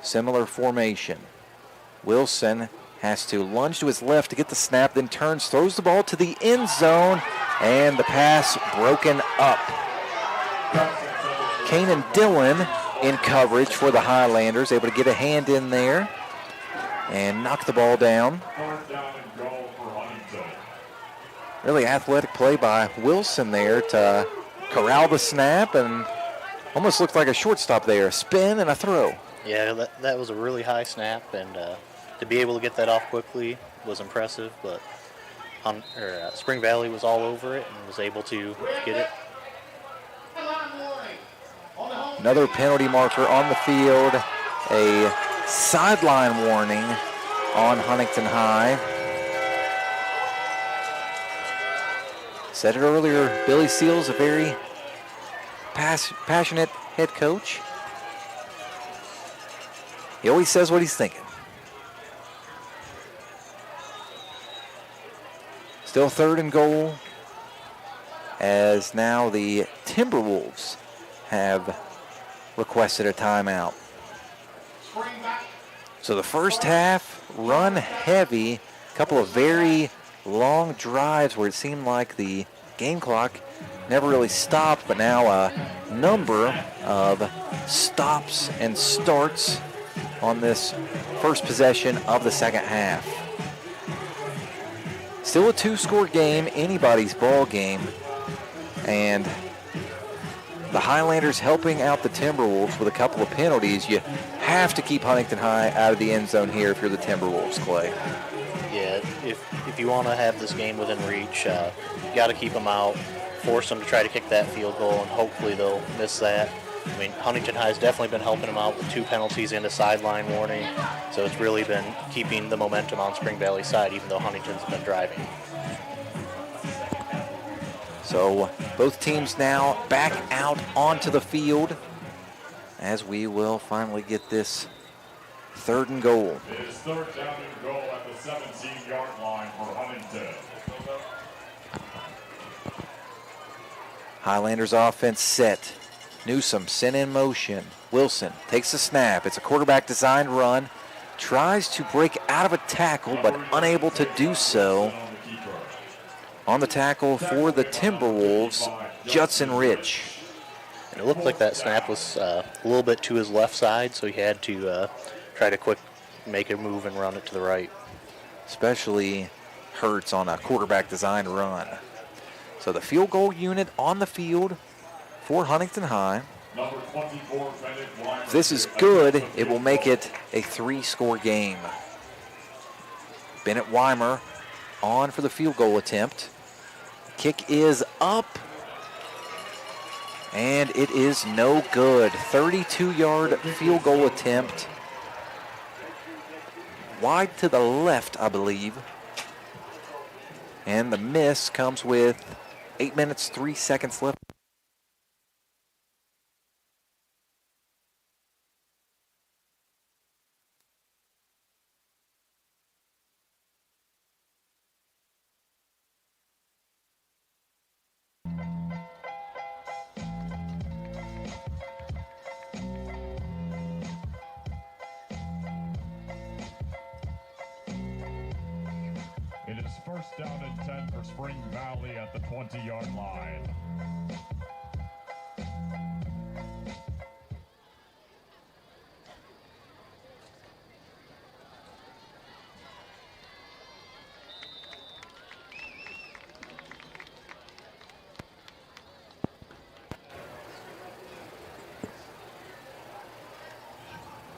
Similar formation. Wilson has to lunge to his left to get the snap, then turns, throws the ball to the end zone, and the pass broken up. Kanan Dillon in coverage for the Highlanders, able to get a hand in there and knock the ball down. Really athletic play by Wilson there to corral the snap, and almost looked like a shortstop there. A spin and a throw. Yeah, that was a really high snap, and to be able to get that off quickly was impressive, but Spring Valley was all over it and was able to get it. Another penalty marker on the field. A sideline warning on Huntington High. Said it earlier, Billy Seals, a very passionate head coach. He always says what he's thinking. Still 3rd and goal, as now the Timberwolves have requested a timeout. So the first half, run heavy, a couple of very long drives where it seemed like the game clock never really stopped, but now a number of stops and starts on this first possession of the second half. Still a 2-score game, anybody's ball game, and the Highlanders helping out the Timberwolves with a couple of penalties. You have to keep Huntington High out of the end zone here if you're the Timberwolves, Clay. Yeah, if you want to have this game within reach, you got to keep them out, force them to try to kick that field goal, and hopefully they'll miss that. I mean, Huntington High has definitely been helping them out with 2 penalties and a sideline warning, so it's really been keeping the momentum on Spring Valley's side, even though Huntington's been driving. So both teams now back out onto the field as we will finally get this 3rd and goal. It is 3rd down and goal at the 17-yard line for Huntington. Highlanders offense set. Newsom sent in motion. Wilson takes the snap. It's a quarterback designed run. Tries to break out of a tackle, but unable to do so. On the tackle for the Timberwolves, Judson Rich. And it looked like that snap was a little bit to his left side, so he had to try to make a move and run it to the right. Especially hurts on a quarterback designed run. So the field goal unit on the field for Huntington High. If this is good, it will make it a 3-score game. Bennett Weimer on for the field goal attempt. Kick is up, and it is no good. 32-yard field goal attempt. Wide to the left, I believe. And the miss comes with 8 minutes, 3 seconds left. First down and 10 for Spring Valley at the 20-yard line.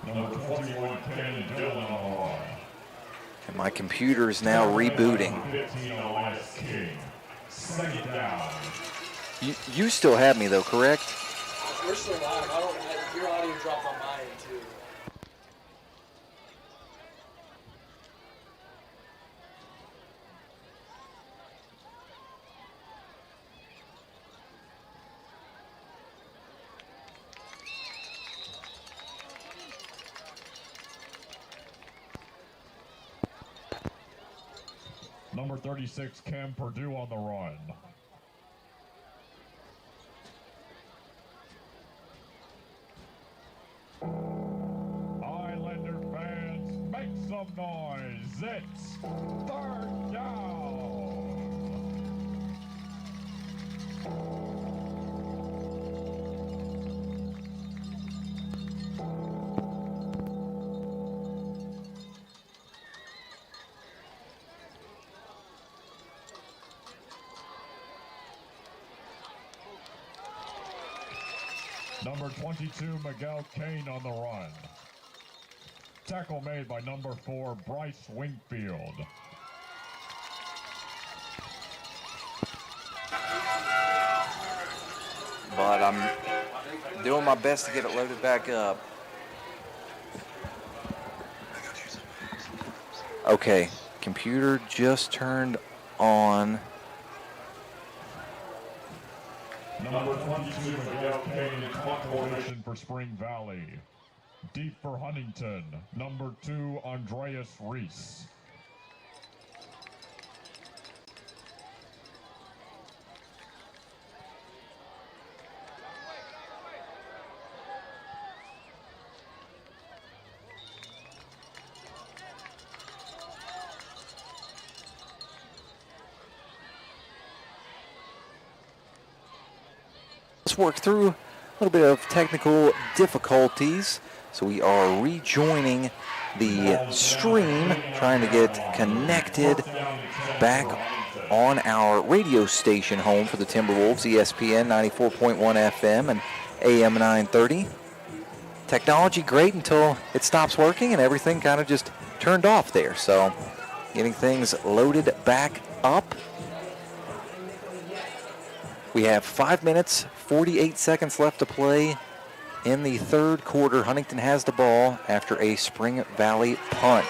Number 21, Ken Dillon on the line. And my computer is now rebooting. 15 Elias King. Second down. You still have me though, correct? We're still live. Your audio dropped on my end too. Number 36, Cam Purdue on the run. Highlander fans, make some noise. It's third down. Number 22, Miguel Kane on the run. Tackle made by number 4, Bryce Wingfield. But I'm doing my best to get it loaded back up. Okay, computer just turned on. Number 22, Miguel Kane in punt formation for Spring Valley. Deep for Huntington, number 2, Andreas Reese. Let's work through a little bit of technical difficulties. So we are rejoining the stream, trying to get connected back on our radio station home for the Timberwolves, ESPN 94.1 FM and AM 930. Technology great until it stops working and everything kind of just turned off there. So getting things loaded back up. We have 5 minutes, 48 seconds left to play in the third quarter. Huntington has the ball after a Spring Valley punt.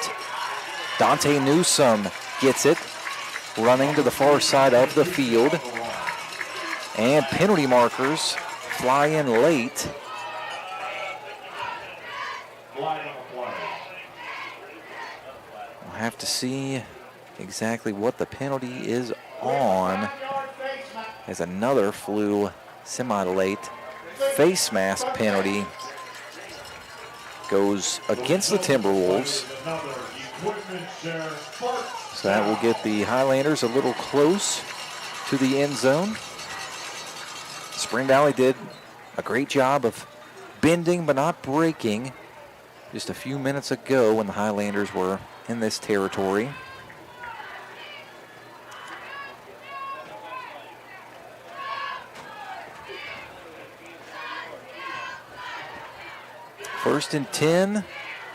Dante Newsome gets it, running to the far side of the field. And penalty markers fly in late. We'll have to see exactly what the penalty is on. As another flew semi-late face mask penalty goes against the Timberwolves. So that will get the Highlanders a little close to the end zone. Spring Valley did a great job of bending but not breaking just a few minutes ago when the Highlanders were in this territory. First and 10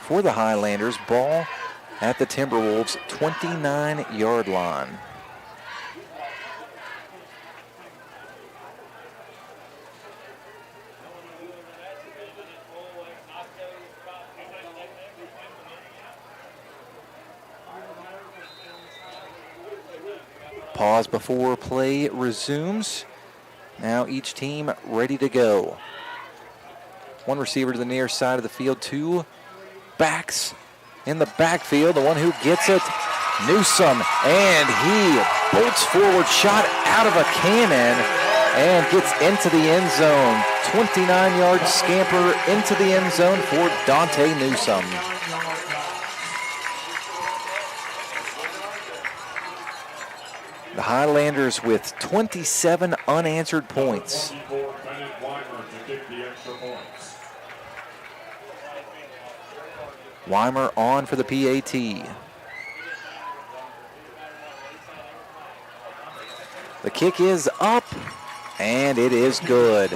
for the Highlanders. Ball at the Timberwolves' 29-yard line. Pause before play resumes. Now each team ready to go. One receiver to the near side of the field, two backs in the backfield. The one who gets it, Newsome, and he bolts forward, shot out of a cannon, and gets into the end zone. 29-yard scamper into the end zone for Dante Newsome. The Highlanders with 27 unanswered points. Weimer on for the PAT. The kick is up, and it is good.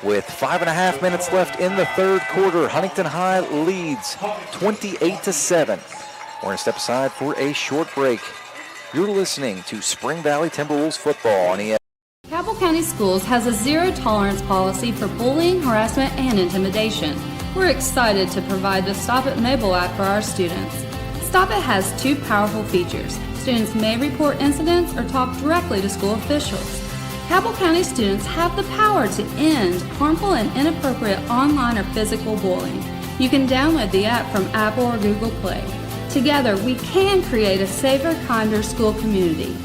With 5.5 minutes left in the third quarter, Huntington High leads 28-7. We're going to step aside for a short break. You're listening to Spring Valley Timberwolves football on ESPN. Cabell County Schools has a zero-tolerance policy for bullying, harassment, and intimidation. We're excited to provide the Stop It mobile app for our students. Stop It has 2 powerful features. Students may report incidents or talk directly to school officials. Cabell County students have the power to end harmful and inappropriate online or physical bullying. You can download the app from Apple or Google Play. Together, we can create a safer, kinder school community.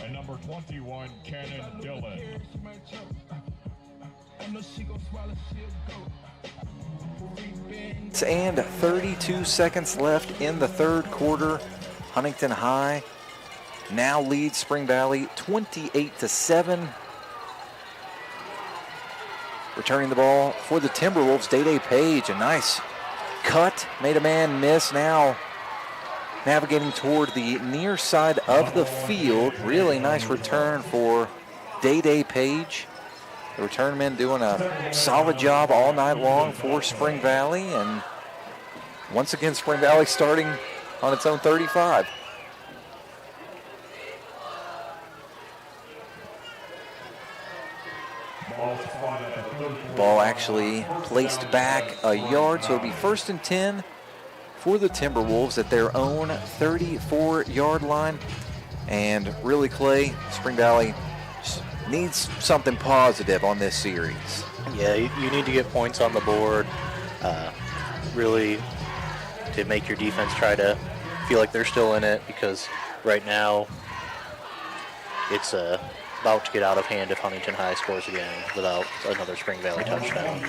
And number 21, Cannon Dillon. And 32 seconds left in the third quarter. Huntington High now leads Spring Valley 28-7. Returning the ball for the Timberwolves, Day-Day Page. A nice cut, made a man miss. Now navigating toward the near side of the field. Really nice return for Day-Day Page. The return men doing a solid job all night long for Spring Valley. And once again, Spring Valley starting on its own 35. Ball actually placed back a yard, so it'll be 1st and 10 for the Timberwolves at their own 34-yard line. And really, Clay, Spring Valley needs something positive on this series. Yeah, you need to get points on the board, really to make your defense try to feel like they're still in it, because right now it's about to get out of hand if Huntington High scores again without another Spring Valley touchdown.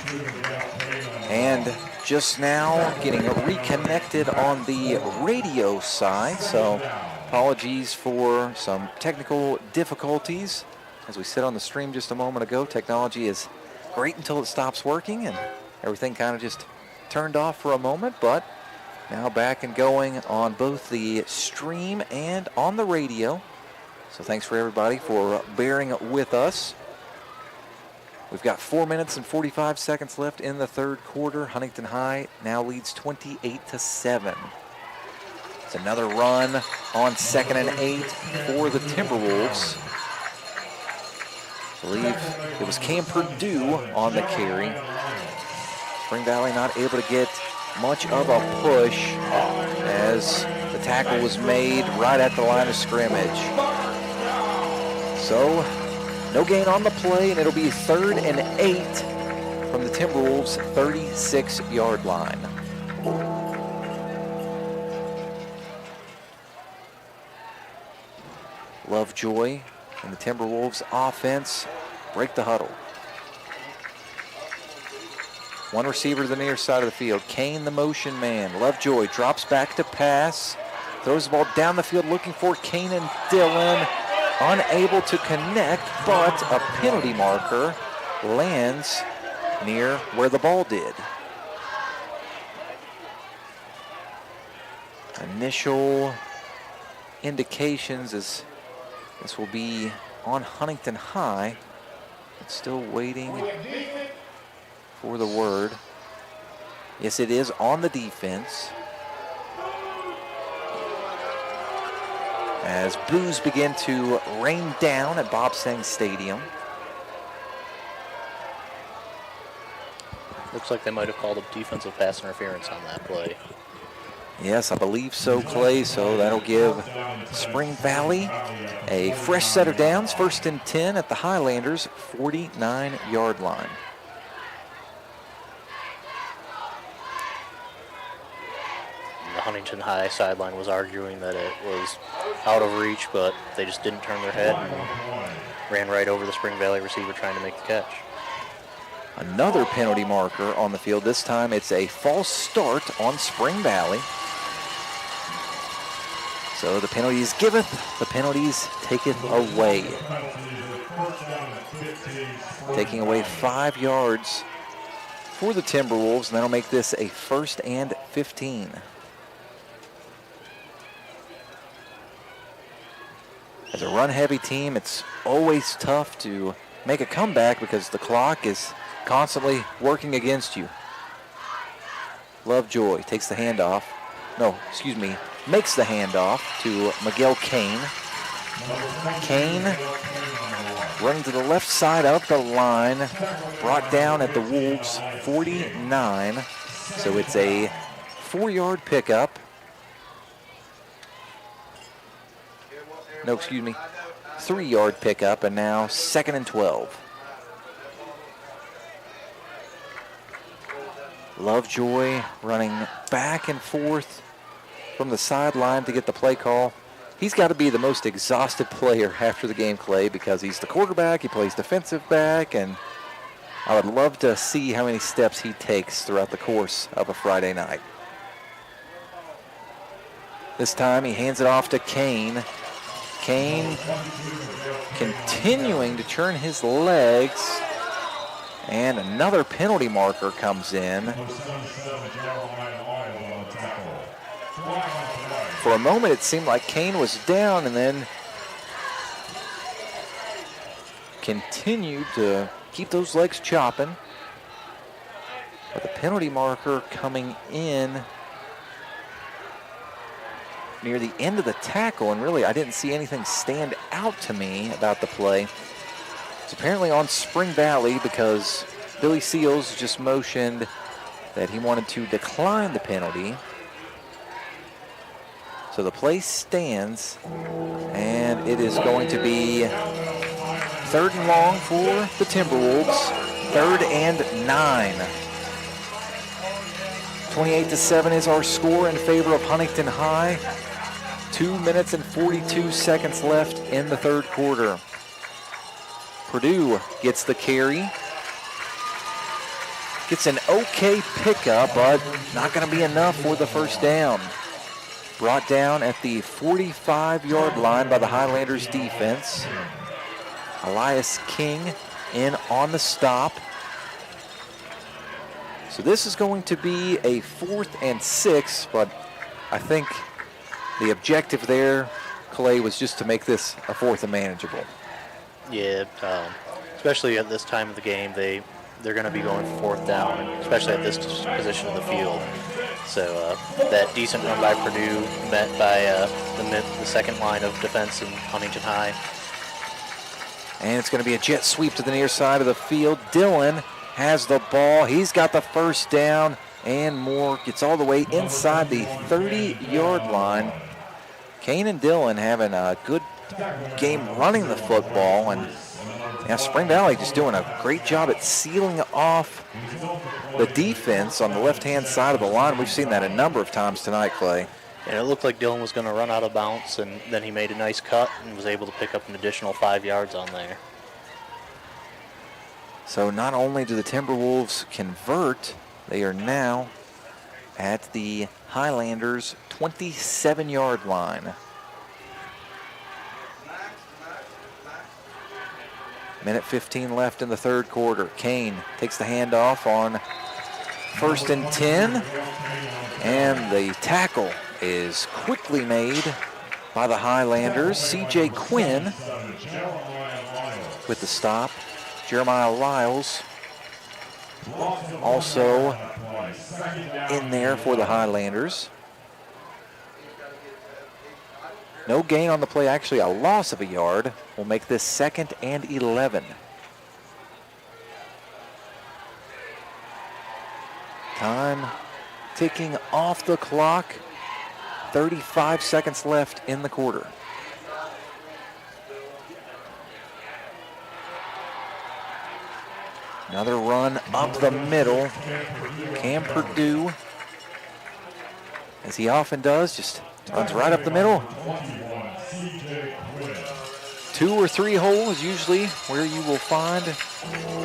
And just now getting reconnected on the radio side, so apologies for some technical difficulties. As we said on the stream just a moment ago, technology is great until it stops working, and everything kind of just turned off for a moment, but now back and going on both the stream and on the radio. So thanks for everybody for bearing with us. We've got 4 minutes and 45 seconds left in the third quarter. Huntington High now leads 28-7. It's another run on 2nd and 8 for the Timberwolves. I believe it was Cam Purdue on the carry. Spring Valley not able to get much of a push as the tackle was made right at the line of scrimmage. So no gain on the play, and it'll be 3rd and 8 from the Timberwolves' 36-yard line. Lovejoy and the Timberwolves offense break the huddle. One receiver to the near side of the field. Kane, the motion man. Lovejoy drops back to pass. Throws the ball down the field looking for Kane and Dillon. Unable to connect, but a penalty marker lands near where the ball did. Initial indications is this will be on Huntington High. It's still waiting for the word. Yes, it is on the defense. As boos begin to rain down at Bob Seng Stadium. Looks like they might have called a defensive pass interference on that play. Yes, I believe so, Clay. So that'll give Spring Valley a fresh set of downs. 1st and 10 at the Highlanders' 49-yard line. The Huntington High sideline was arguing that it was out of reach, but they just didn't turn their head and ran right over the Spring Valley receiver trying to make the catch. Another penalty marker on the field. This time it's a false start on Spring Valley. So the penalties giveth, the penalties taketh away. Taking away 5 yards for the Timberwolves, and that'll make this a 1st and 15. As a run-heavy team, it's always tough to make a comeback because the clock is constantly working against you. Lovejoy takes the handoff. Makes the handoff to Miguel Kane. Kane running to the left side of the line, brought down at the Wolves' 49. So it's a 4-yard pickup. 3-yard pickup, and now 2nd and 12. Lovejoy running back and forth from the sideline to get the play call. He's got to be the most exhausted player after the game, Clay, because he's the quarterback, he plays defensive back, and I would love to see how many steps he takes throughout the course of a Friday night. This time he hands it off to Kane. Kane continuing to turn his legs, and another penalty marker comes in. For a moment it seemed like Kane was down and then continued to keep those legs chopping. But the penalty marker coming in near the end of the tackle, and really I didn't see anything stand out to me about the play. It's apparently on Spring Valley because Billy Seals just motioned that he wanted to decline the penalty. So the play stands, and it is going to be 3rd and long for the Timberwolves. 3rd and 9. 28-7 is our score in favor of Huntington High. 2 minutes and 42 seconds left in the 3rd quarter. Purdue gets the carry. Gets an okay pickup, but not going to be enough for the 1st down. Brought down at the 45-yard line by the Highlanders defense. Elias King in on the stop. So this is going to be a 4th and 6, but I think the objective there, Clay, was just to make this a 4th and manageable. Yeah, especially at this time of the game, they're going to be going 4th down, especially at this position of the field. So that decent run by Purdue met by the second line of defense in Huntington High. And it's going to be a jet sweep to the near side of the field. Dillon has the ball. He's got the 1st down, and Moore gets all the way inside the 30-yard line. Kane and Dillon having a good game running the football, and Spring Valley just doing a great job at sealing off the defense on the left-hand side of the line. We've seen that a number of times tonight, Clay. And it looked like Dillon was going to run out of bounds, and then he made a nice cut and was able to pick up an additional 5 yards on there. So not only do the Timberwolves convert, they are now at the Highlanders' 27-yard line. Minute 15 left in the 3rd quarter. Kane takes the handoff on 1st and 10. And the tackle is quickly made by the Highlanders. C.J. Quinn with the stop. Jeremiah Lyles also in there for the Highlanders. No gain on the play, actually a loss of a yard. Will make this 2nd and 11. Time ticking off the clock. 35 seconds left in the quarter. Another run up the middle. Cam Purdue, as he often does, just runs right up the middle. 2 or 3 holes usually where you will find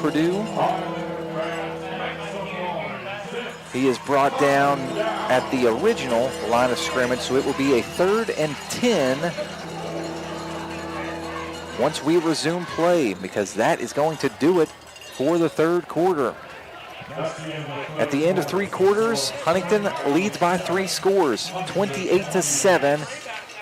Purdue. He is brought down at the original line of scrimmage, so it will be a 3rd and 10 once we resume play, because that is going to do it for the 3rd quarter. At the end of 3 quarters, Huntington leads by 3 scores. 28-7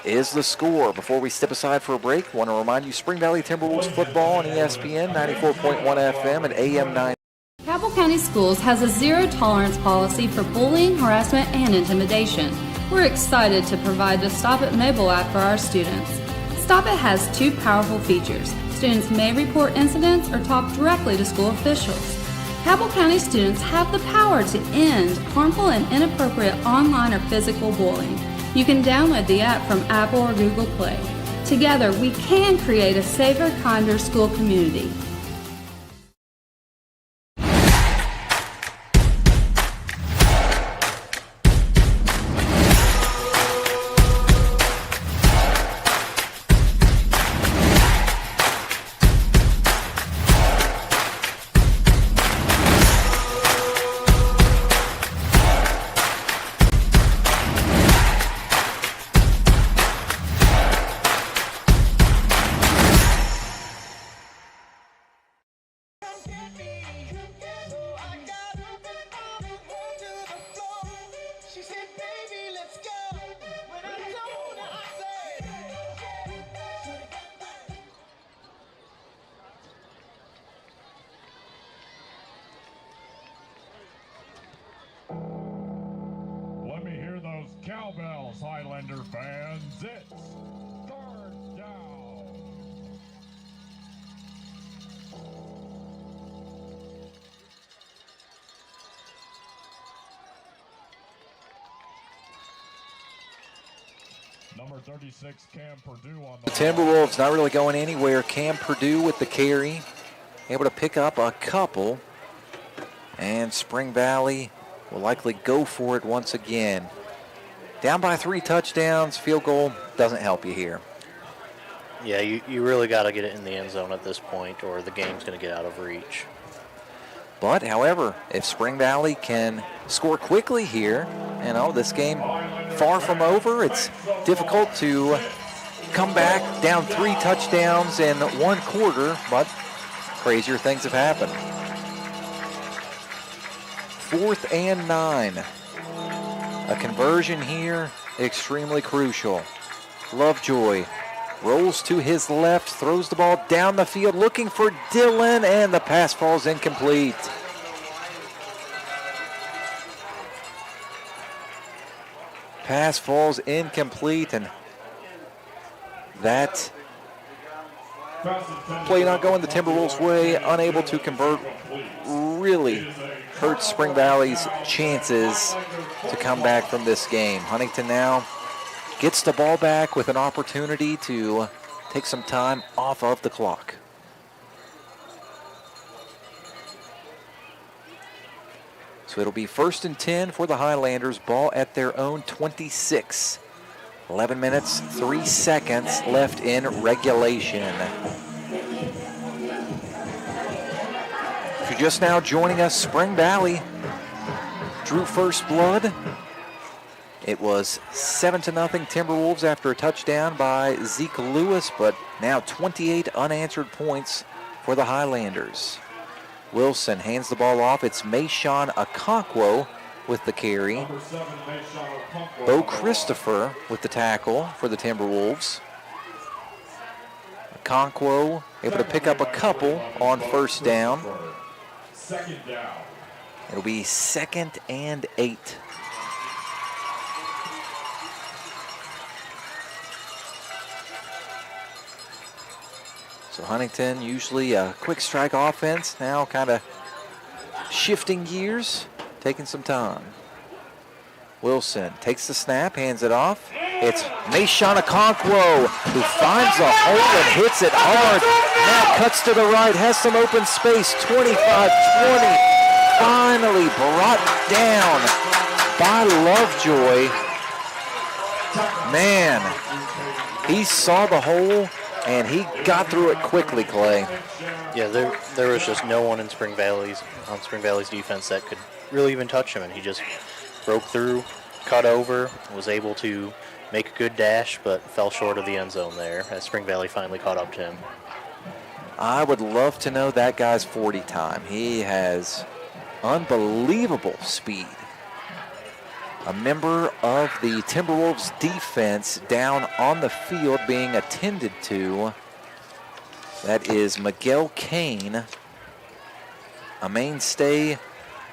is the score. Before we step aside for a break, I want to remind you Spring Valley Timberwolves football on ESPN 94.1 FM and AM 9. Cabell County Schools has a zero-tolerance policy for bullying, harassment, and intimidation. We're excited to provide the Stop It mobile app for our students. Stop It has 2 powerful features. Students may report incidents or talk directly to school officials. Cabell County students have the power to end harmful and inappropriate online or physical bullying. You can download the app from Apple or Google Play. Together, we can create a safer, kinder school community. Cowbells, Highlander fans, it's 3rd down. Number 36, Cam Purdue on the Timberwolves not really going anywhere. Cam Purdue with the carry, able to pick up a couple, and Spring Valley will likely go for it once again. Down by 3 touchdowns, field goal doesn't help you here. Yeah, you really got to get it in the end zone at this point, or the game's going to get out of reach. But, however, if Spring Valley can score quickly here, you know, this game far from over. It's difficult to come back down 3 touchdowns in 1 quarter, but crazier things have happened. 4th and 9. A conversion here, extremely crucial. Lovejoy rolls to his left, throws the ball down the field, looking for Dillon, and the pass falls incomplete. Pass falls incomplete, and that play not going the Timberwolves' way, unable to convert, really hurts Spring Valley's chances to come back from this game. Huntington now gets the ball back with an opportunity to take some time off of the clock. So it'll be 1st and 10 for the Highlanders, ball at their own 26. 11 minutes, 3 seconds left in regulation. If you're just now joining us, Spring Valley drew first blood. It was 7-0 Timberwolves after a touchdown by Zeke Lewis, but now 28 unanswered points for the Highlanders. Wilson hands the ball off. It's Mayshawn Okonkwo with the carry. Bo Christopher with the tackle for the Timberwolves. Okonkwo able to pick up a couple on 1st down. It'll be 2nd and 8. So Huntington, usually a quick strike offense, now kind of shifting gears, taking some time. Wilson takes the snap, hands it off. It's Mayshawn Okonkwo who finds a hole and hits it hard. Now cuts to the right, has some open space, 25-20. Finally brought down by Lovejoy. Man, he saw the hole and he got through it quickly, Clay. Yeah, there was just no one on Spring Valley's defense that could really even touch him, and he just broke through, cut over, was able to make a good dash, but fell short of the end zone there as Spring Valley finally caught up to him. I would love to know that guy's 40 time. He has unbelievable speed. A member of the Timberwolves defense down on the field being attended to. That is Miguel Kane, a mainstay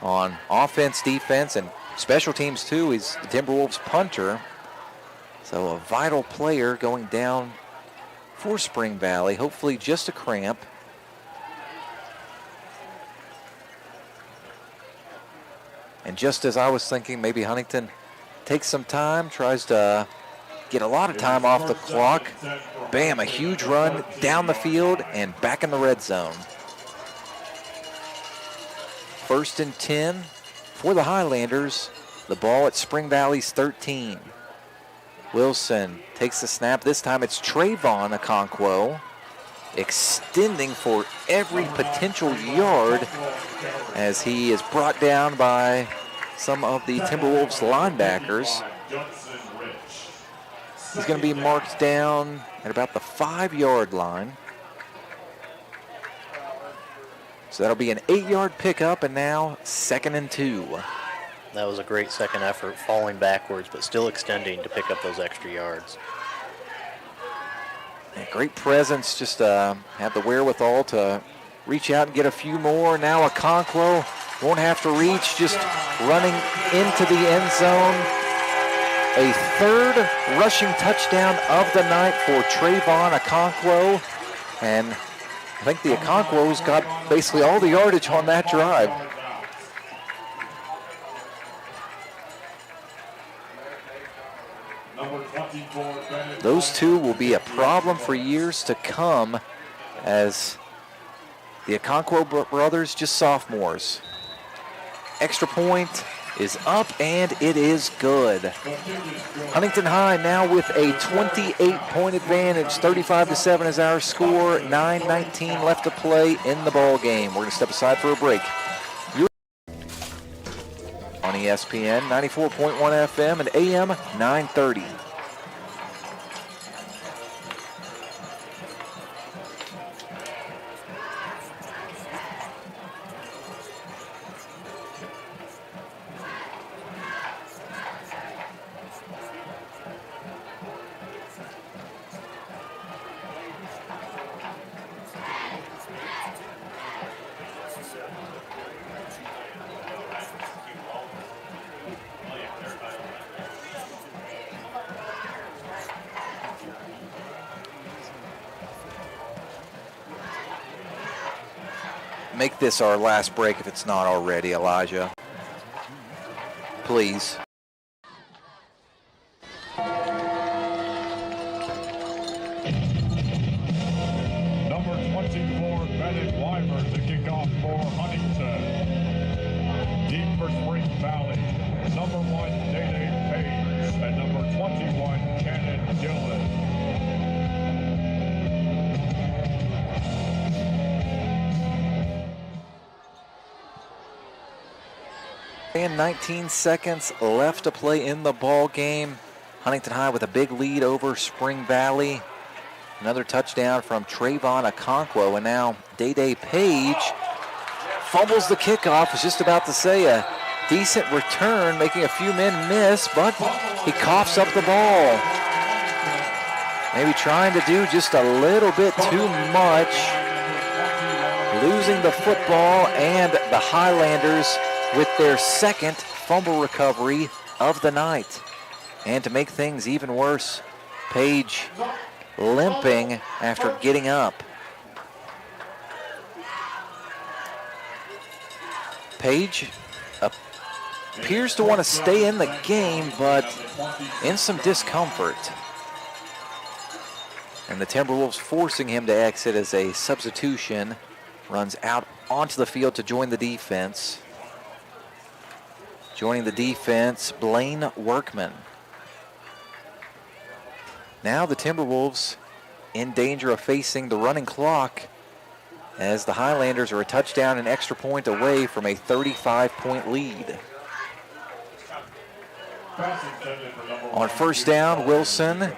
on offense, defense, and special teams too. He's the Timberwolves punter. So a vital player going down for Spring Valley. Hopefully just a cramp. And just as I was thinking, maybe Huntington takes some time, tries to get a lot of time off the clock. Bam, a huge run down the field and back in the red zone. 1st and 10 for the Highlanders. The ball at Spring Valley's 13. Wilson takes the snap. This time it's Trayvon Okonkwo extending for every potential yard as he is brought down by some of the Timberwolves linebackers. He's going to be marked down at about the 5-yard line. So that'll be an 8-yard pickup, and now 2nd and 2. That was a great second effort, falling backwards, but still extending to pick up those extra yards. And great presence, just have the wherewithal to reach out and get a few more. Now Okonkwo won't have to reach, just running into the end zone. A 3rd rushing touchdown of the night for Trayvon Okonkwo. And I think the Okonkwo's got basically all the yardage on that drive. Those two will be a problem for years to come as the Okonkwo brothers, just sophomores. Extra point is up, and it is good. Huntington High now with a 28-point advantage. 35-7 is our score. 9:19 left to play in the ball game. We're going to step aside for a break. You're on ESPN 94.1 FM and AM 930. Make this our last break if it's not already, Elijah. Please. Number 24, Bennett Weimer to kick off for Huntington. Deep for Spring Valley. Number 1, Day-Day Page. And number 21, Cannon Dillon. And 19 seconds left to play in the ball game. Huntington High with a big lead over Spring Valley. Another touchdown from Trayvon Okonkwo, and now Day-Day Page fumbles the kickoff. Was just about to say a decent return, making a few men miss, but he coughs up the ball. Maybe trying to do just a little bit too much. Losing the football, and the Highlanders with their 2nd fumble recovery of the night. And to make things even worse, Page limping after getting up. Page, a appears to want to stay in the game, but in some discomfort. And the Timberwolves forcing him to exit as a substitution. Runs out onto the field to join the defense. Joining the defense, Blaine Workman. Now the Timberwolves in danger of facing the running clock as the Highlanders are a touchdown and extra point away from a 35-point lead. On first down, Wilson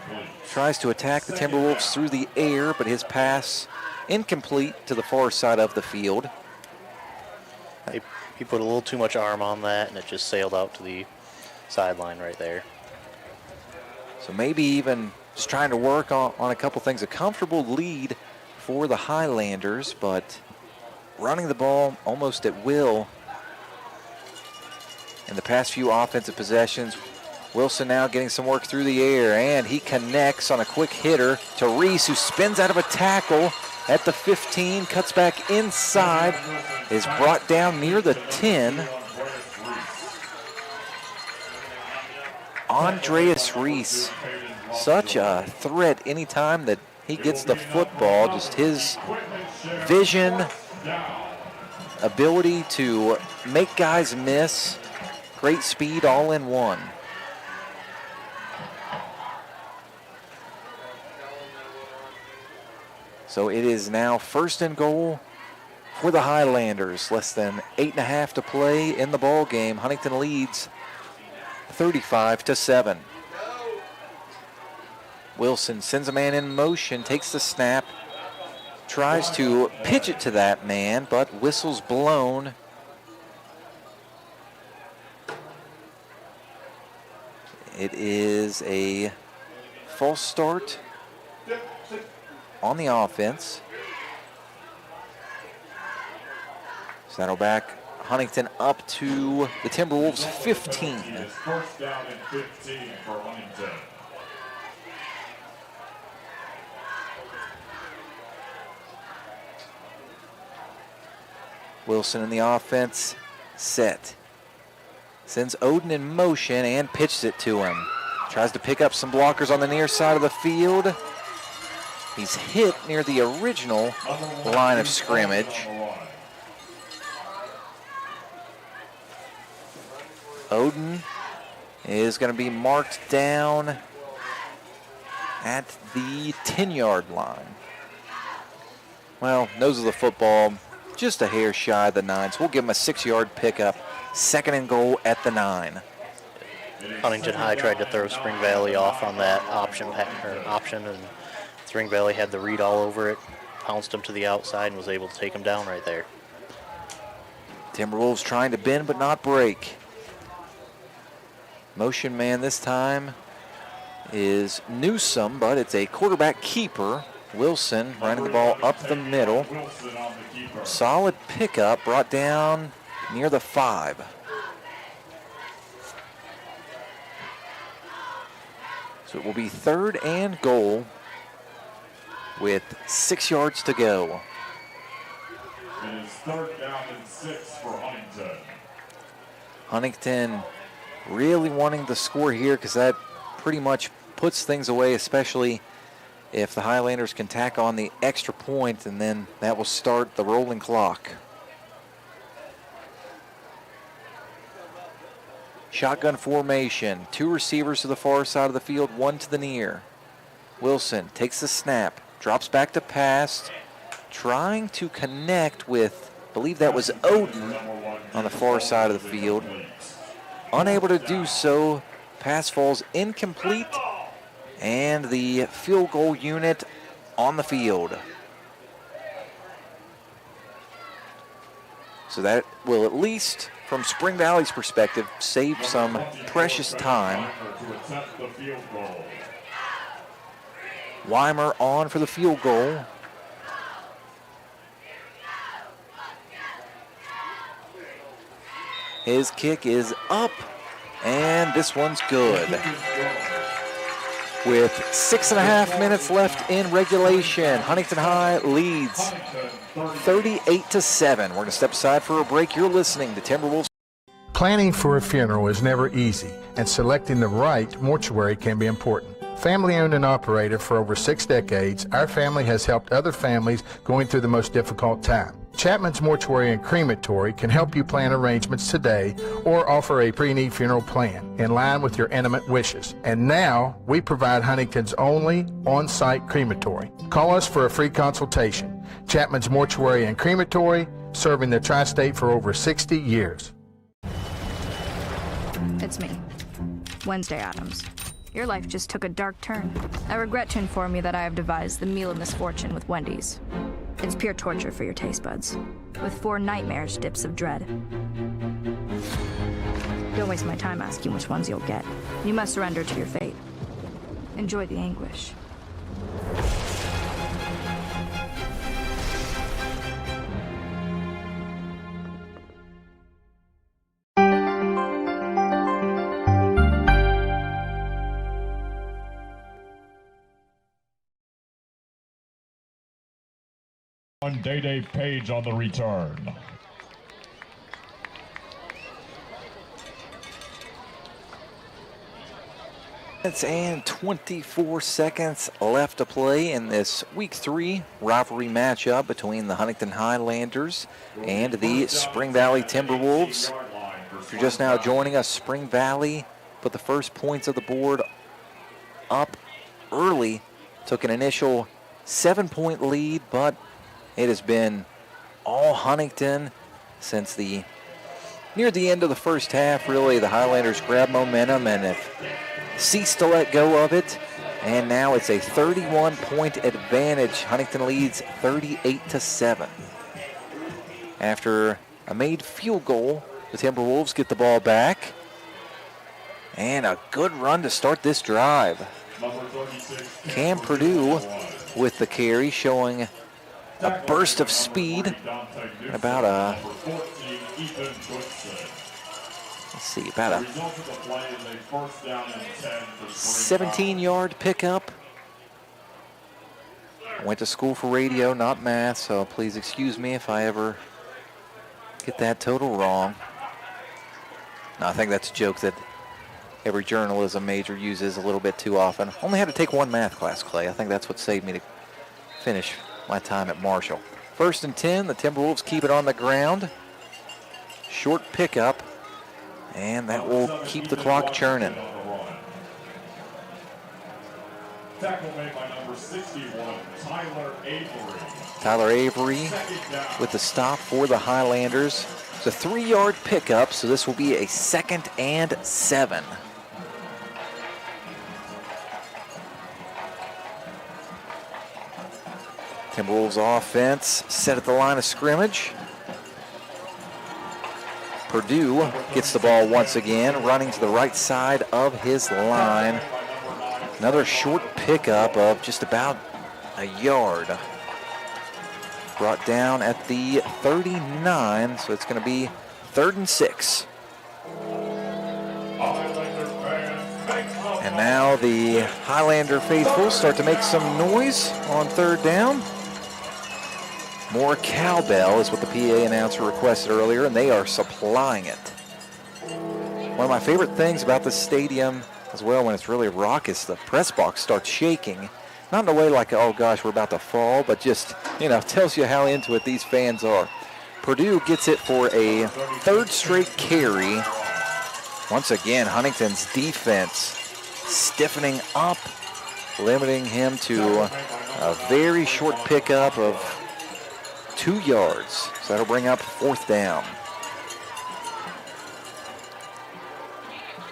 tries to attack the Timberwolves through the air, but his pass incomplete to the far side of the field. He put a little too much arm on that, and it just sailed out to the sideline right there. So maybe even just trying to work on a couple things. A comfortable lead for the Highlanders, but running the ball almost at will in the past few offensive possessions. Wilson now getting some work through the air, and he connects on a quick hitter to Reese, who spins out of a tackle at the 15, cuts back inside, is brought down near the 10. Andreas Reese, such a threat anytime that he gets the football. Just his vision, ability to make guys miss, great speed all in one. So it is now first and goal for the Highlanders. Less than 8.5 to play in the ball game. Huntington leads 35-7. Wilson sends a man in motion, takes the snap, tries to pitch it to that man, but whistle's blown. It is a false start on the offense. Saddleback Huntington up to the Timberwolves 15. First down and 15 for Huntington. Wilson in the offense, set. Sends Oden in motion and pitches it to him. Tries to pick up some blockers on the near side of the field. He's hit near the original line of scrimmage. Oden is going to be marked down at the 10-yard line. Well, nose of the football, just a hair shy of the 9, so we'll give him a 6-yard pickup. Second and goal at the 9. Huntington High tried to throw Spring Valley off on that option, and Spring Valley had the read all over it, pounced him to the outside, and was able to take him down right there. Timberwolves trying to bend but not break. Motion man this time is Newsome, but it's a quarterback keeper. Wilson running the ball up the middle. Solid pickup, brought down near the 5. So it will be third and goal with 6 yards to go. It is third down and 6 for Huntington. Huntington really wanting the score here because that pretty much puts things away, especially if the Highlanders can tack on the extra point, and then that will start the rolling clock. Shotgun formation. 2 receivers to the far side of the field, 1 to the near. Wilson takes the snap, drops back to pass, trying to connect with, I believe that was Oden on the far side of the field. Unable to do so. Pass falls incomplete, and the field goal unit on the field. So that will, at least from Spring Valley's perspective, save some precious time. Weimer on for the field goal. His kick is up, and this one's good. With 6.5 minutes left in regulation, Huntington High leads 38-7. We're going to step aside for a break. You're listening to Timberwolves. Planning for a funeral is never easy, and selecting the right mortuary can be important. Family owned and operated for over 6 decades, our family has helped other families going through the most difficult time. Chapman's Mortuary and Crematory can help you plan arrangements today or offer a pre-need funeral plan in line with your intimate wishes. And now, we provide Huntington's only on-site crematory. Call us for a free consultation. Chapman's Mortuary and Crematory, serving the tri-state for over 60 years. It's me, Wednesday Addams. Your life just took a dark turn. I regret to inform you that I have devised the meal of misfortune with Wendy's. It's pure torture for your taste buds, with 4 nightmarish dips of dread. Don't waste my time asking which ones you'll get. You must surrender to your fate. Enjoy the anguish. On Day Page on the return. And 24 seconds left to play in this Week 3 rivalry matchup between the Huntington Highlanders and the Spring Valley Timberwolves. If you're just now joining us, Spring Valley put the first points of the board up early, took an initial 7-point lead, but it has been all Huntington since near the end of the first half. Really, the Highlanders grabbed momentum and have ceased to let go of it. And now it's a 31-point advantage. Huntington leads 38-7. After a made field goal, the Timberwolves get the ball back. And a good run to start this drive. Cam Purdue with the carry, showing a burst of speed, about a 17-yard pickup. I went to school for radio, not math, so please excuse me if I ever get that total wrong. No, I think that's a joke that every journalism major uses a little bit too often. Only had to take one math class, Clay. I think that's what saved me to finish my time at Marshall. 1st and 10, the Timberwolves keep it on the ground. Short pickup, and that will keep the clock churning. Tackle made by number 61, Tyler Avery. Tyler Avery with the stop for the Highlanders. It's a 3-yard pickup, so this will be a 2nd and 7. Timberwolves offense set at the line of scrimmage. Purdue gets the ball once again, running to the right side of his line. Another short pickup of just about a yard. Brought down at the 39, so it's going to be 3rd and 6. And now the Highlander faithful start to make some noise on 3rd down. More cowbell is what the PA announcer requested earlier, and they are supplying it. One of my favorite things about this stadium as well, when it's really raucous, the press box starts shaking. Not in a way like, oh gosh, we're about to fall, but just, tells you how into it these fans are. Purdue gets it for a 3rd straight carry. Once again, Huntington's defense stiffening up, limiting him to a very short pickup of 2 yards. So that'll bring up 4th down.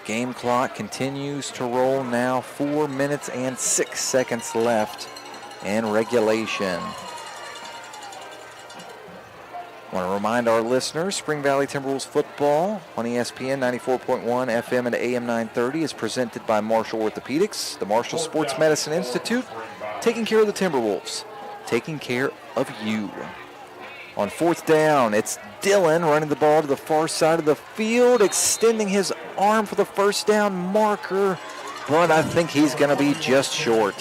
Game clock continues to roll now. 4 minutes and 6 seconds left in regulation. I want to remind our listeners, Spring Valley Timberwolves football on ESPN 94.1 FM and AM 930 is presented by Marshall Orthopedics, the Marshall Sports Medicine Institute, taking care of the Timberwolves, taking care of you. On 4th down, it's Dillon running the ball to the far side of the field, extending his arm for the 1st down marker, but I think he's going to be just short.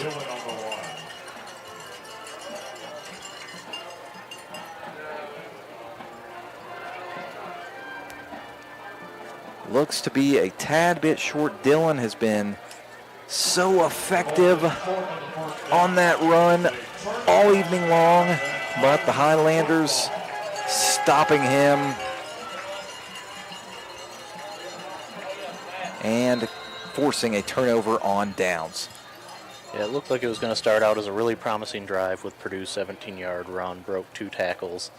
looks to be a tad bit short. Dillon has been so effective on that run all evening long, but the Highlanders stopping him and forcing a turnover on downs. Yeah, it looked like it was going to start out as a really promising drive with Purdue's 17-yard run, broke 2 tackles,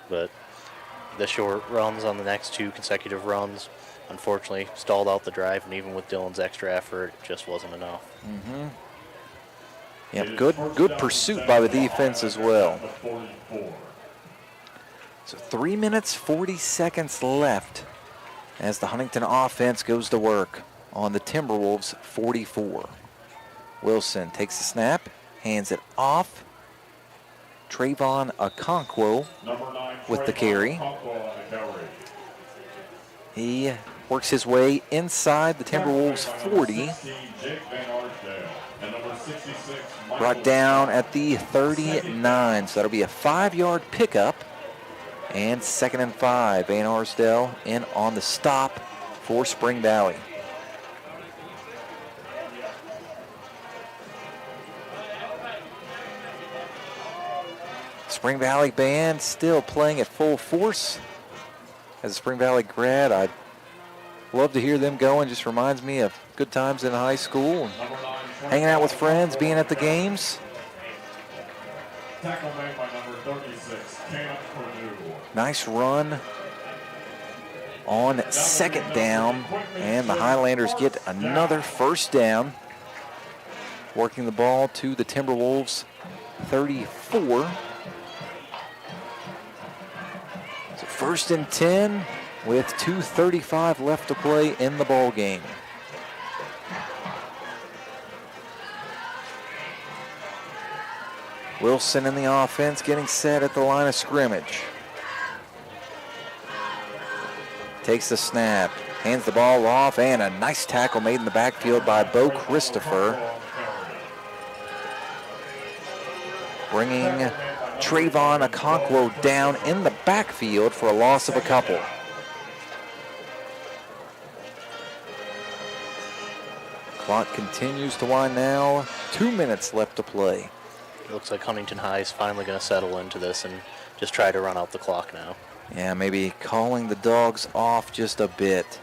but the short runs on the next 2 consecutive runs unfortunately stalled out the drive, and even with Dillon's extra effort, it just wasn't enough. Mm-hmm. Yep, good pursuit by the defense as well. So 3 minutes, 40 seconds left as the Huntington offense goes to work on the Timberwolves 44. Wilson takes the snap, hands it off. Trayvon Okonkwo with the carry. He works his way inside the Timberwolves 40. Brought down at the 39, so that'll be a 5-yard pickup. And 2nd and 5. Van Arsdale in on the stop for Spring Valley. Spring Valley band still playing at full force. As a Spring Valley grad, I'd love to hear them going. Just reminds me of good times in high school and hanging out with friends, being at the games. Tackle made by number 36, Caleb Purdue. Nice run on 2nd down, and the Highlanders get another 1st down. Working the ball to the Timberwolves 34. So 1st and 10 with 2:35 left to play in the ball game. Wilson in the offense getting set at the line of scrimmage. Takes the snap, hands the ball off, and a nice tackle made in the backfield by Bo Christopher. Bringing Trayvon Okonkwo down in the backfield for a loss of a couple. Clock continues to wind now. 2 minutes left to play. It looks like Huntington High is finally going to settle into this and just try to run out the clock now. Yeah, maybe calling the dogs off just a bit.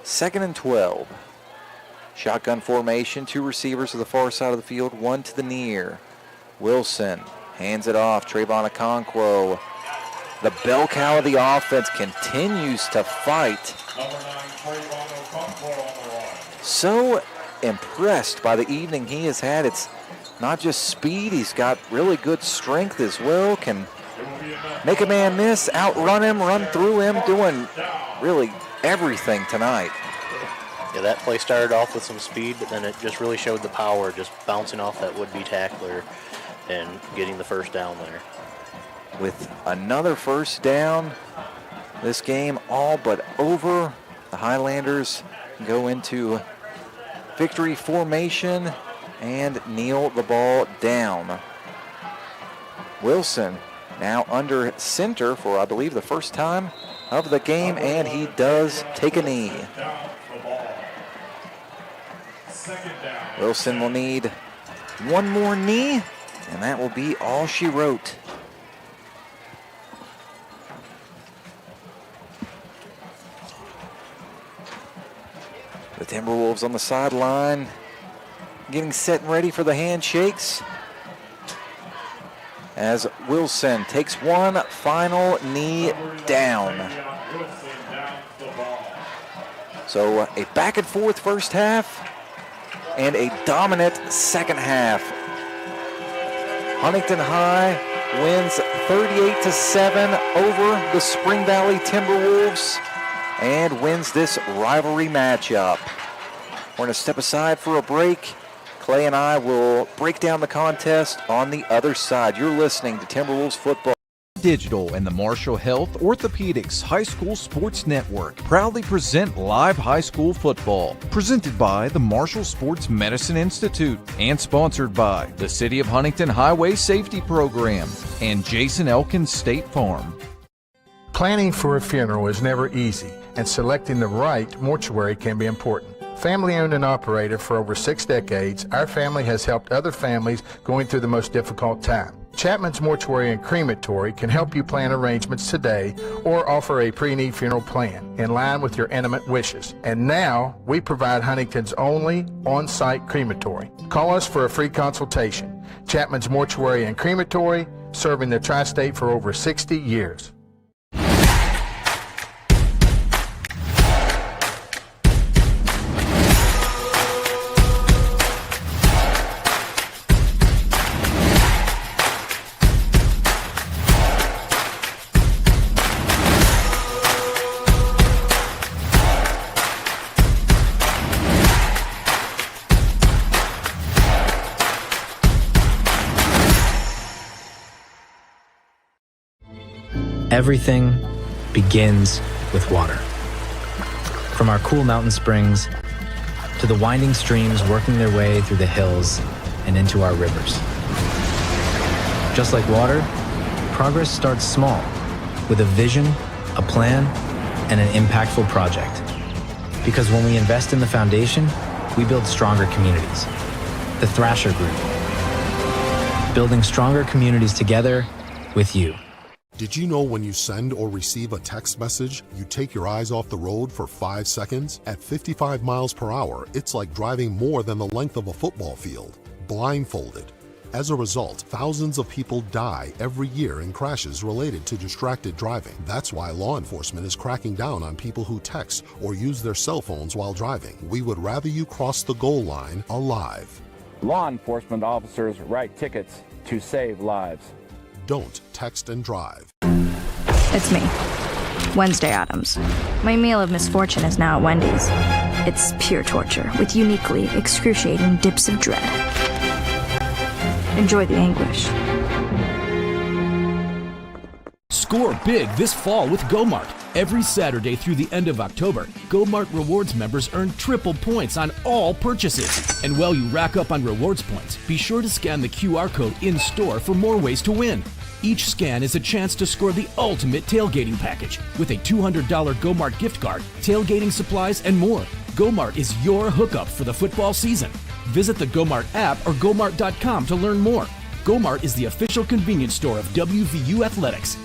2nd and 12. Shotgun formation, 2 receivers to the far side of the field, 1 to the near. Wilson hands it off. Trayvon Okonkwo. The bell cow of the offense continues to fight. So impressed by the evening he has had. It's not just speed, he's got really good strength as well. Can make a man miss, outrun him, run through him, doing really everything tonight. Yeah, that play started off with some speed, but then it just really showed the power, just bouncing off that would-be tackler and getting the 1st down there. With another 1st down, this game all but over. The Highlanders go into victory formation and kneel the ball down. Wilson now under center for, I believe, the 1st time of the game, and he does take a knee. Wilson will need one more knee, and that will be all she wrote. The Timberwolves on the sideline getting set and ready for the handshakes as Wilson takes one final knee down. So a back and forth 1st half and a dominant 2nd half. Huntington High wins 38-7 over the Spring Valley Timberwolves and wins this rivalry matchup. We're going to step aside for a break. Clay and I will break down the contest on the other side. You're listening to Timberwolves football. Digital and the Marshall Health Orthopedics High School Sports Network proudly present live high school football, presented by the Marshall Sports Medicine Institute and sponsored by the City of Huntington Highway Safety Program and Jason Elkins State Farm. Planning for a funeral is never easy, and selecting the right mortuary can be important. Family owned and operated for over 6 decades, our family has helped other families going through the most difficult time. Chapman's Mortuary and Crematory can help you plan arrangements today or offer a pre-need funeral plan in line with your intimate wishes. And now we provide Huntington's only on-site crematory. Call us for a free consultation. Chapman's Mortuary and Crematory, serving the tri-state for over 60 years. Everything begins with water. From our cool mountain springs to the winding streams working their way through the hills and into our rivers. Just like water, progress starts small, with a vision, a plan, and an impactful project. Because when we invest in the foundation, we build stronger communities. The Thrasher Group. Building stronger communities together with you. Did you know when you send or receive a text message, you take your eyes off the road for 5 seconds? At 55 miles per hour, it's like driving more than the length of a football field, blindfolded. As a result, thousands of people die every year in crashes related to distracted driving. That's why law enforcement is cracking down on people who text or use their cell phones while driving. We would rather you cross the goal line alive. Law enforcement officers write tickets to save lives. Don't text and drive. It's me, Wednesday Addams. My meal of misfortune is now at Wendy's. It's pure torture with uniquely excruciating dips of dread. Enjoy the anguish. Score big this fall with GoMart. Every Saturday through the end of October, GoMart Rewards members earn triple points on all purchases. And while you rack up on rewards points, be sure to scan the QR code in-store for more ways to win. Each scan is a chance to score the ultimate tailgating package with a $200 GoMart gift card, tailgating supplies, and more. GoMart is your hookup for the football season. Visit the GoMart app or GoMart.com to learn more. GoMart is the official convenience store of WVU Athletics.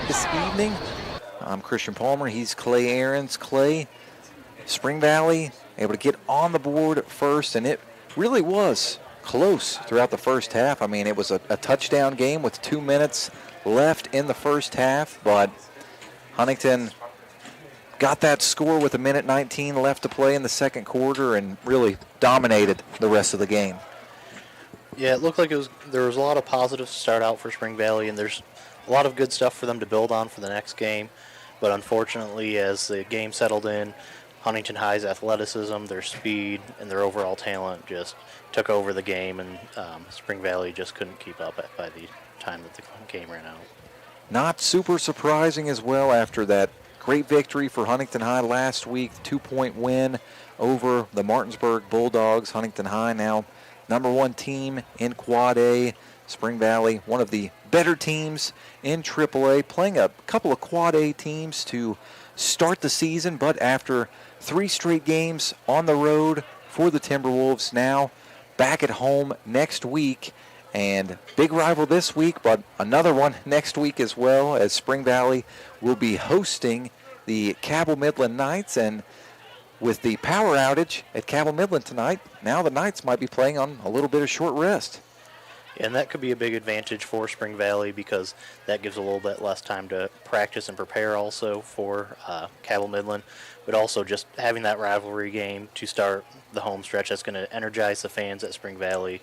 This evening, I'm Christian Palmer. He's Clay Aarons. Clay, Spring Valley able to get on the board first, and it really was close throughout the first half. I mean, it was a touchdown game with 2 minutes left in the first half, but Huntington got that score with 1:19 left to play in the second quarter and really dominated the rest of the game. Yeah, it looked like there was a lot of positives to start out for Spring Valley, and there's a lot of good stuff for them to build on for the next game. But unfortunately, as the game settled in, Huntington High's athleticism, their speed, and their overall talent just took over the game, and Spring Valley just couldn't keep up by the time that the game ran out. Not super surprising as well after that great victory for Huntington High last week, 2-point win over the Martinsburg Bulldogs. Huntington High now #1 team in Quad A. Spring Valley, one of the better teams in AAA, playing a couple of Quad A teams to start the season, but after 3 straight games on the road for the Timberwolves, now back at home next week. And big rival this week, but another one next week as well, as Spring Valley will be hosting the Cabell Midland Knights. And with the power outage at Cabell Midland tonight, now the Knights might be playing on a little bit of short rest. And that could be a big advantage for Spring Valley because that gives a little bit less time to practice and prepare also for Cabell Midland. But also just having that rivalry game to start the home stretch, that's going to energize the fans at Spring Valley.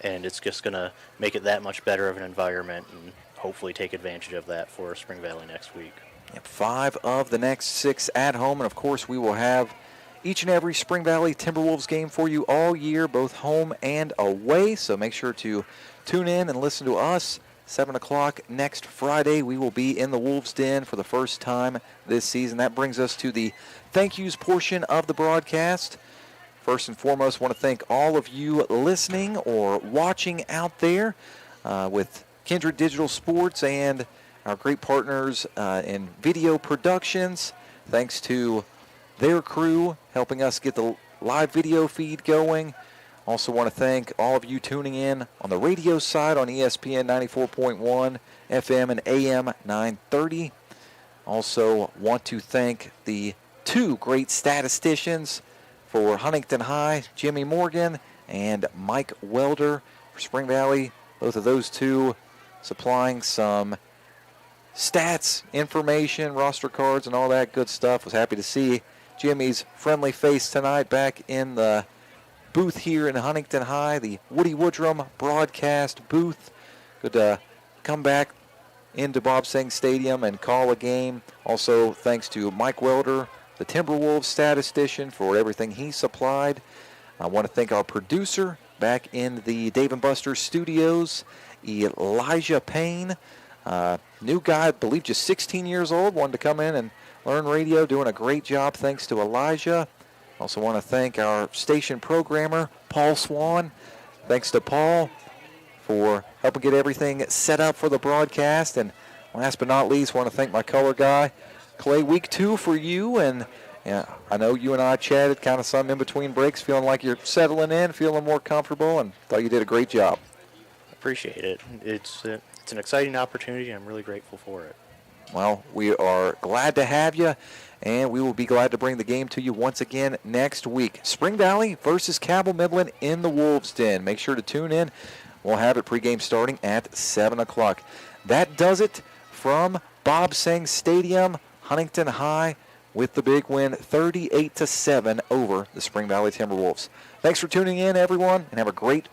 And it's just going to make it that much better of an environment and hopefully take advantage of that for Spring Valley next week. 5 of the next 6 at home. And, of course, we will have each and every Spring Valley Timberwolves game for you all year, both home and away. So make sure to tune in and listen to us. 7 o'clock next Friday, we will be in the Wolves' Den for the first time this season. That brings us to the thank yous portion of the broadcast. First and foremost, I want to thank all of you listening or watching out there with Kindred Digital Sports and our great partners in video productions. Thanks to their crew helping us get the live video feed going. Also want to thank all of you tuning in on the radio side on ESPN 94.1 FM and AM 930. Also want to thank the 2 great statisticians for Huntington High, Jimmy Morgan and Mike Welder for Spring Valley. Both of those 2 supplying some stats, information, roster cards, and all that good stuff. Was happy to see Jimmy's friendly face tonight back in the booth here in Huntington High, the Woody Woodrum broadcast booth. Good to come back into Bob Seng Stadium and call a game. Also, thanks to Mike Welder, the Timberwolves statistician, for everything he supplied. I want to thank our producer back in the Dave & Buster's studios, Elijah Payne. New guy, I believe just 16 years old, wanted to come in and learn radio, doing a great job thanks to Elijah. Also want to thank our station programmer, Paul Swan. Thanks to Paul for helping get everything set up for the broadcast. And last but not least, want to thank my color guy, Clay. Week 2 for you. And I know you and I chatted kind of some in between breaks, feeling like you're settling in, feeling more comfortable, and thought you did a great job. Appreciate it. It's an exciting opportunity, and I'm really grateful for it. Well, we are glad to have you, and we will be glad to bring the game to you once again next week. Spring Valley versus Cabell Midland in the Wolves' Den. Make sure to tune in. We'll have it pregame starting at 7 o'clock. That does it from Bob Seng Stadium. Huntington High with the big win, 38-7 over the Spring Valley Timberwolves. Thanks for tuning in, everyone, and have a great